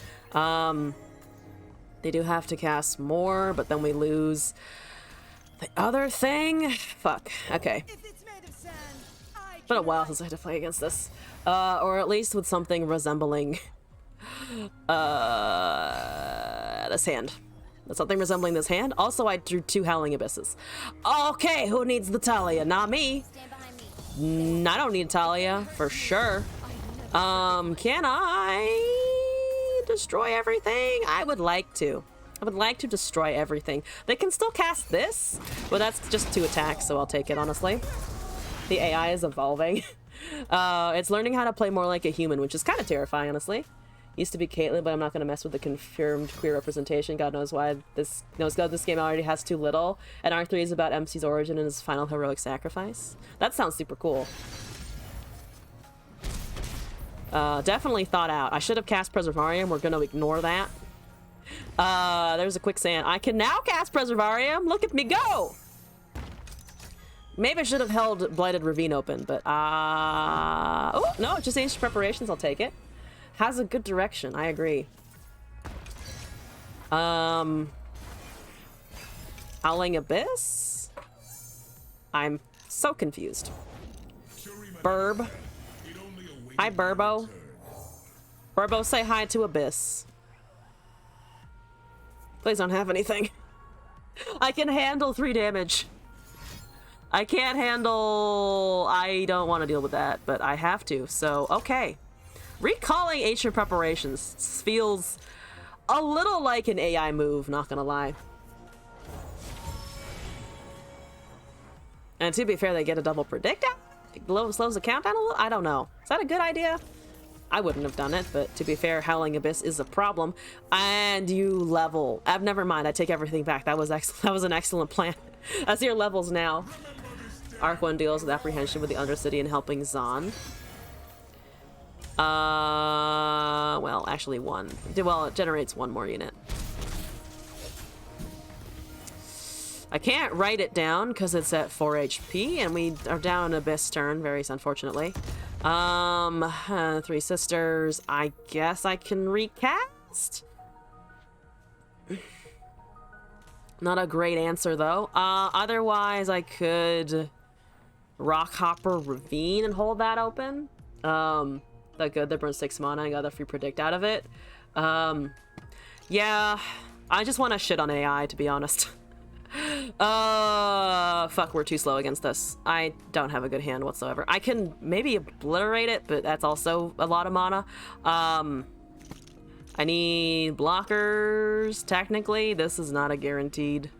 They do have to cast more, but then we lose the other thing. Fuck. Okay. It's been a while since I had to play against this. Or at least with something resembling this hand. Something resembling this hand. Also, I drew 2 Howling Abysses. Okay, who needs the Talia? Not me. I don't need Talia, for sure. Can I destroy everything? I would like to. I would like to destroy everything. They can still cast this, but that's just 2 attacks, so I'll take it, honestly. The AI is evolving. It's learning how to play more like a human, which is kind of terrifying, honestly. Used to be Caitlyn, but I'm not going to mess with the confirmed queer representation. God knows why. This game already has too little. And Arc 3 is about MC's origin and his final heroic sacrifice. That sounds super cool. Definitely thought out. I should have cast Preservarium. We're going to ignore that. There's a quicksand. I can now cast Preservarium. Look at me go! Maybe I should have held Blighted Ravine open, but oh, no, just ancient preparations. I'll take it. Has a good direction. I agree. Howling Abyss? I'm so confused. Burb. Hi, Burbo. Burbo, say hi to Abyss. Please don't have anything. I can handle 3 damage. I can't handle... I don't want to deal with that, but I have to, so okay. Recalling ancient preparations feels a little like an AI move, not gonna lie. And to be fair, they get a double predict out? It slows the countdown a little? I don't know. Is that a good idea? I wouldn't have done it, but to be fair, Howling Abyss is a problem. And you level. Never mind, I take everything back. That was an excellent plan. As your levels now. Arc 1 deals with apprehension with the Undercity and helping Zahn. Well, actually 1. Well, it generates 1 more unit. I can't write it down because it's at 4 HP, and we are down Abyss turn, very unfortunately. 3 sisters. I guess I can recast? Not a great answer, though. Otherwise, I could Rockhopper Ravine and hold that open. That good. They burn 6 mana and got a free predict out of it. Yeah, I just want to shit on AI, to be honest. Fuck, we're too slow against this. I don't have a good hand whatsoever. I can maybe obliterate it, but that's also a lot of mana. I need blockers, technically. This is not a guaranteed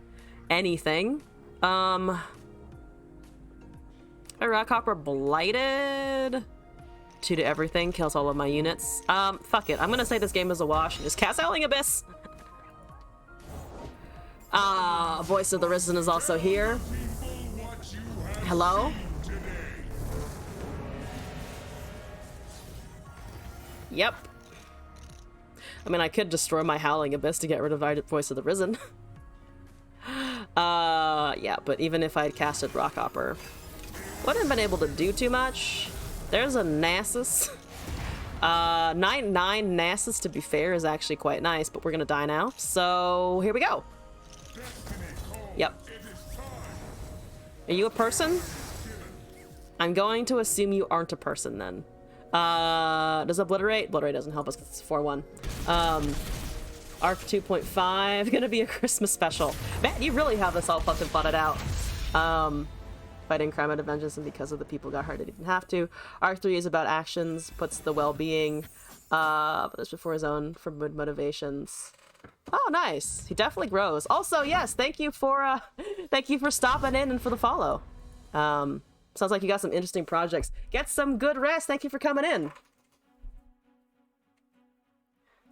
anything. A Rockhopper Blighted. 2 to everything, kills all of my units. Fuck it. I'm gonna say this game is a wash and just cast Howling Abyss. Voice of the Risen is also here. Hello? Yep. I mean, I could destroy my Howling Abyss to get rid of Voice of the Risen. Yeah, but even if I had casted Rockhopper, wouldn't have been able to do too much. There's a Nasus. 9/9 Nasus, to be fair, is actually quite nice, but we're gonna die now. So here we go. Yep. Are you a person? I'm going to assume you aren't a person then. Does Obliterate? Obliterate doesn't help us because it's 4/1. Arc 2.5, gonna be a Christmas special. Man, you really have this all fucking plotted out. Fighting crime out of vengeance, and because of the people got hurt, it didn't have to. Arc 3 is about actions, puts the well-being, but that's before his own for motivations. Oh, nice. He definitely grows. Also, yes, thank you for stopping in and for the follow. Sounds like you got some interesting projects. Get some good rest. Thank you for coming in.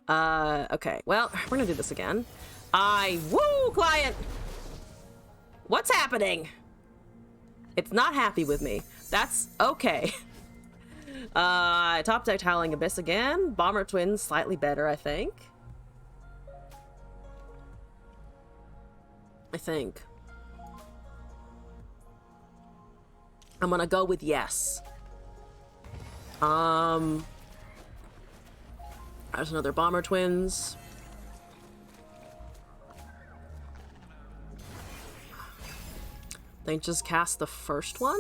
Okay. Well, we're gonna do this again. Woo, client! What's happening? It's not happy with me. That's okay. Top deck Howling Abyss again. Bomber Twins, slightly better, I think. I'm gonna go with yes. There's another Bomber Twins. They just cast the first one?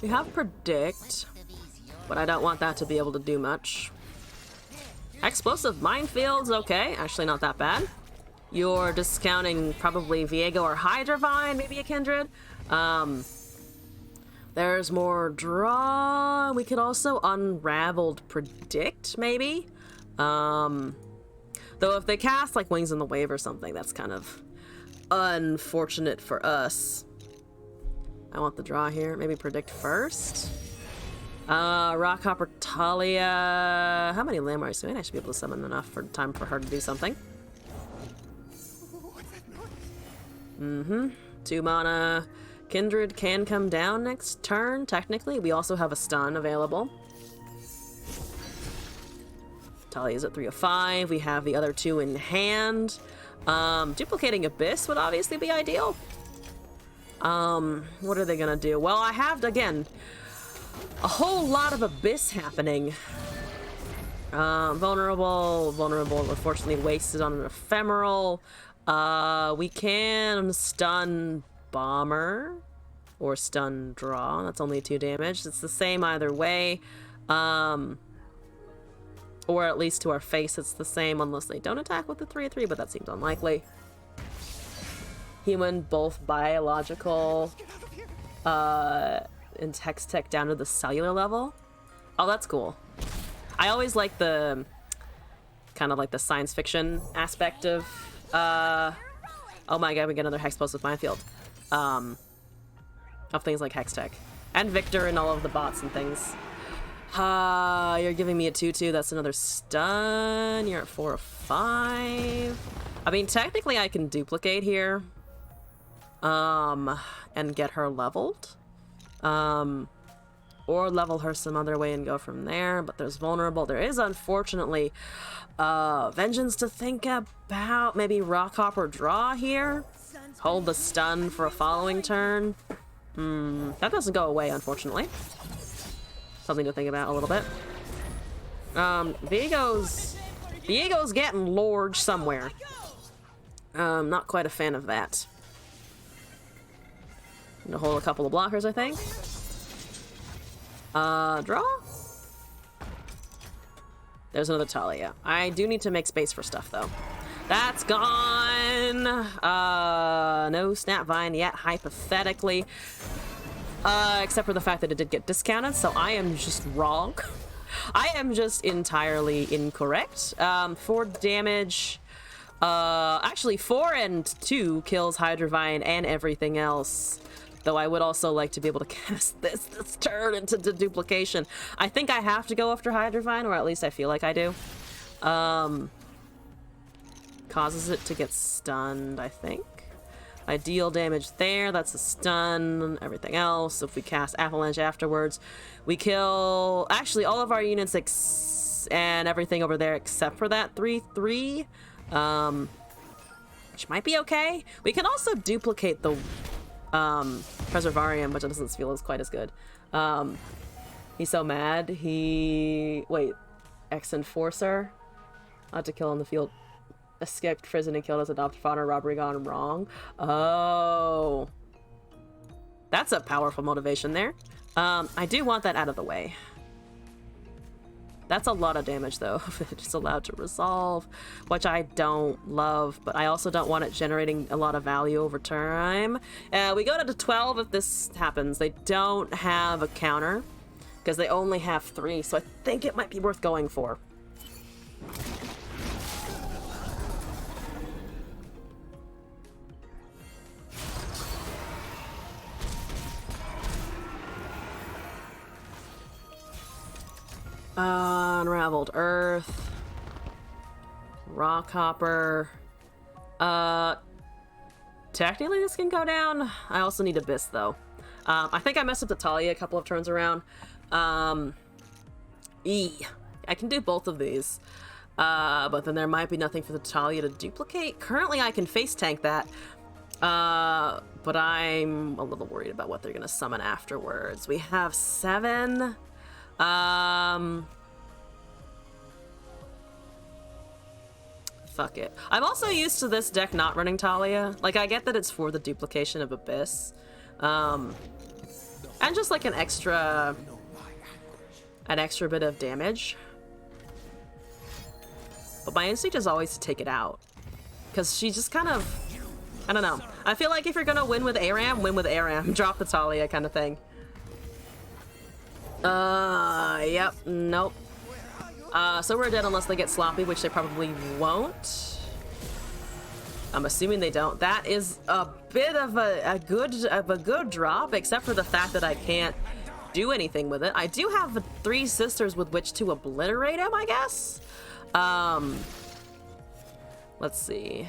We have Predict, but I don't want that to be able to do much. Explosive Minefields, okay. Actually not that bad. You're discounting probably Viego or Hydravine, maybe a Kindred. There's more draw. We could also Unraveled Predict, maybe. Though if they cast like Wings in the Wave or something, that's kind of unfortunate for us. I want the draw here. Maybe Predict first. Rockhopper Talia. How many landmarks do I should be able to summon enough for time for her to do something? Mm-hmm. 2 mana. Kindred can come down next turn, technically. We also have a stun available. Talia's at 3 of 5. We have the other 2 in hand. Duplicating Abyss would obviously be ideal. What are they gonna do? Well, I have, again, a whole lot of Abyss happening. Vulnerable, unfortunately wasted on an Ephemeral. We can stun Bomber or stun Draw. That's only 2 damage. It's the same either way. Or at least to our face it's the same unless they don't attack with the 3/3, but that seems unlikely. Human, both biological, and text tech down to the cellular level. Oh, that's cool. I always like the kind of like the science fiction aspect of oh my god, we get another Hexplosive Minefield. Of things like Hextech. And Victor and all of the bots and things. You're giving me a 2/2, that's another stun. You're at 4 of 5. I mean, technically I can duplicate here. And get her leveled. Or level her some other way and go from there, but there's vulnerable. There is, unfortunately, Vengeance to think about. Maybe Rockhopper Draw here. Hold the stun for a following turn. That doesn't go away, unfortunately. Something to think about a little bit. Viego's getting Lord somewhere. Not quite a fan of that. I'm gonna hold a couple of blockers, I think. Draw? There's another Talia. I do need to make space for stuff, though. That's gone! No Snapvine yet, hypothetically. Except for the fact that it did get discounted, so I am just wrong. I am just entirely incorrect. 4 damage. Actually, 4 and 2 kills Hydravine and everything else. Though I would also like to be able to cast this turn into the duplication. I think I have to go after Hydravine, or at least I feel like I do. Causes it to get stunned, I think. I deal damage there, that's a stun. Everything else, if we cast Avalanche afterwards, we kill actually all of our units and everything over there except for that 3/3. Which might be okay. We can also duplicate the Preservarium, which doesn't feel as quite as good. He's so mad. Wait, ex-enforcer? Not to kill on the field. Escaped prison and killed his adopted father. Robbery gone wrong. Oh. That's a powerful motivation there. I do want that out of the way. That's a lot of damage, though. It's allowed to resolve, which I don't love, but I also don't want it generating a lot of value over time. We go to 12 if this happens. They don't have a counter, because they only have 3, so I think it might be worth going for. Unraveled Earth. Rock Hopper. Technically this can go down. I also need Abyss though. I think I messed up the Talia a couple of turns around. I can do both of these. But then there might be nothing for the Talia to duplicate. Currently I can face tank that. But I'm a little worried about what they're gonna summon afterwards. We have 7. Fuck it. I'm also used to this deck not running Talia. Like, I get that it's for the duplication of Abyss. And just like an extra bit of damage. But my instinct is always to take it out. Because she just kind of, I don't know. I feel like if you're gonna win with ARAM, win with ARAM. Drop the Talia kind of thing. Yep, nope. So we're dead unless they get sloppy, which they probably won't. I'm assuming they don't. That is a bit of a good drop, except for the fact that I can't do anything with it. I do have 3 sisters with which to obliterate him, I guess. Let's see.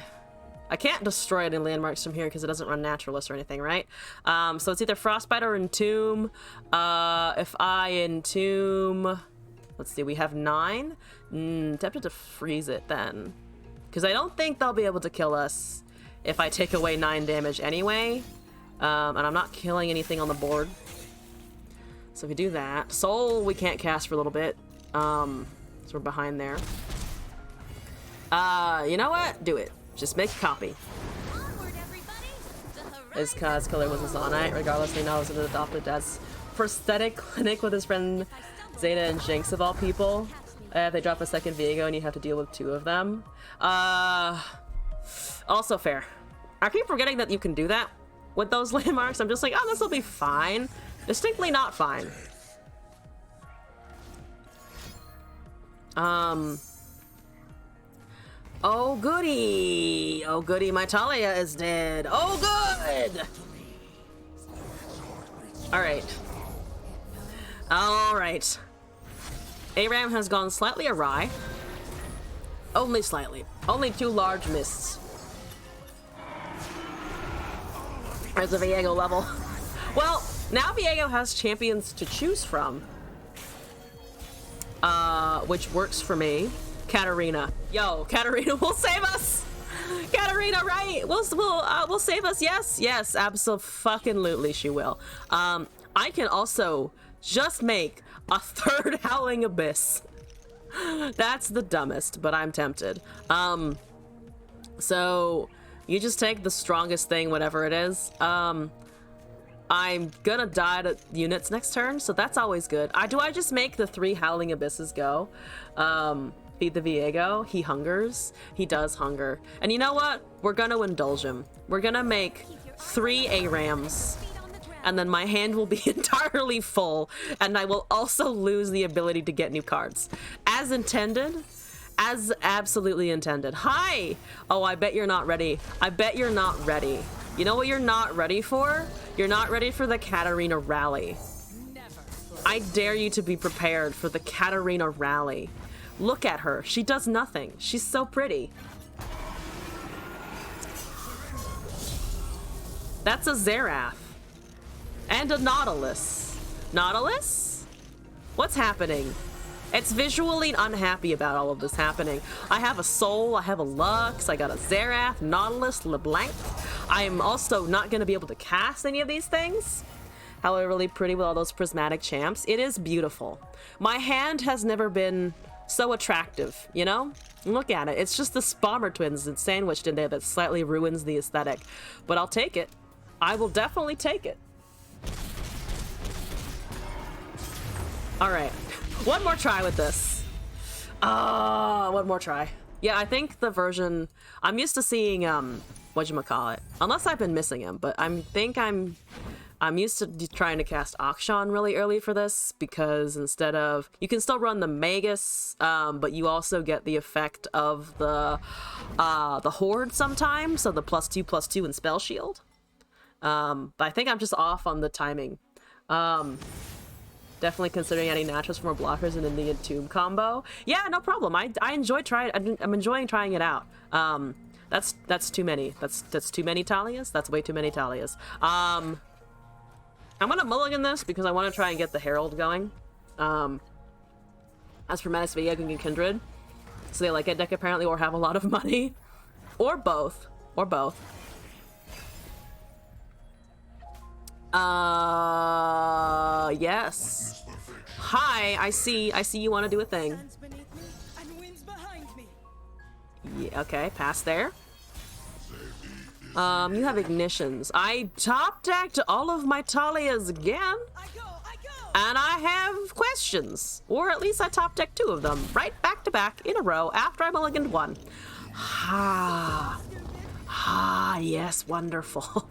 I can't destroy any landmarks from here because it doesn't run Naturalist or anything, right? So it's either Frostbite or Entomb. If I Entomb... Let's see, we have 9. Tempted to freeze it then. Because I don't think they'll be able to kill us if I take away 9 damage anyway. And I'm not killing anything on the board. So if we do that. Soul we can't cast for a little bit. So we're behind there. You know what? Do it. Just make a copy. His cause color was a Zonite, regardless they know it was adopted as prosthetic clinic with his friend Zeta and Jinx of all people. If they drop a second Viego and you have to deal with 2 of them. Also fair. I keep forgetting that you can do that with those landmarks. I'm just like, oh, this will be fine. Distinctly not fine. Oh goody! Oh goody, my Talia is dead. Oh good! Alright. Alright. ARAM has gone slightly awry. Only slightly. Only 2 large mists. There's a Viego level. Well, now Viego has champions to choose from. Which works for me. Katarina. Yo, Katarina will save us! Katarina, right? Will save us, yes? Yes, abso-fucking-lutely she will. I can also just make a 3rd Howling Abyss. That's the dumbest, but I'm tempted. So you just take the strongest thing, whatever it is. I'm gonna die to units next turn, so that's always good. Do I just make the 3 Howling Abysses go? Feed the Viego. He hungers. He does hunger. And you know what? We're gonna indulge him. We're gonna make 3 ARAMs. And then my hand will be entirely full. And I will also lose the ability to get new cards. As intended. As absolutely intended. Hi! Oh, I bet you're not ready. I bet you're not ready. You know what you're not ready for? You're not ready for the Katarina rally. I dare you to be prepared for the Katarina rally. Look at her. She does nothing. She's so pretty. That's a Xerath. And a Nautilus. Nautilus? What's happening? It's visually unhappy about all of this happening. I have a Soul, I have a Lux, I got a Xerath, Nautilus, LeBlanc. I am also not going to be able to cast any of these things. However, really pretty with all those prismatic champs. It is beautiful. My hand has never been so attractive, you know? Look at it. It's just the Spommer twins that's sandwiched in there that slightly ruins the aesthetic. But I'll take it. I will definitely take it. Alright. One more try with this. One more try. Yeah, I think the version... I'm used to seeing, whatchamacallit. Unless I've been missing him, but I'm used to trying to cast Akshan really early for this, because instead of... You can still run the Magus, but you also get the effect of the Horde sometimes, so the +2/+2 and Spell Shield. But I think I'm just off on the timing. Definitely considering adding naturals for more blockers and Indian Tomb combo. Yeah, no problem. I enjoy trying. I'm enjoying trying it out. That's too many. That's too many Talias. That's way too many Talias. I'm gonna mulligan this because I want to try and get the Herald going. As for Menace Vega and Kindred, so they like it deck apparently, or have a lot of money, or both, or both. Yes. Hi, I see you want to do a thing. Stands beneath me and winds behind me. Yeah, okay, pass there. You have ignitions. I top decked all of my Talias again, I go. and I have questions. Or at least I top decked 2 of them, right back to back in a row after I mulliganed 1. Yes, wonderful.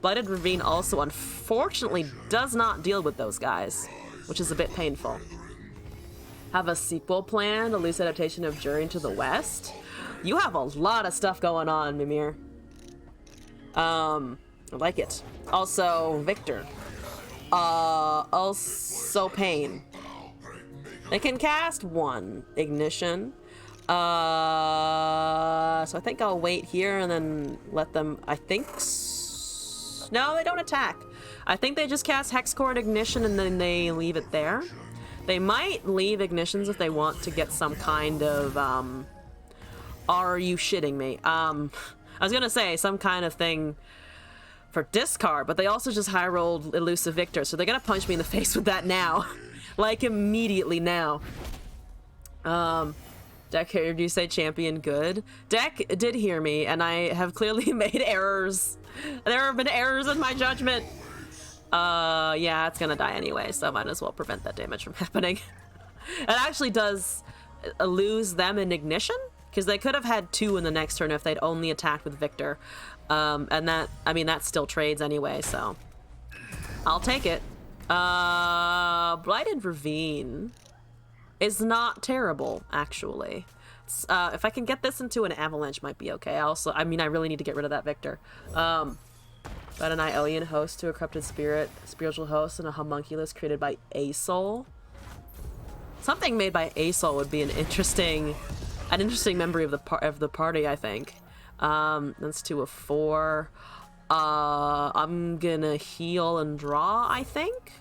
Blighted Ravine also unfortunately does not deal with those guys, which is a bit painful. Have a sequel planned, a loose adaptation of Journey to the West. You have a lot of stuff going on, Mimir. I like it. Also, Victor. Also Pain. They can cast 1 Ignition. So I think I'll wait here and then let them, no, they don't attack. I think they just cast Hexcore and Ignition and then they leave it there. They might leave Ignitions if they want to get some kind of, are you shitting me? I was gonna say some kind of thing for discard, but they also just high rolled Elusive Victor, so they're gonna punch me in the face with that now. Like immediately now. Deck, did you say champion good? Deck did hear me, and I have clearly made errors. There have been errors in my judgment. Yeah, it's gonna die anyway, so I might as well prevent that damage from happening. It actually does lose them in Ignition, because they could have had 2 in the next turn if they'd only attacked with Victor. And that, I mean, that still trades anyway, so I'll take it. Blighted Ravine is not terrible, actually. If I can get this into an Avalanche, might be okay. Also, I mean, I really need to get rid of that Victor. But an Iolian host to a corrupted spirit, spiritual host, and a homunculus created by Aesol. Something made by Aesol would be an interesting memory of the party, I think. That's 2 of 4. I'm gonna heal and draw, I think.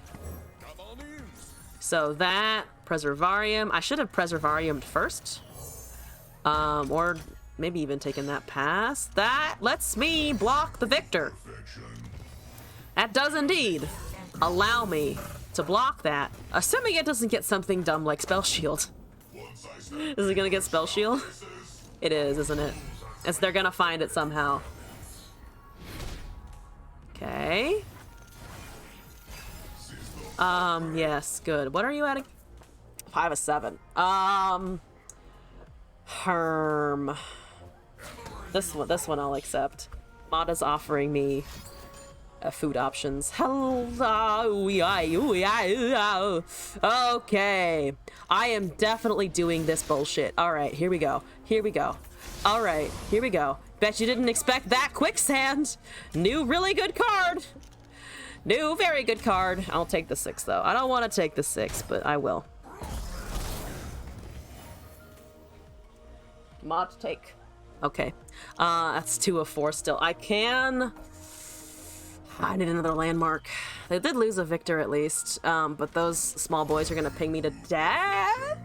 So that Preservarium. I should have Preservariumed first. Or maybe even taken that pass. That lets me block the Victor. That does indeed allow me to block that. Assuming it doesn't get something dumb like Spell Shield. Is it gonna get Spell Shield? It is, isn't it? They're gonna find it somehow. Okay. Yes, good. What are you adding? 5 of 7. Herm. This one I'll accept. Mada's offering me food options. Okay. I am definitely doing this bullshit. Alright, here we go. Alright, here we go. Bet you didn't expect that quicksand. New really good card. New very good card. I'll take the 6 though. I don't want to take the 6, but I will. Mod take. Okay. That's 2 of 4 still. I need another landmark. They did lose a Victor at least, but those small boys are gonna ping me to death.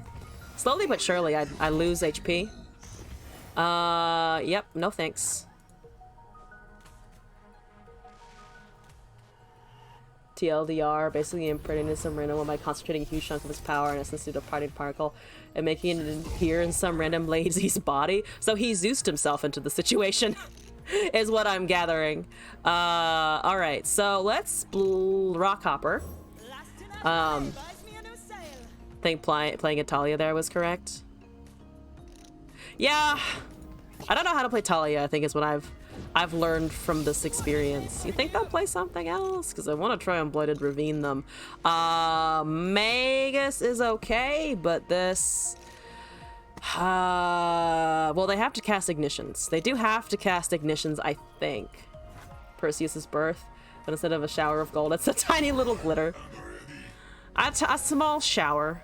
Slowly but surely, I lose HP. Yep, no thanks. TLDR, basically imprinting some random one by concentrating a huge chunk of his power and essence into a parted particle and making it appear in some random lazy's body. So he Zeused himself into the situation, is what I'm gathering. All right, so let's rock hopper. I think playing Italia there was correct. Yeah, I don't know how to play Talia, I think is what I've learned from this experience. You think they'll play something else? Because I want to try and Blighted Ravine them. Magus is okay, but this... well, they have to cast Ignitions. They do have to cast Ignitions, I think. Perseus' birth. But instead of a shower of gold, it's a tiny little glitter. A small shower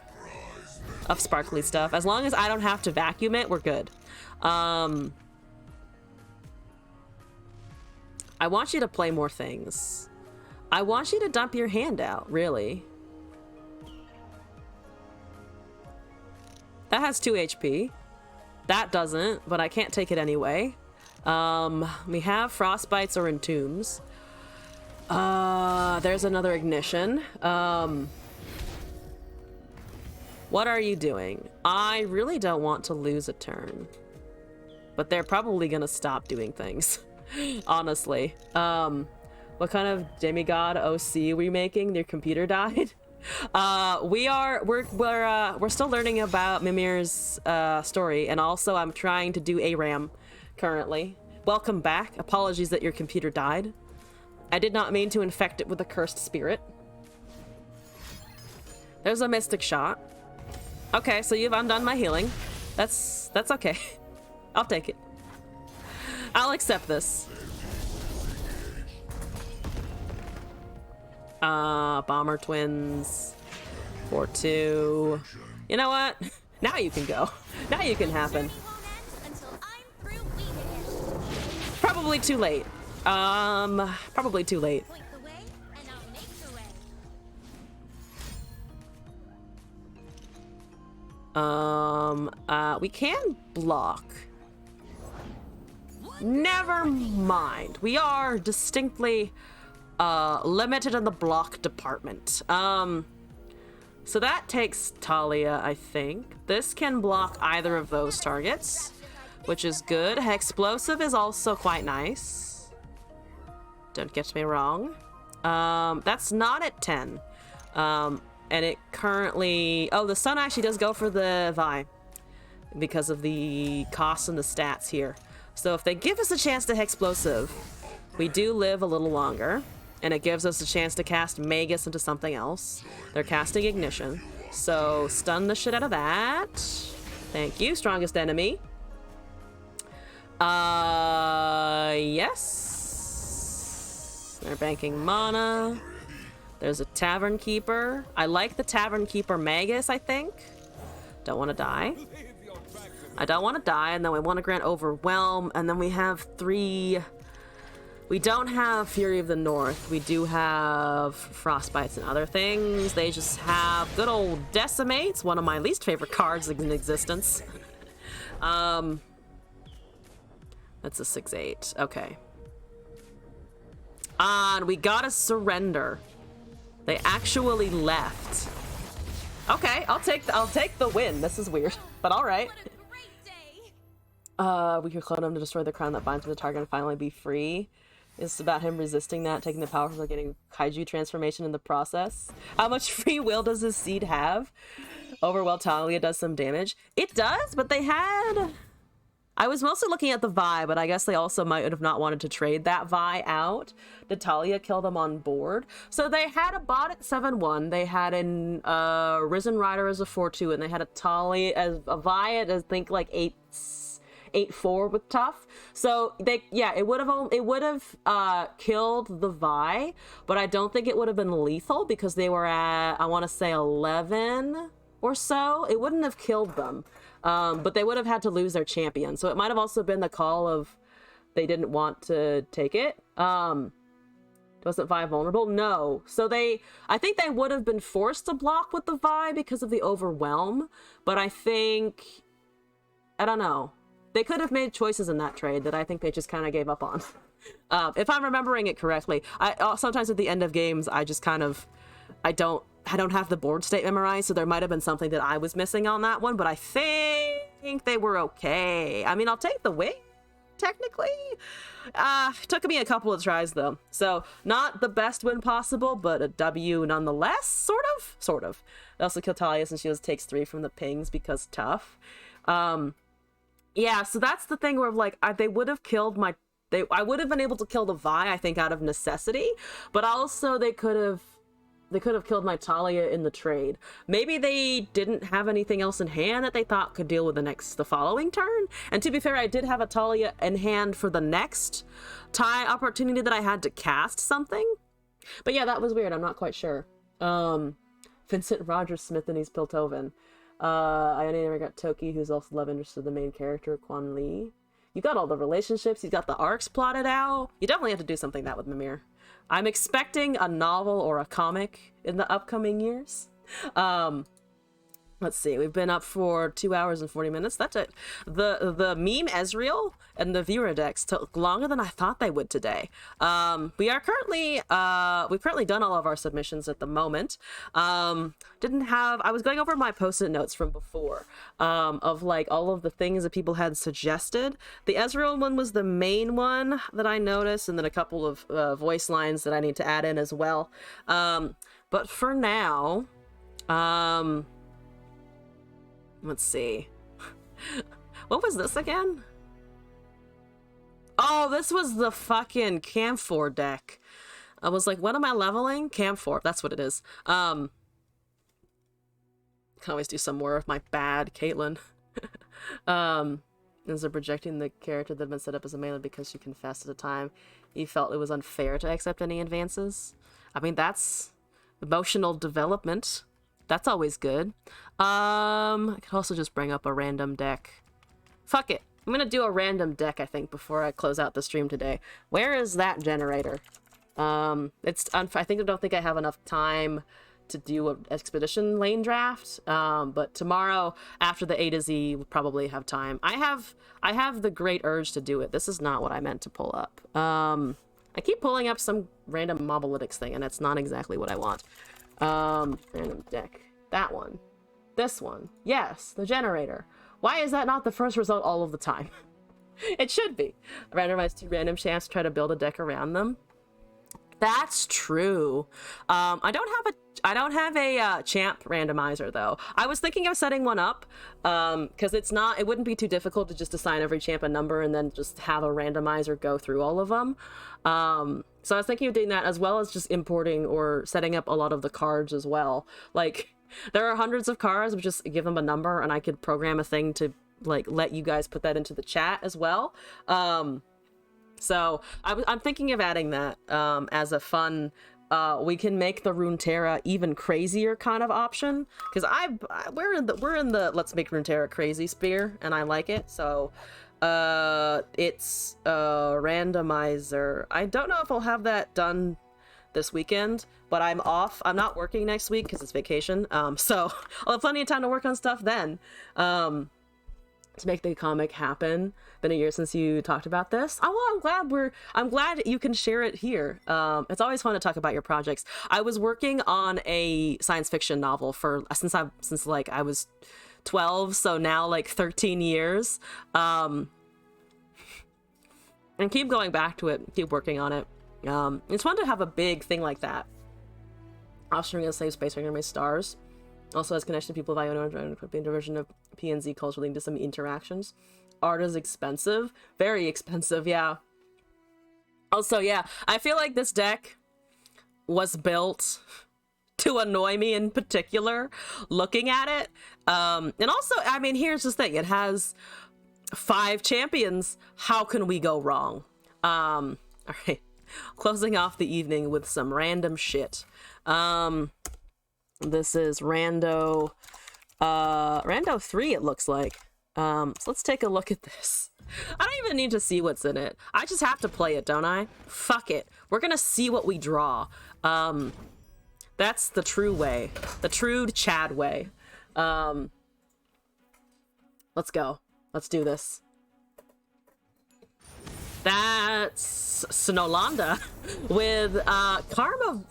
of sparkly stuff. As long as I don't have to vacuum it, we're good. I want you to play more things. I want you to dump your hand out, really. That has 2 HP. That doesn't, but I can't take it anyway. We have Frostbites or Entombs. There's another Ignition. What are you doing? I really don't want to lose a turn. But they're probably gonna stop doing things. Honestly. What kind of demigod OC are we making? Their computer died? We're still learning about Mimir's story, and also I'm trying to do ARAM currently. Welcome back. Apologies that your computer died. I did not mean to infect it with a cursed spirit. There's a mystic shot. Okay, so you've undone my healing. That's okay. I'll take it. I'll accept this. Bomber twins. 4-2. You know what? Now you can go. Now you can happen. Probably too late. Probably too late. We can block. Never mind. We are distinctly limited in the block department. So that takes Talia, I think. This can block either of those targets, which is good. Explosive is also quite nice. Don't get me wrong. That's not at 10. And it currently... Oh, the sun actually does go for the Vi because of the costs and the stats here. So if they give us a chance to Explosive, we do live a little longer. And it gives us a chance to cast Magus into something else. They're casting Ignition. So stun the shit out of that. Thank you, strongest enemy. Yes. They're banking mana. There's a Tavern Keeper. I like the Tavern Keeper Magus, I think. Don't want to die. I don't want to die, and then we want to grant Overwhelm, and then we have 3... We don't have Fury of the North. We do have Frostbites and other things. They just have good old Decimates, one of my least favorite cards in existence. That's a 6-8. Okay. And we gotta surrender. They actually left. Okay, I'll take the win. This is weird, but all right. We could clone him to destroy the crown that binds to the target and finally be free. It's about him resisting that, taking the power from getting kaiju transformation in the process. How much free will does his seed have? Overwhelm Talia does some damage. It does, but they had... I was mostly looking at the Vi, but I guess they also might have not wanted to trade that Vi out. Did Talia kill them on board? So they had a bot at 7-1. They had an Risen Rider as a 4-2, and they had a Talia as a Vi at, I think, like 8-4 with tough. So they, yeah, it would have killed the Vi, but I don't think it would have been lethal because they were at, I want to say 11 or so. It wouldn't have killed them, but they would have had to lose their champion. So it might have also been the call of they didn't want to take it. Wasn't Vi vulnerable? No. So I think they would have been forced to block with the Vi because of the Overwhelm, but I think, I don't know. They could have made choices in that trade that I think they just kind of gave up on. If I'm remembering it correctly. Sometimes at the end of games, I just kind of, I don't have the board state memorized, so there might have been something that I was missing on that one, but I think they were okay. I mean, I'll take the win, technically. Took me a couple of tries, though. So, not the best win possible, but a W nonetheless, sort of. I also killed Talia since she takes 3 from the pings because tough. Yeah, so that's the thing where, like, they would have killed my... I would have been able to kill the Vi, I think, out of necessity, but also they could have killed my Talia in the trade. Maybe they didn't have anything else in hand that they thought could deal with the following turn. And to be fair, I did have a Talia in hand for the next tie opportunity that I had to cast something. But yeah, that was weird. I'm not quite sure. Vincent Rogers Smith and he's Piltoven. I only never got Toki, who's also love interest of the main character, Quan Li. You got all the relationships, you got the arcs plotted out. You definitely have to do something that with Mimir. I'm expecting a novel or a comic in the upcoming years. Let's see, we've been up for 2 hours and 40 minutes. That's it. The meme Ezreal and the viewer decks took longer than I thought they would today. We've currently done all of our submissions at the moment. I was going over my post-it notes from before, of like all of the things that people had suggested. The Ezreal one was the main one that I noticed, and then a couple of voice lines that I need to add in as well. But for now, let's see. What was this again? Oh, this was the fucking Camphor deck. I was like, what am I leveling? Camphor, that's what it is. Can always do some more of my bad Caitlyn. Instead of projecting the character that had been set up as a melee because she confessed at the time, he felt it was unfair to accept any advances. I mean, that's emotional development. That's always good. I could also just bring up a random deck. Fuck it. I'm gonna do a random deck, I think, before I close out the stream today. Where is that generator? I don't think I have enough time to do an expedition lane draft. But tomorrow, after the A to Z, we'll probably have time. I have the great urge to do it. This is not what I meant to pull up. I keep pulling up some random Mobalytics thing, and it's not exactly what I want. Random deck. That one. This one. Yes, the generator. Why is that not the first result all of the time? It should be. Randomize 2 random champs, try to build a deck around them. That's true. I don't have a champ randomizer though. I was thinking of setting one up, because it wouldn't be too difficult to just assign every champ a number and then just have a randomizer go through all of them. So I was thinking of doing that, as well as just importing or setting up a lot of the cards as well. Like, there are hundreds of cards, but just give them a number and I could program a thing to like let you guys put that into the chat as well. So I'm thinking of adding that as a fun, we can make the Runeterra even crazier kind of option, because we're in the let's make Runeterra crazy sphere, and I like it. So it's a randomizer. I don't know if I'll have that done this weekend, but I'm off. I'm not working next week because it's vacation. So I'll have plenty of time to work on stuff then. To make the comic happen. Been a year since you talked about this. Oh, well, I'm glad you can share it here. It's always fun to talk about your projects. I was working on a science fiction novel since I was 12, so now like 13 years. And keep going back to it, keep working on it. It's fun to have a big thing like that. Offspring of safe space my stars. Also has connection to people of Iona and equipping diversion of PNZ culture leading to some interactions. Art is expensive. Very expensive, yeah. Also, yeah, I feel like this deck was built to annoy me in particular, looking at it. And also, I mean, here's the thing. It has 5 champions. How can we go wrong? All right. Closing off the evening with some random shit. This is Rando 3, it looks like. So let's take a look at this. I don't even need to see what's in it. I just have to play it, don't I? Fuck it. We're gonna see what we draw. That's the true way. The true Chad way. Let's go. Let's do this. That's Snowlanda with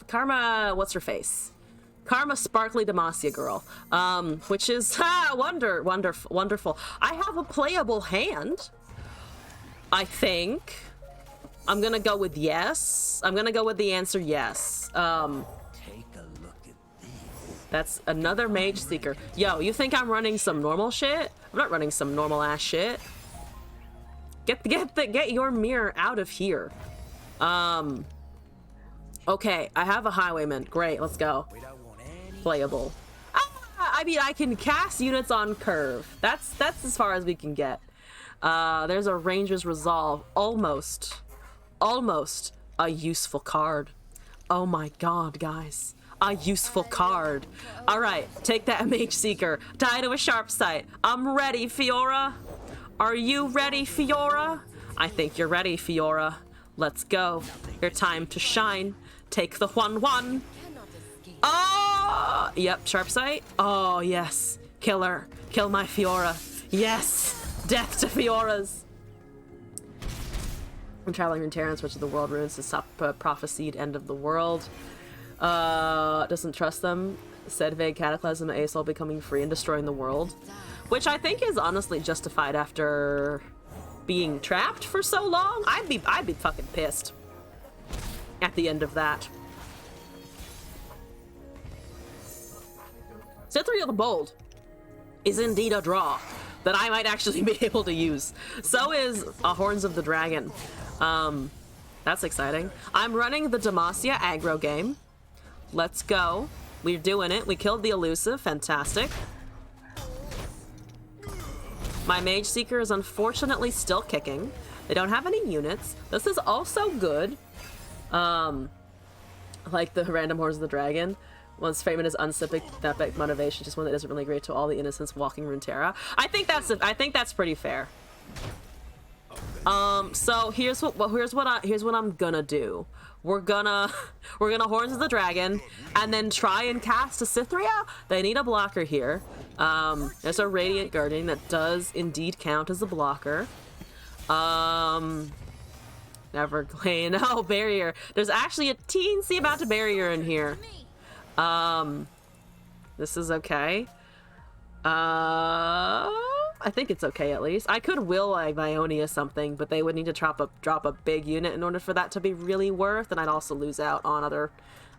Karma, what's her face? Karma Sparkly Demacia girl, which is wonderful. I have a playable hand, I think. I'm gonna go with yes. I'm gonna go with the answer yes. Take a look at these. That's another Mage Seeker. Yo, you think I'm running some normal shit? I'm not running some normal ass shit. Get your mirror out of here. Okay, I have a Highwayman. Great, let's go. Playable. I mean, I can cast units on curve. That's as far as we can get. There's a Ranger's Resolve. Almost a useful card. Oh my god, guys. A useful card. Alright, take that Mage Seeker. Die to a Sharp Sight. I'm ready, Fiora. Are you ready, Fiora? I think you're ready, Fiora. Let's go. Your time to shine. Take the 1/1. Oh! Yep, Sharp Sight. Oh, yes. Kill her. Kill my Fiora. Yes! Death to Fioras. I'm traveling in Terrans, which is the world ruins to stop prophesied end of the world. Doesn't trust them. Said vague cataclysm, Aesol becoming free and destroying the world. Which I think is honestly justified after being trapped for so long. I'd be fucking pissed at the end of that. Cytherea the Bold is indeed a draw that I might actually be able to use. So is Horns of the Dragon. That's exciting. I'm running the Demacia aggro game. Let's go. We're doing it. We killed the elusive. Fantastic. My Mage Seeker is unfortunately still kicking. They don't have any units. This is also good. Like the random Horns of the Dragon. Once framing as unsympathetic motivation, just one that isn't really great to all the innocents walking Runeterra. I think that's pretty fair. So here's what I'm gonna do. We're gonna Horns of the Dragon, and then try and cast a Cytherea. They need a blocker here. There's a Radiant Guardian that does indeed count as a blocker. Everglade. Oh, barrier. There's actually a teensy amount of barrier in here. This is okay. I think it's okay at least. I could will like Ionia something, but they would need to drop a big unit in order for that to be really worth, and I'd also lose out on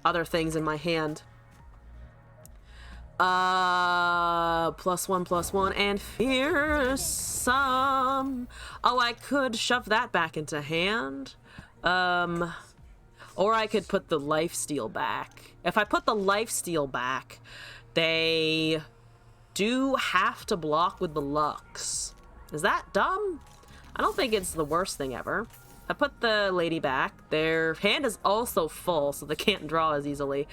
other things in my hand. +1/+1 and fearsome. Oh, I could shove that back into hand. Or I could put the lifesteal back. If I put the lifesteal back, they do have to block with the Lux. Is that dumb? I don't think it's the worst thing ever. I put the lady back. Their hand is also full, so they can't draw as easily.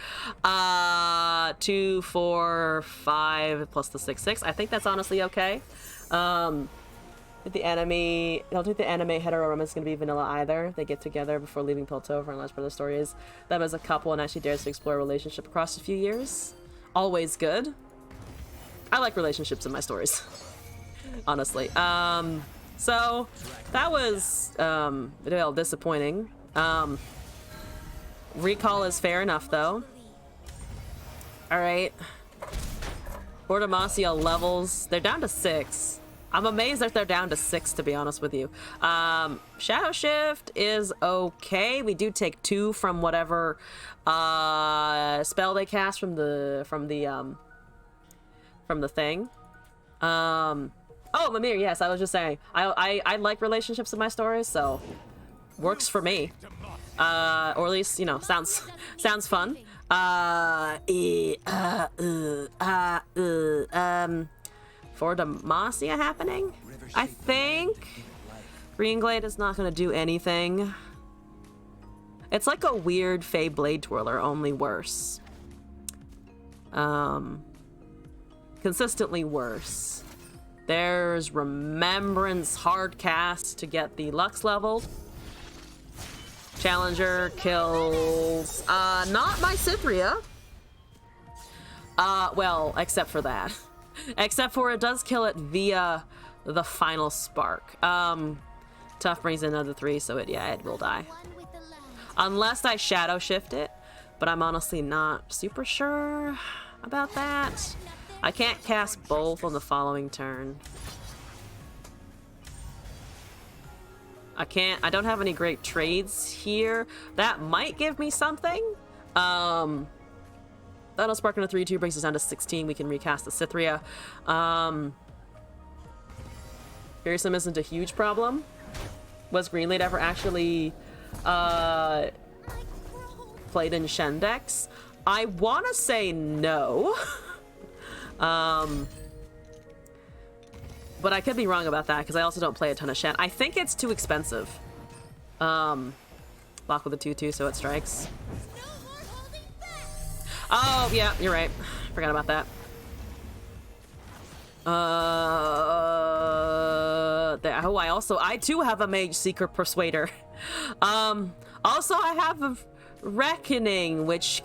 2, 4, 5 plus the 6/6. I think that's honestly okay. The enemy, I don't think the anime hetero romance is going to be vanilla either. They get together before leaving Piltover, and last part of the story is them as a couple and actually dares to explore a relationship across a few years. Always good. I like relationships in my stories, honestly. So that was a little disappointing. Recall is fair enough, though. All right. Demacia levels, they're down to 6. I'm amazed that they're down to 6, to be honest with you. Shadow Shift is okay. We do take 2 from whatever spell they cast from the thing. Oh, Mimir, yes, I was just saying. I like relationships in my stories, so works for me. Or at least, you know, sounds fun. For Demacia happening, I think Greenglade is not going to do anything. It's like a weird Fey Blade Twirler, only worse. Consistently worse. There's Remembrance Hardcast to get the Lux leveled. Challenger kills not my Cytherea. Well, except for that. Except for it does kill it via the final spark. Tough brings in another 3, so it will die. One with the land. Unless I shadow shift it, but I'm honestly not super sure about that. I can't cast both on the following turn. I don't have any great trades here. That might give me something. That'll spark into 3-2, brings us down to 16. We can recast the Cythria. Fearsome isn't a huge problem. Was Greenlight ever actually played in Shen decks? I want to say no. But I could be wrong about that because I also don't play a ton of Shen. I think it's too expensive. Block with a 2/2, so it strikes. No more holding back. Oh, yeah, you're right. Forgot about that. I too have a Mage Seeker Persuader. Also I have a Reckoning, which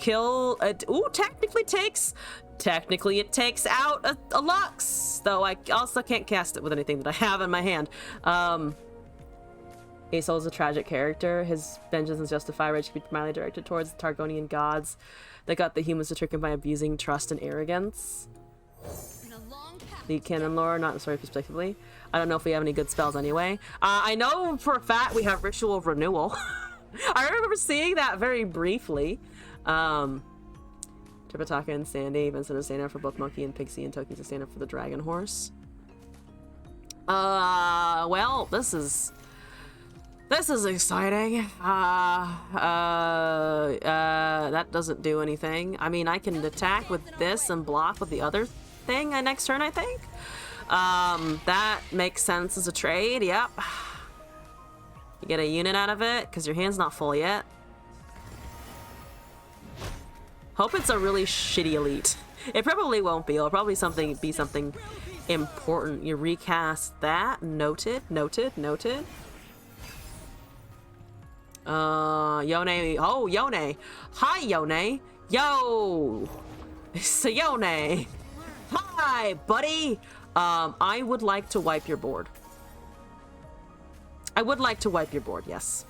technically it takes out a Lux, though I also can't cast it with anything that I have in my hand. Aesol is a tragic character. His vengeance and justified rage can be primarily directed towards the Targonian gods that got the humans to trick him by abusing trust and arrogance. Been a long path. The canon lore, not in story perspectively. I don't know if we have any good spells anyway. I know for a fact we have Ritual of Renewal. I remember seeing that very briefly. Tripitaka and Sandy, Vincent is standing up for both Monkey and Pixie, and Toki's to stand up for the Dragon Horse. Well, this is exciting. That doesn't do anything. I mean, I can attack with this and block with the other thing next turn, I think. That makes sense as a trade, yep. You get a unit out of it, because your hand's not full yet. Hope it's a really shitty elite. It probably won't be. It'll probably be something important. You recast that. Noted, noted, noted. Yone. Oh, Yone. Hi, Yone. Yo. It's Yone. Hi, buddy. I would like to wipe your board. I would like to wipe your board, yes.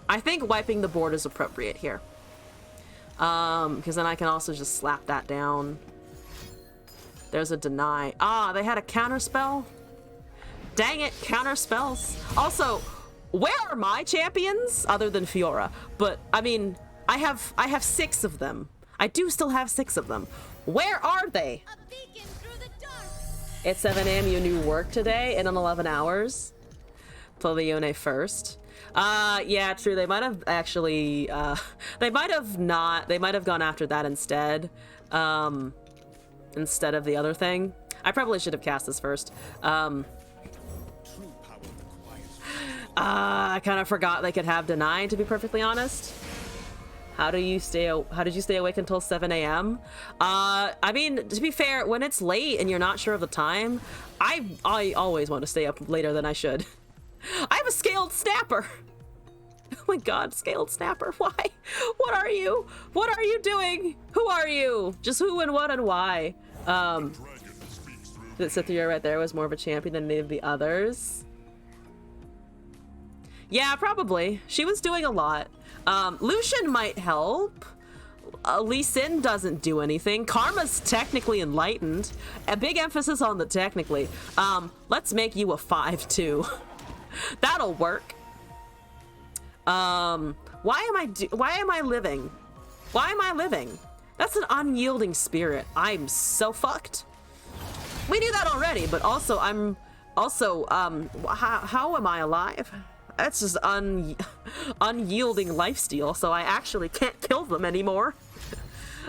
I think wiping the board is appropriate here. Because then I can also just slap that down. There's a deny. Ah, they had a counter spell? Dang it, counter spells. Also, where are my champions? Other than Fiora. But, I mean, I have 6 of them. I do still have 6 of them. Where are they? A beacon through the dark. It's 7 a.m. You knew work today in 11 hours. Play the Yone first. Yeah, true. They might have actually, they might have gone after that instead, instead of the other thing. I probably should have cast this first. I kind of forgot they could have deny, to be perfectly honest. How did you stay awake until 7 a.m.? I mean, to be fair, when it's late and you're not sure of the time, I always want to stay up later than I should. I have a scaled snapper. Oh my god, scaled snapper. Why? What are you? What are you doing? Who are you? Just who and what and why? That Cythria right there was more of a champion than any of the others. Yeah, probably. She was doing a lot. Lucian might help. Lee Sin doesn't do anything. Karma's technically enlightened. A big emphasis on the technically. Let's make you a 5/2. That'll work. Why am I living? Why am I living? That's an unyielding spirit. I'm so fucked. We knew that already, but also how am I alive? That's just unyielding lifesteal, so I actually can't kill them anymore.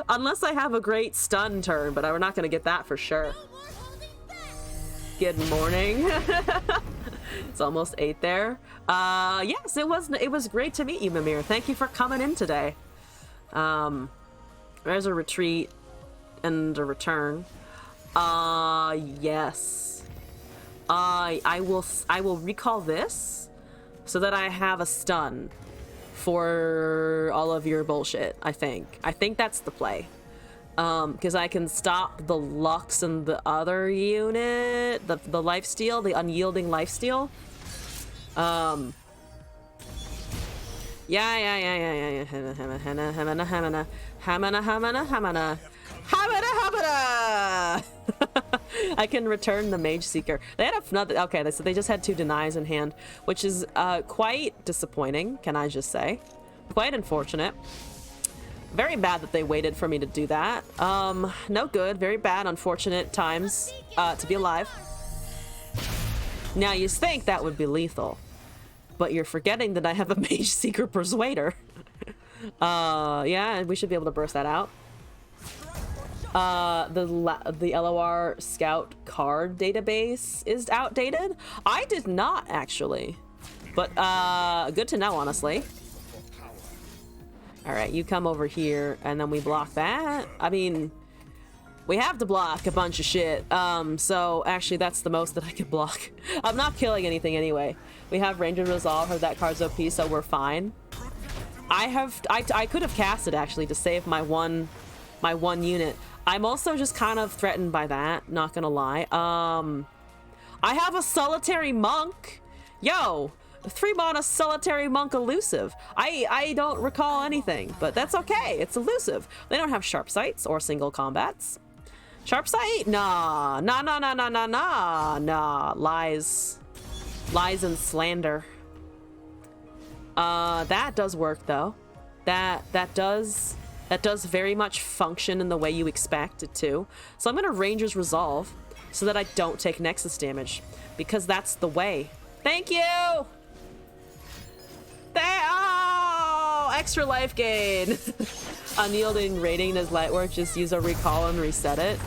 Unless I have a great stun turn, but we're not gonna get that for sure. Good morning. It's almost 8 there. Yes, it was great to meet you, Mimir. Thank you for coming in today. There's a retreat and a return. Yes. I will recall this so that I have a stun for all of your bullshit, I think. I think that's the play. Because I can stop the Lux and the other unit, the lifesteal, the unyielding lifesteal. Yeah. Hamana. I can return the Mage Seeker. They had another. Okay, so they just had 2 denies in hand, which is quite disappointing. Can I just say, quite unfortunate. Very bad that they waited for me to do that. No good. Very bad, unfortunate times to be alive. Now you think that would be lethal, but you're forgetting that I have a Mage Seeker Persuader. Yeah, we should be able to burst that out. The LOR Scout card database is outdated. I did not actually, but good to know, honestly. All right, you come over here, and then we block that. I mean, we have to block a bunch of shit. So actually, that's the most that I can block. I'm not killing anything anyway. We have Range and Resolve, or that card's OP, so we're fine. I could have cast it actually to save my one unit. I'm also just kind of threatened by that, not gonna lie. I have a Solitary Monk. Yo, 3 mana Solitary Monk elusive. I don't recall anything, but that's okay. It's elusive. They don't have sharp sights or single combats. Sharp sight? Nah. Lies and slander. That does work though. That does very much function in the way you expect it to. So I'm gonna Ranger's Resolve so that I don't take Nexus damage, because that's the way. Thank you! Oh, extra life gain. Unyielding rating as Lightwork, just use a recall and reset it.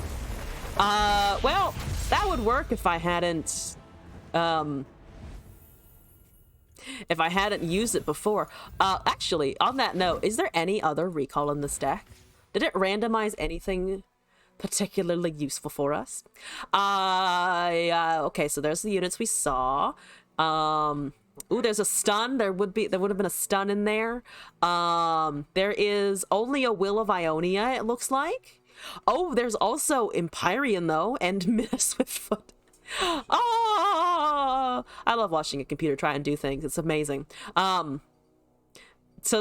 Well, that would work if I hadn't used it before. Actually, on that note, is there any other recall in this deck? Did it randomize anything particularly useful for us? Okay, so there's the units we saw. Ooh, there's a stun. There would have been a stun in there. There is only a Will of Ionia, it looks like. Oh, there's also Empyrean though, and Mina Swiftfoot. Oh, I love watching a computer try and do things. It's amazing. So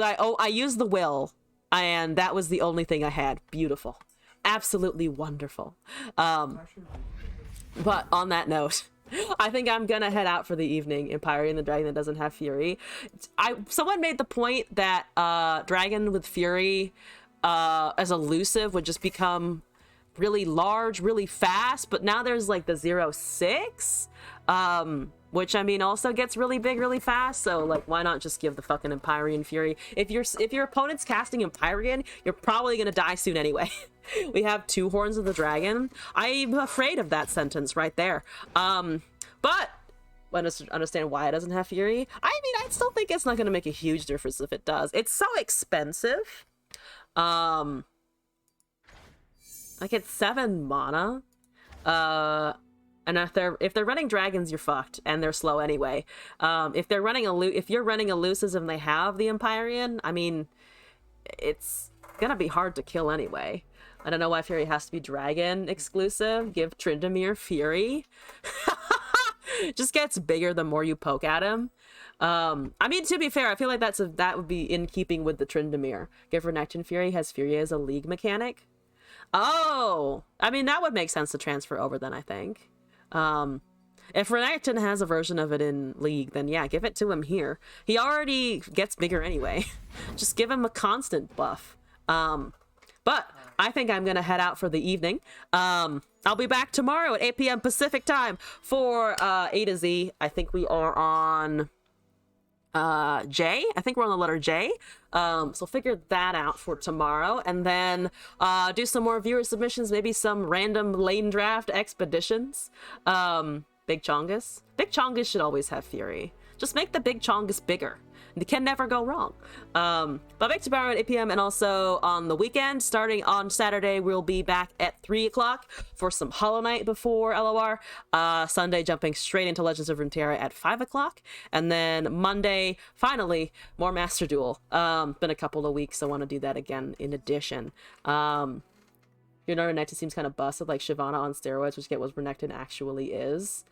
I used the Will, and that was the only thing I had. Beautiful, absolutely wonderful. But on that note, I think I'm gonna head out for the evening. Empyrean, the dragon that doesn't have Fury. Someone made the point that dragon with Fury as elusive would just become really large, really fast, but now there's like the 0/6, which I mean also gets really big really fast, so like why not just give the fucking Empyrean Fury? If your opponent's casting Empyrean, you're probably gonna die soon anyway. We have 2 Horns of the Dragon. I'm afraid of that sentence right there. But understand why it doesn't have Fury. I mean, I still think it's not gonna make a huge difference if it does. It's so expensive. Like it's 7 mana. And if they're running dragons, you're fucked, and they're slow anyway. If you're running elusives and they have the Empyrean, I mean, it's gonna be hard to kill anyway. I don't know why Fury has to be dragon exclusive. Give Tryndamere Fury. Just gets bigger the more you poke at him. I mean, to be fair, I feel like that would be in keeping with the Tryndamere. Give Renekton Fury has Fury as a league mechanic. Oh, I mean, that would make sense to transfer over then, I think. If Renekton has a version of it in League, then yeah, give it to him here. He already gets bigger anyway. Just give him a constant buff. But I think I'm gonna head out for the evening. I'll be back tomorrow at 8 p.m. Pacific time for A to Z. I think we are on J. I think we're on the letter J. So figure that out for tomorrow, and then do some more viewer submissions, maybe some random lane draft expeditions. Big Chongus. Big Chongus should always have Fury. Just make the Big Chongus bigger. It can never go wrong. But back tomorrow at 8 p.m. and also on the weekend, starting on Saturday, we'll be back at 3 o'clock for some Hollow Knight before LOR. Sunday, jumping straight into Legends of Runeterra at 5 o'clock. And then Monday, finally, more Master Duel. Been a couple of weeks, so I want to do that again in addition. Your Renekton seems kind of busted, like Shyvana on steroids, which get what Renekton actually is.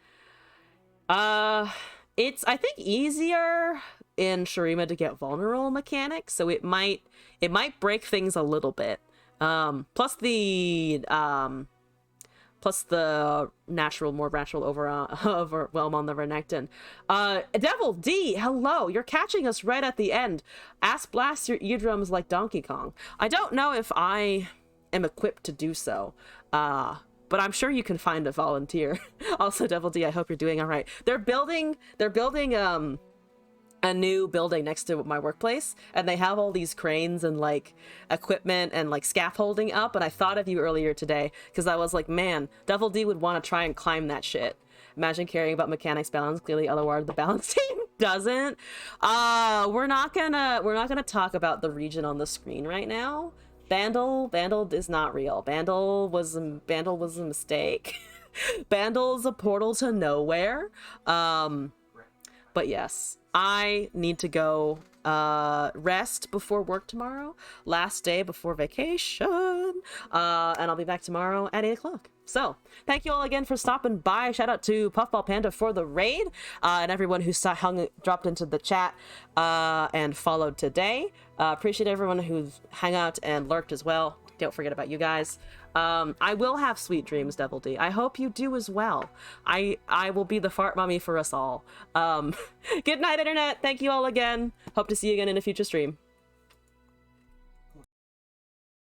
It's, I think, easier in Shurima to get vulnerable mechanics, so it might break things a little bit. Plus the more natural overwhelm on the Renekton. Devil D, hello, you're catching us right at the end. Ass blast your eardrums like Donkey Kong. I don't know if I am equipped to do so, but I'm sure you can find a volunteer. Also, Devil D, I hope you're doing all right. They're building a new building next to my workplace, and they have all these cranes and like equipment and like scaffolding up, and I thought of you earlier today because I was like, man, Devil D would want to try and climb that shit. Imagine caring about mechanics balance. Clearly otherwise the balance team doesn't. We're not gonna talk about the region on the screen right now. Bandle is not real. Bandle was a mistake. Bandle's a portal to nowhere. But yes, I need to go rest before work tomorrow. Last day before vacation. And I'll be back tomorrow at 8 o'clock. So, thank you all again for stopping by. Shout out to Puffball Panda for the raid. And everyone who dropped into the chat and followed today. Appreciate everyone who's hung out and lurked as well. Don't forget about you guys. I will have sweet dreams, Devil D. I hope you do as well. I will be the fart mummy for us all. Good night, internet. Thank you all again. Hope to see you again in a future stream.